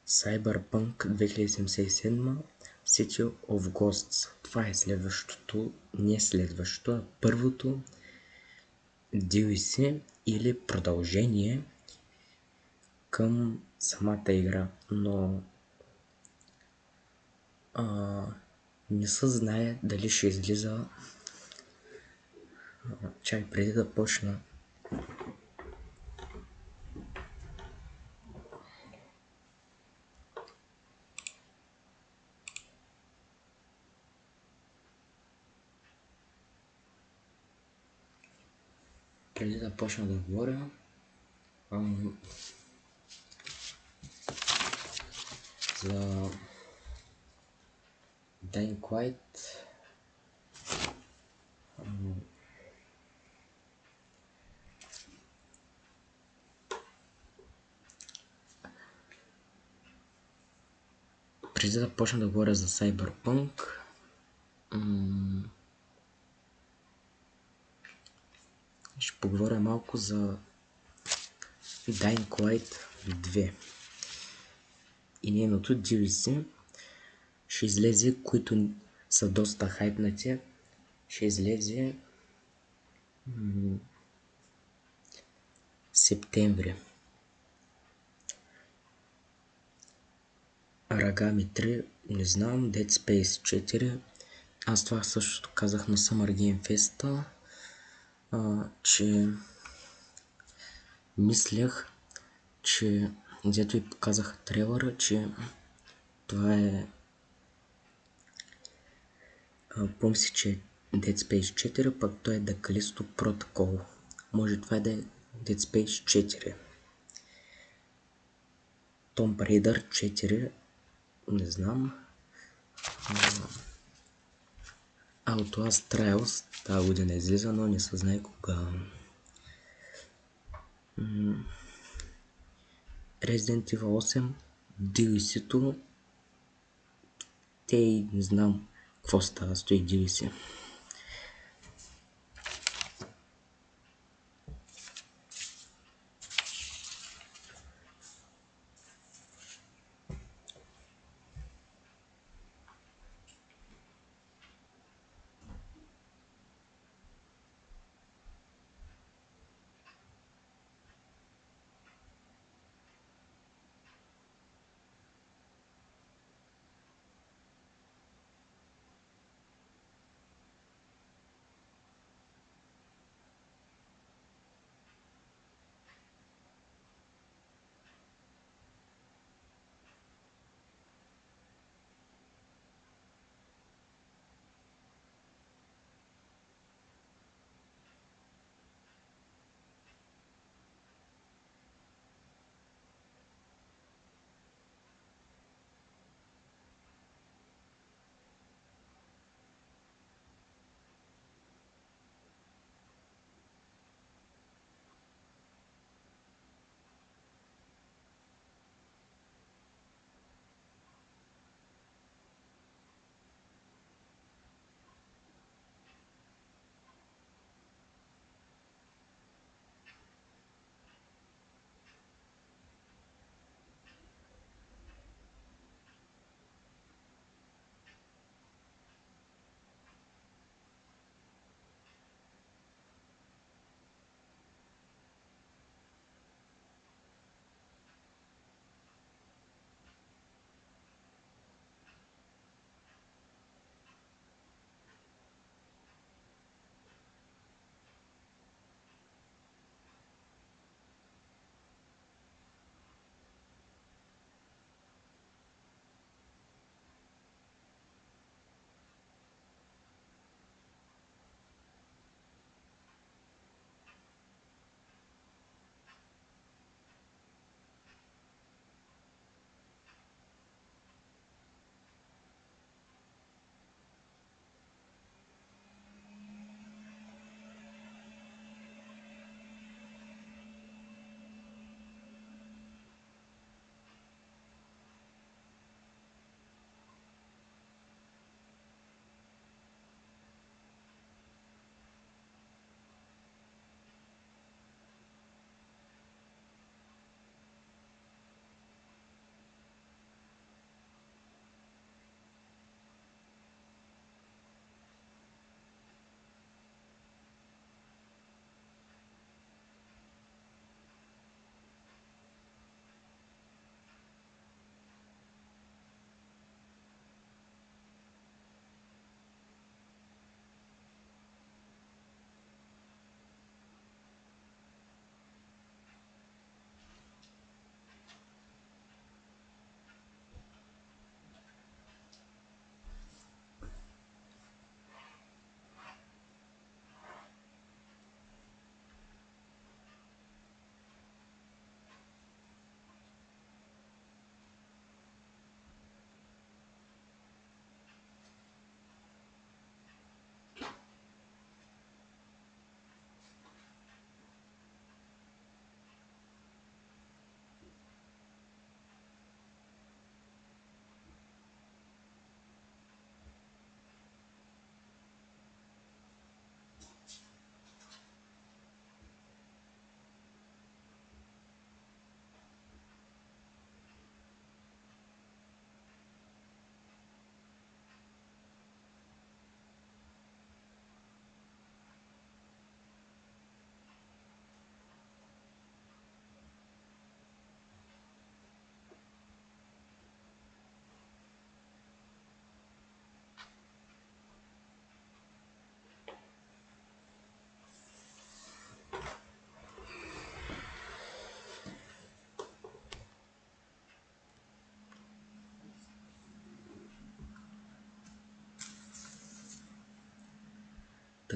Cyberpunk 2077 City of Ghosts. Това е следващото, не следващото, а първото DLC или продължение към самата игра, но не се знае дали ще излиза. Чай, преди да почна. Преди да почна да говоря, за Dying Light, преди да почна да говоря за Cyberpunk, ще поговоря малко за Dying Light 2 и нейното DLC. Ще излезе, които са доста хайпнати, ще излезе септември. Aragami 3, не знам, Dead Space 4. Аз това също казах на Summer Game Fest, че мислях, че дето и показаха трейлера, че това е помисли, че е Dead Space 4, пък той е The Callisto Protocol. Може това е да е Dead Space 4. Tomb Raider 4, не знам. Outlast Trials тази година излиза, но не се знае кога. Resident Evil 8 DLC-то, те и не знам какво става с този DLC.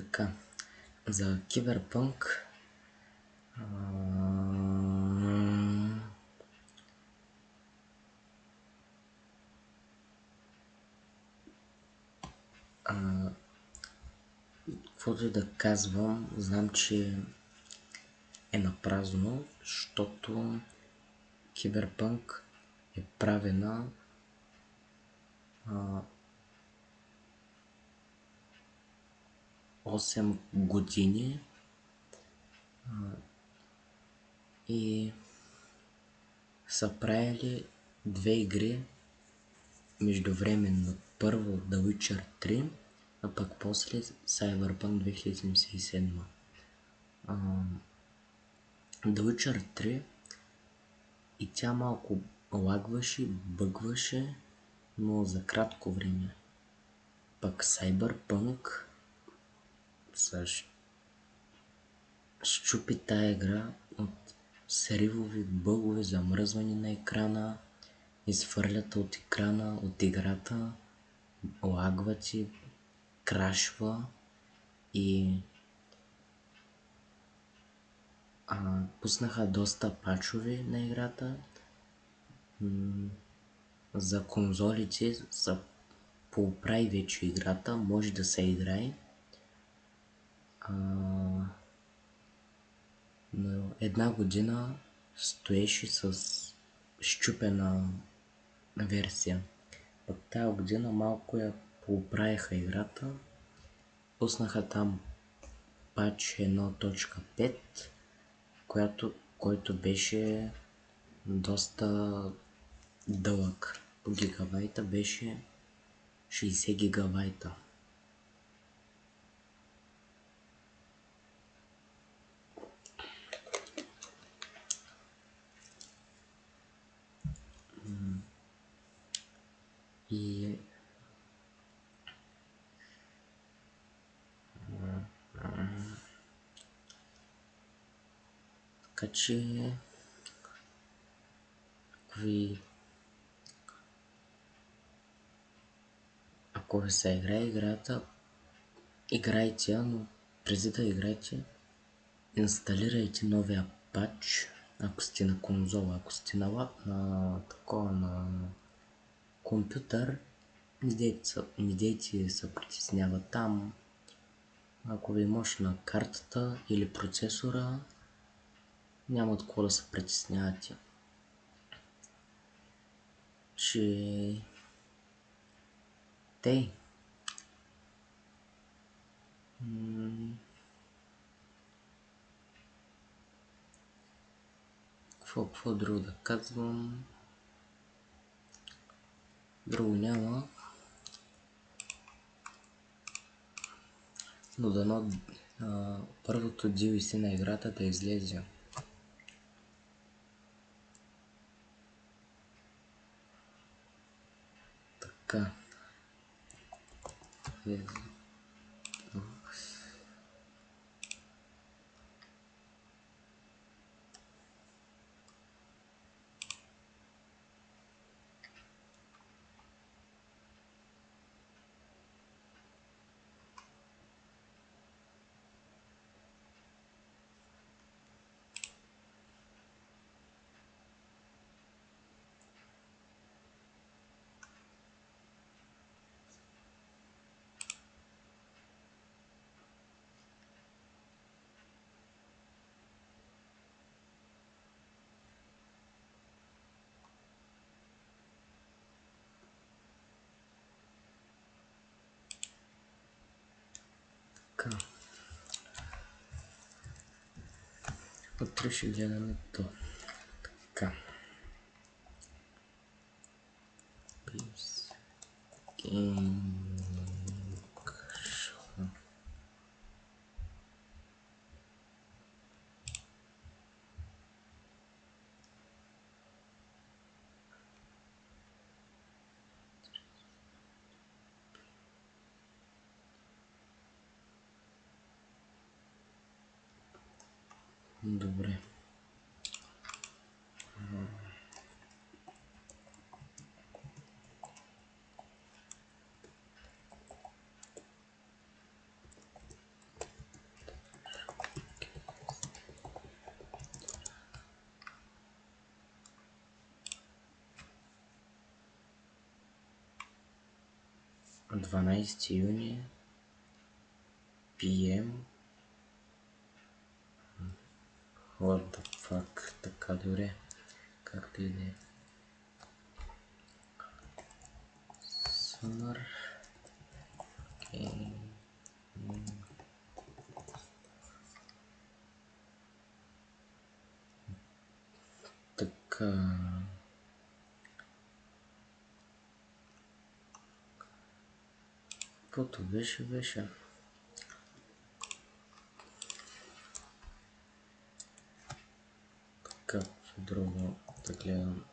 Така, за Киберпънк каквото и да казвам, знам, че е напразно, защото Киберпънк е правена 8 години и са правили две игри междувременно. Първо The Witcher 3, а пък после Cyberpunk 2077. The Witcher 3 и тя малко лагваше, бъгваше, но за кратко време. Пък Cyberpunk щупи тая игра от сривови бъгове, замръзване на екрана, изхвърлята от екрана, от играта, лагва ти, крашва и пуснаха доста пачове на играта. За конзолите са поправи вече играта, може да се играе. Но една година стоеше с щупена версия. Пък тази година малко я поправиха играта. Пуснаха там пач 1.5, който беше доста дълъг. По гигабайта беше 60 гигабайта. И така че ако ви се играе играта, играйте, но преди да играете, инсталирайте новия пач, ако сте на конзола. Ако сте на компютър, не дейте се притеснява там. Ако ви мощна картата или процесора, няма от какво да се притеснявате. Че тъй. Какво друго да казвам? Друго няма. Но дано първото DLC на играта да излезе. Така. Утре ще гледаме то. Така. Добре. 12 юни PM. What the fuck, така добре, както и да е. Summer Game. Така. Каквото беше. Така, друго да гледам.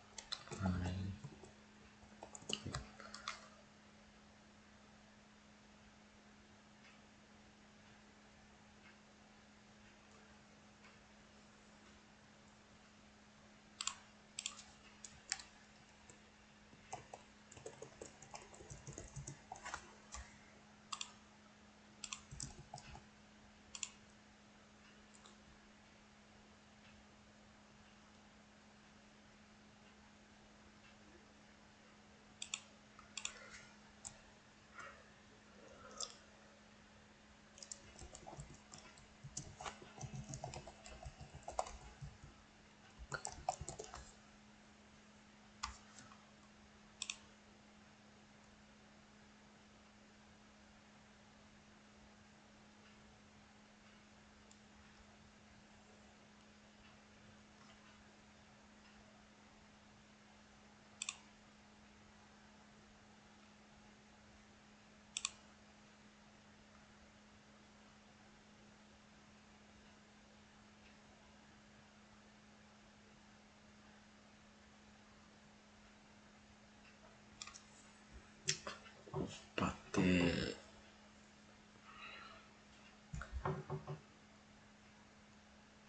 Пате.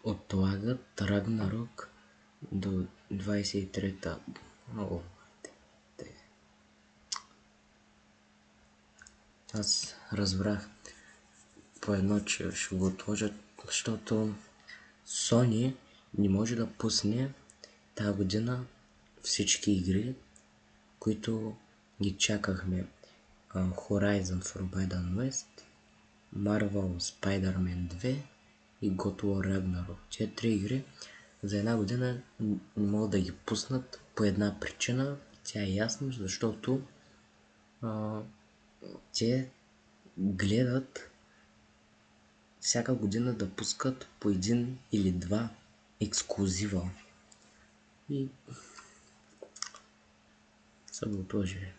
Отлагат Рагнарок до 23-та. Аз разбрах по едно, че ще го отложат, защото Sony не може да пусне тази година всички игри, които ги чакахме. Horizon Forbidden West, Marvel Spider-Man 2 и God War Ragnarok. Тези 3 игри за една година не могат да ги пуснат по една причина. Тя е ясна, защото те гледат всяка година да пускат по един или два ексклузива. И са го отложили.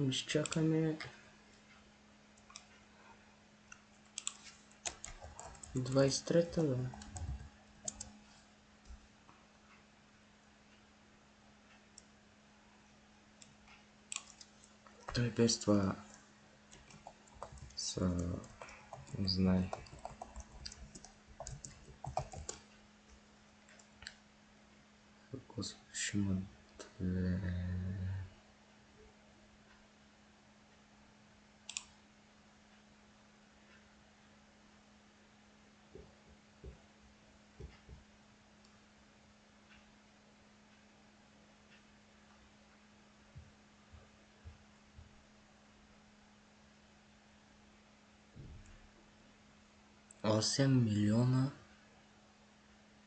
Изчакаме 23-та, бе. Той без това са... не знае. Ако ще имат... 8 милиона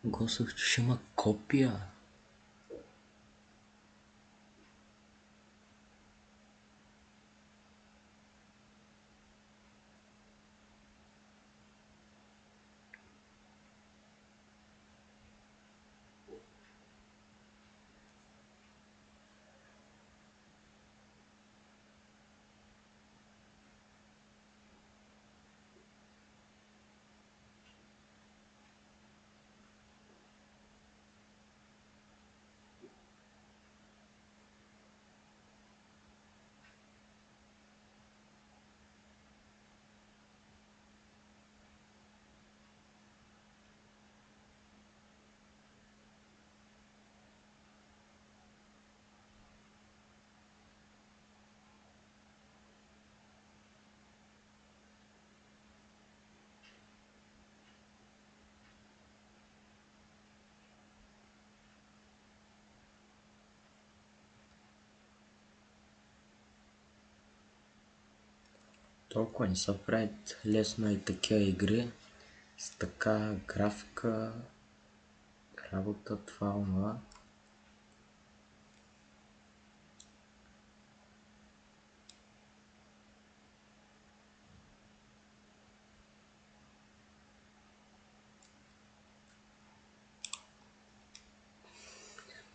гласов, ще има копия. Толкова не се правят лесно и такива игри с така графика, работа, това, онова.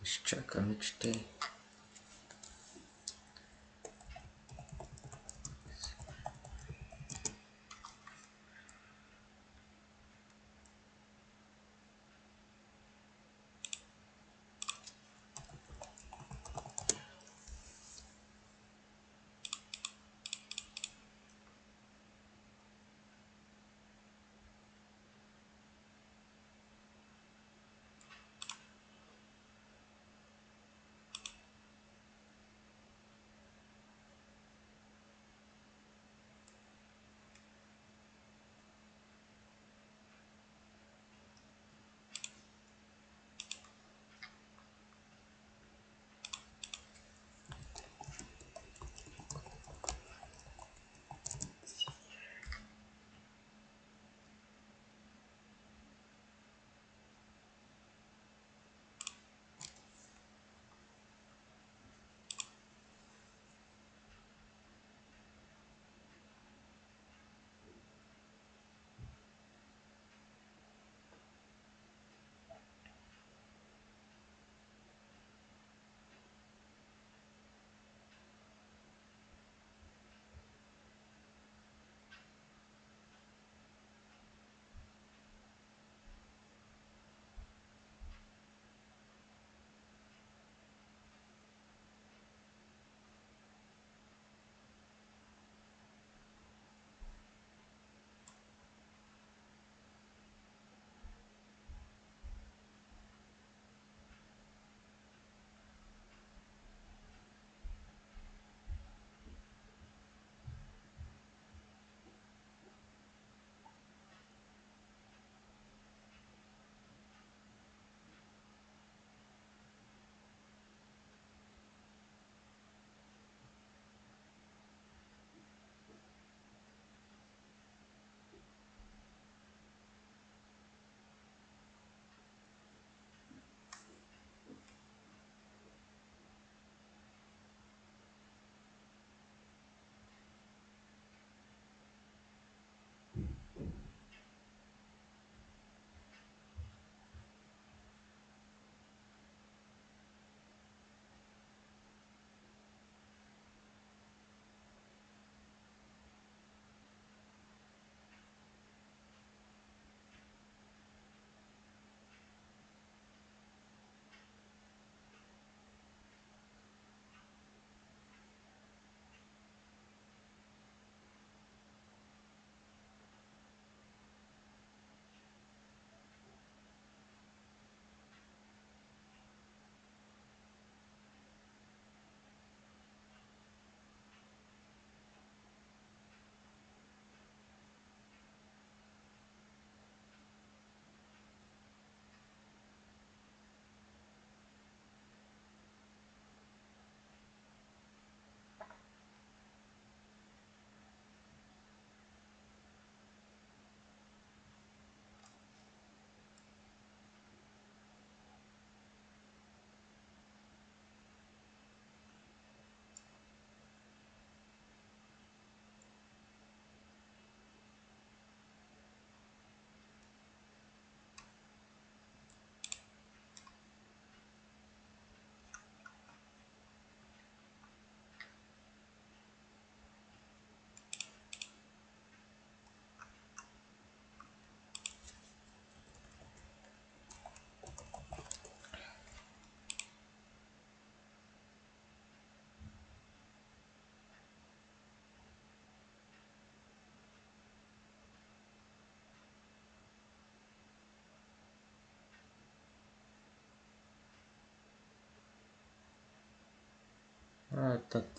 Ще чакаме, че те...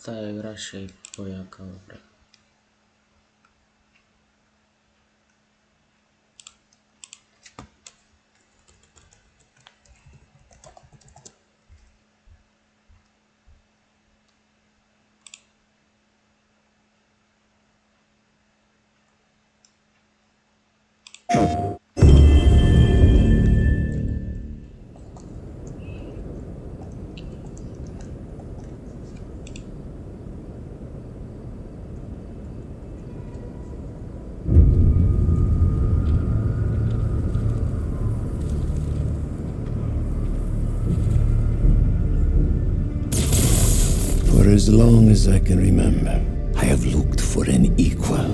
Тая игра ще е по-яка, добре. as long as I can remember, I have looked for an equal.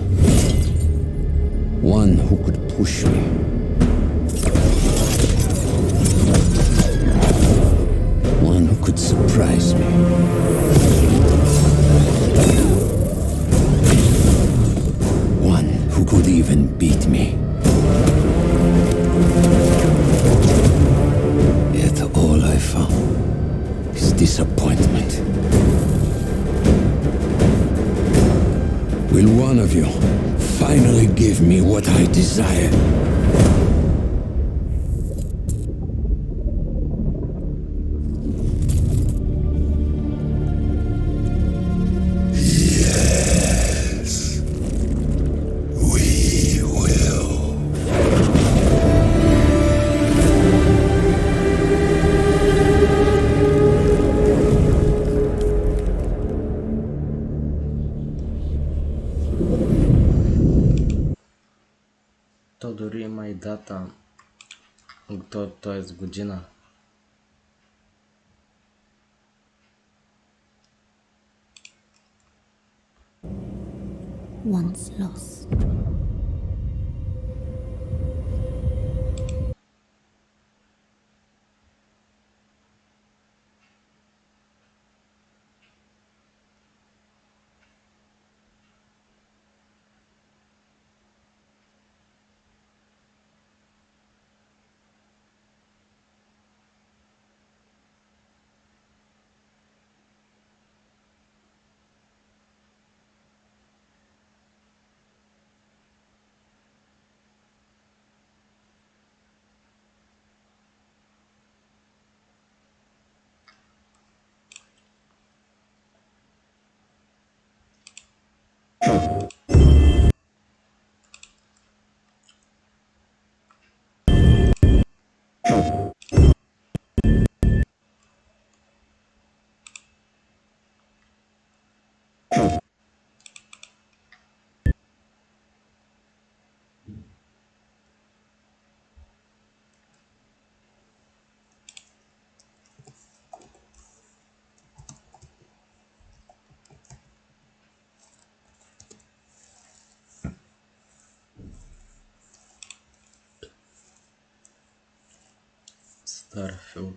One who could push me. One who could surprise me. One who could even beat me. Yet all I found is disappointment. Will one of you finally give me what I desire? Yes, we will. То дори има и дата, т.е. година. Once lost. Starfield.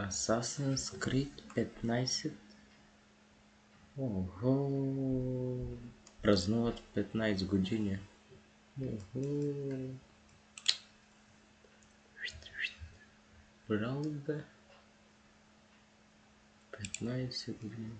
Assassin's Creed 15. Ого! Празнуват 15 години. Ого! Браво, бе! 15 години.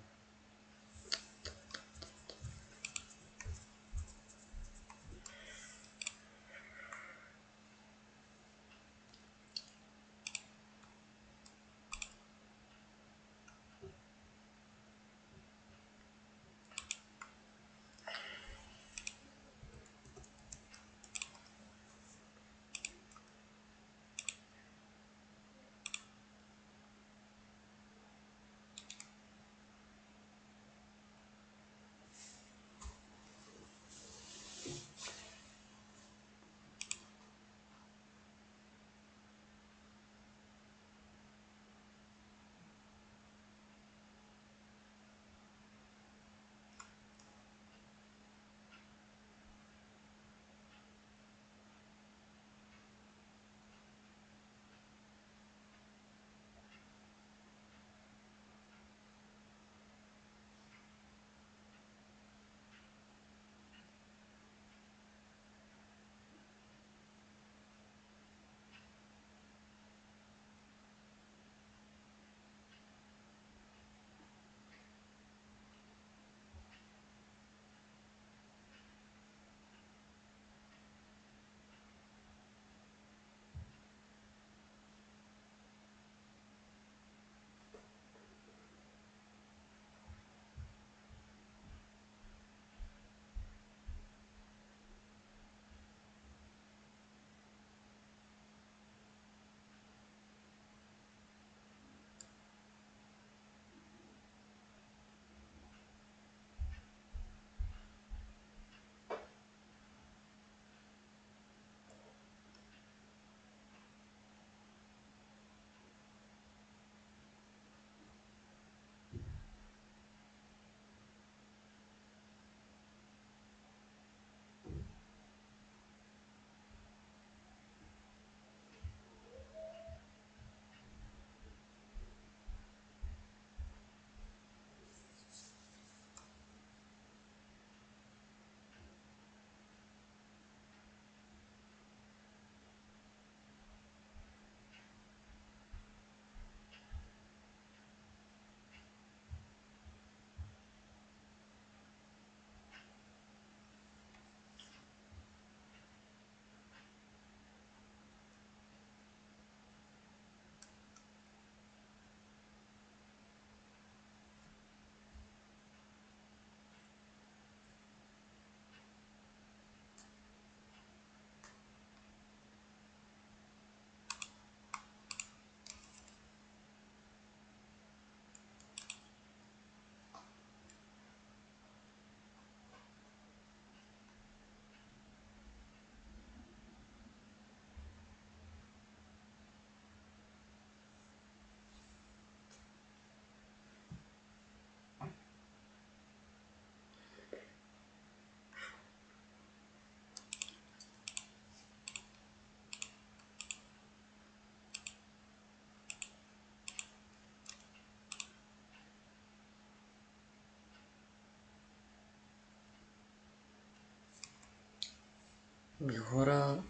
Хора,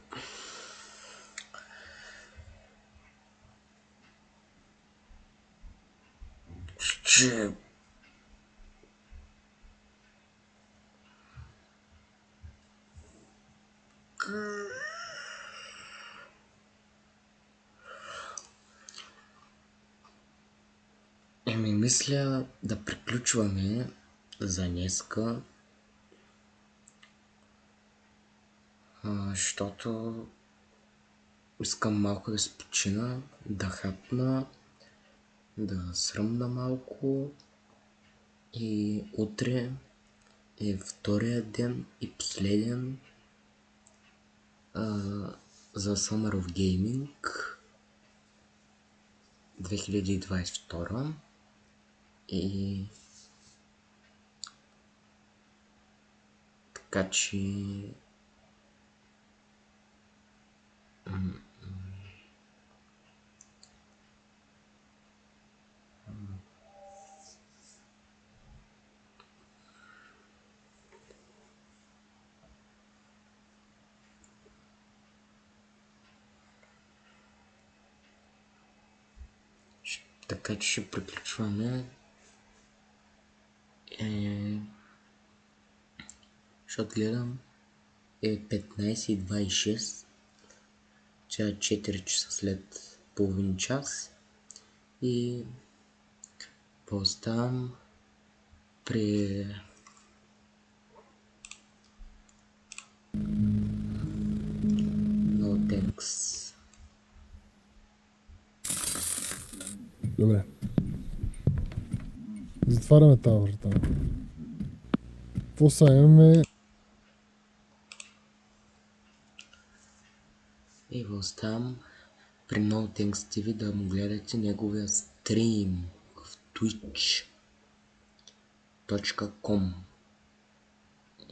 че мисля да приключваме за днеска, защото искам малко да спочина, да хапна, да сръмна малко и утре е втория ден и последен за Summer of Gaming 2022 и така че Така че ще приключваме. Защото гледам е 15:26. Тя е 4 часа след половин час. И поставям при No thanks. Добре. Затваряме тази врата. Какво са имаме? И ви оставям при No Thanks TV да му гледате неговия стрим в twitch.com.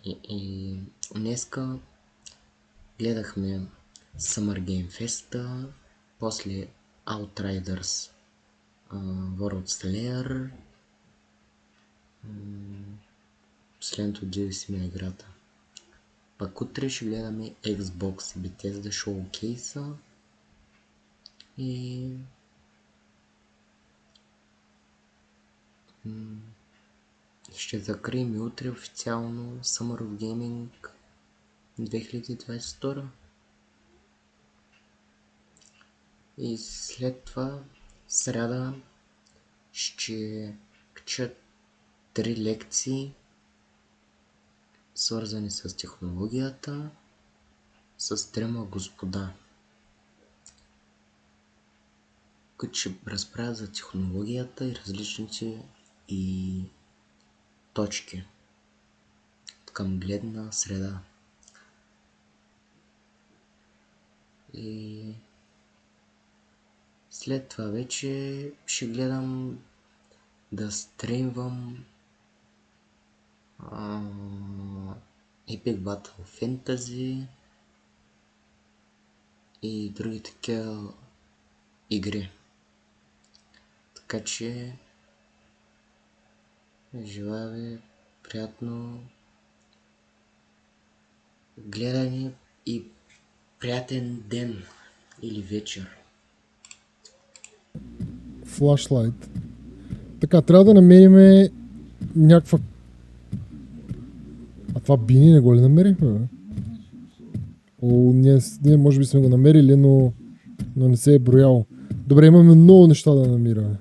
И днеска гледахме Summer Game Fest, после Outriders, Worldslayer, последното DLC на играта. Пак утре ще гледаме Xbox и Bethesda Showcase и ще закрием и утре официално Summer of Gaming 2022. И след това сряда ще кача 3 лекции, свързани с технологията, с 3 господа, които ще разправят за технологията и различните и точки към гледна среда. И след това вече ще гледам да стримвам Epic Battle Fantasy и други такива игри. Така че желая ви приятно гледане и приятен ден или вечер. Флашлайт. Така, трябва да намерим някаква... А това Бини не го ли намерихме, бе? Ние може би сме го намерили, но не се е брояло. Добре, имаме много неща да намираме.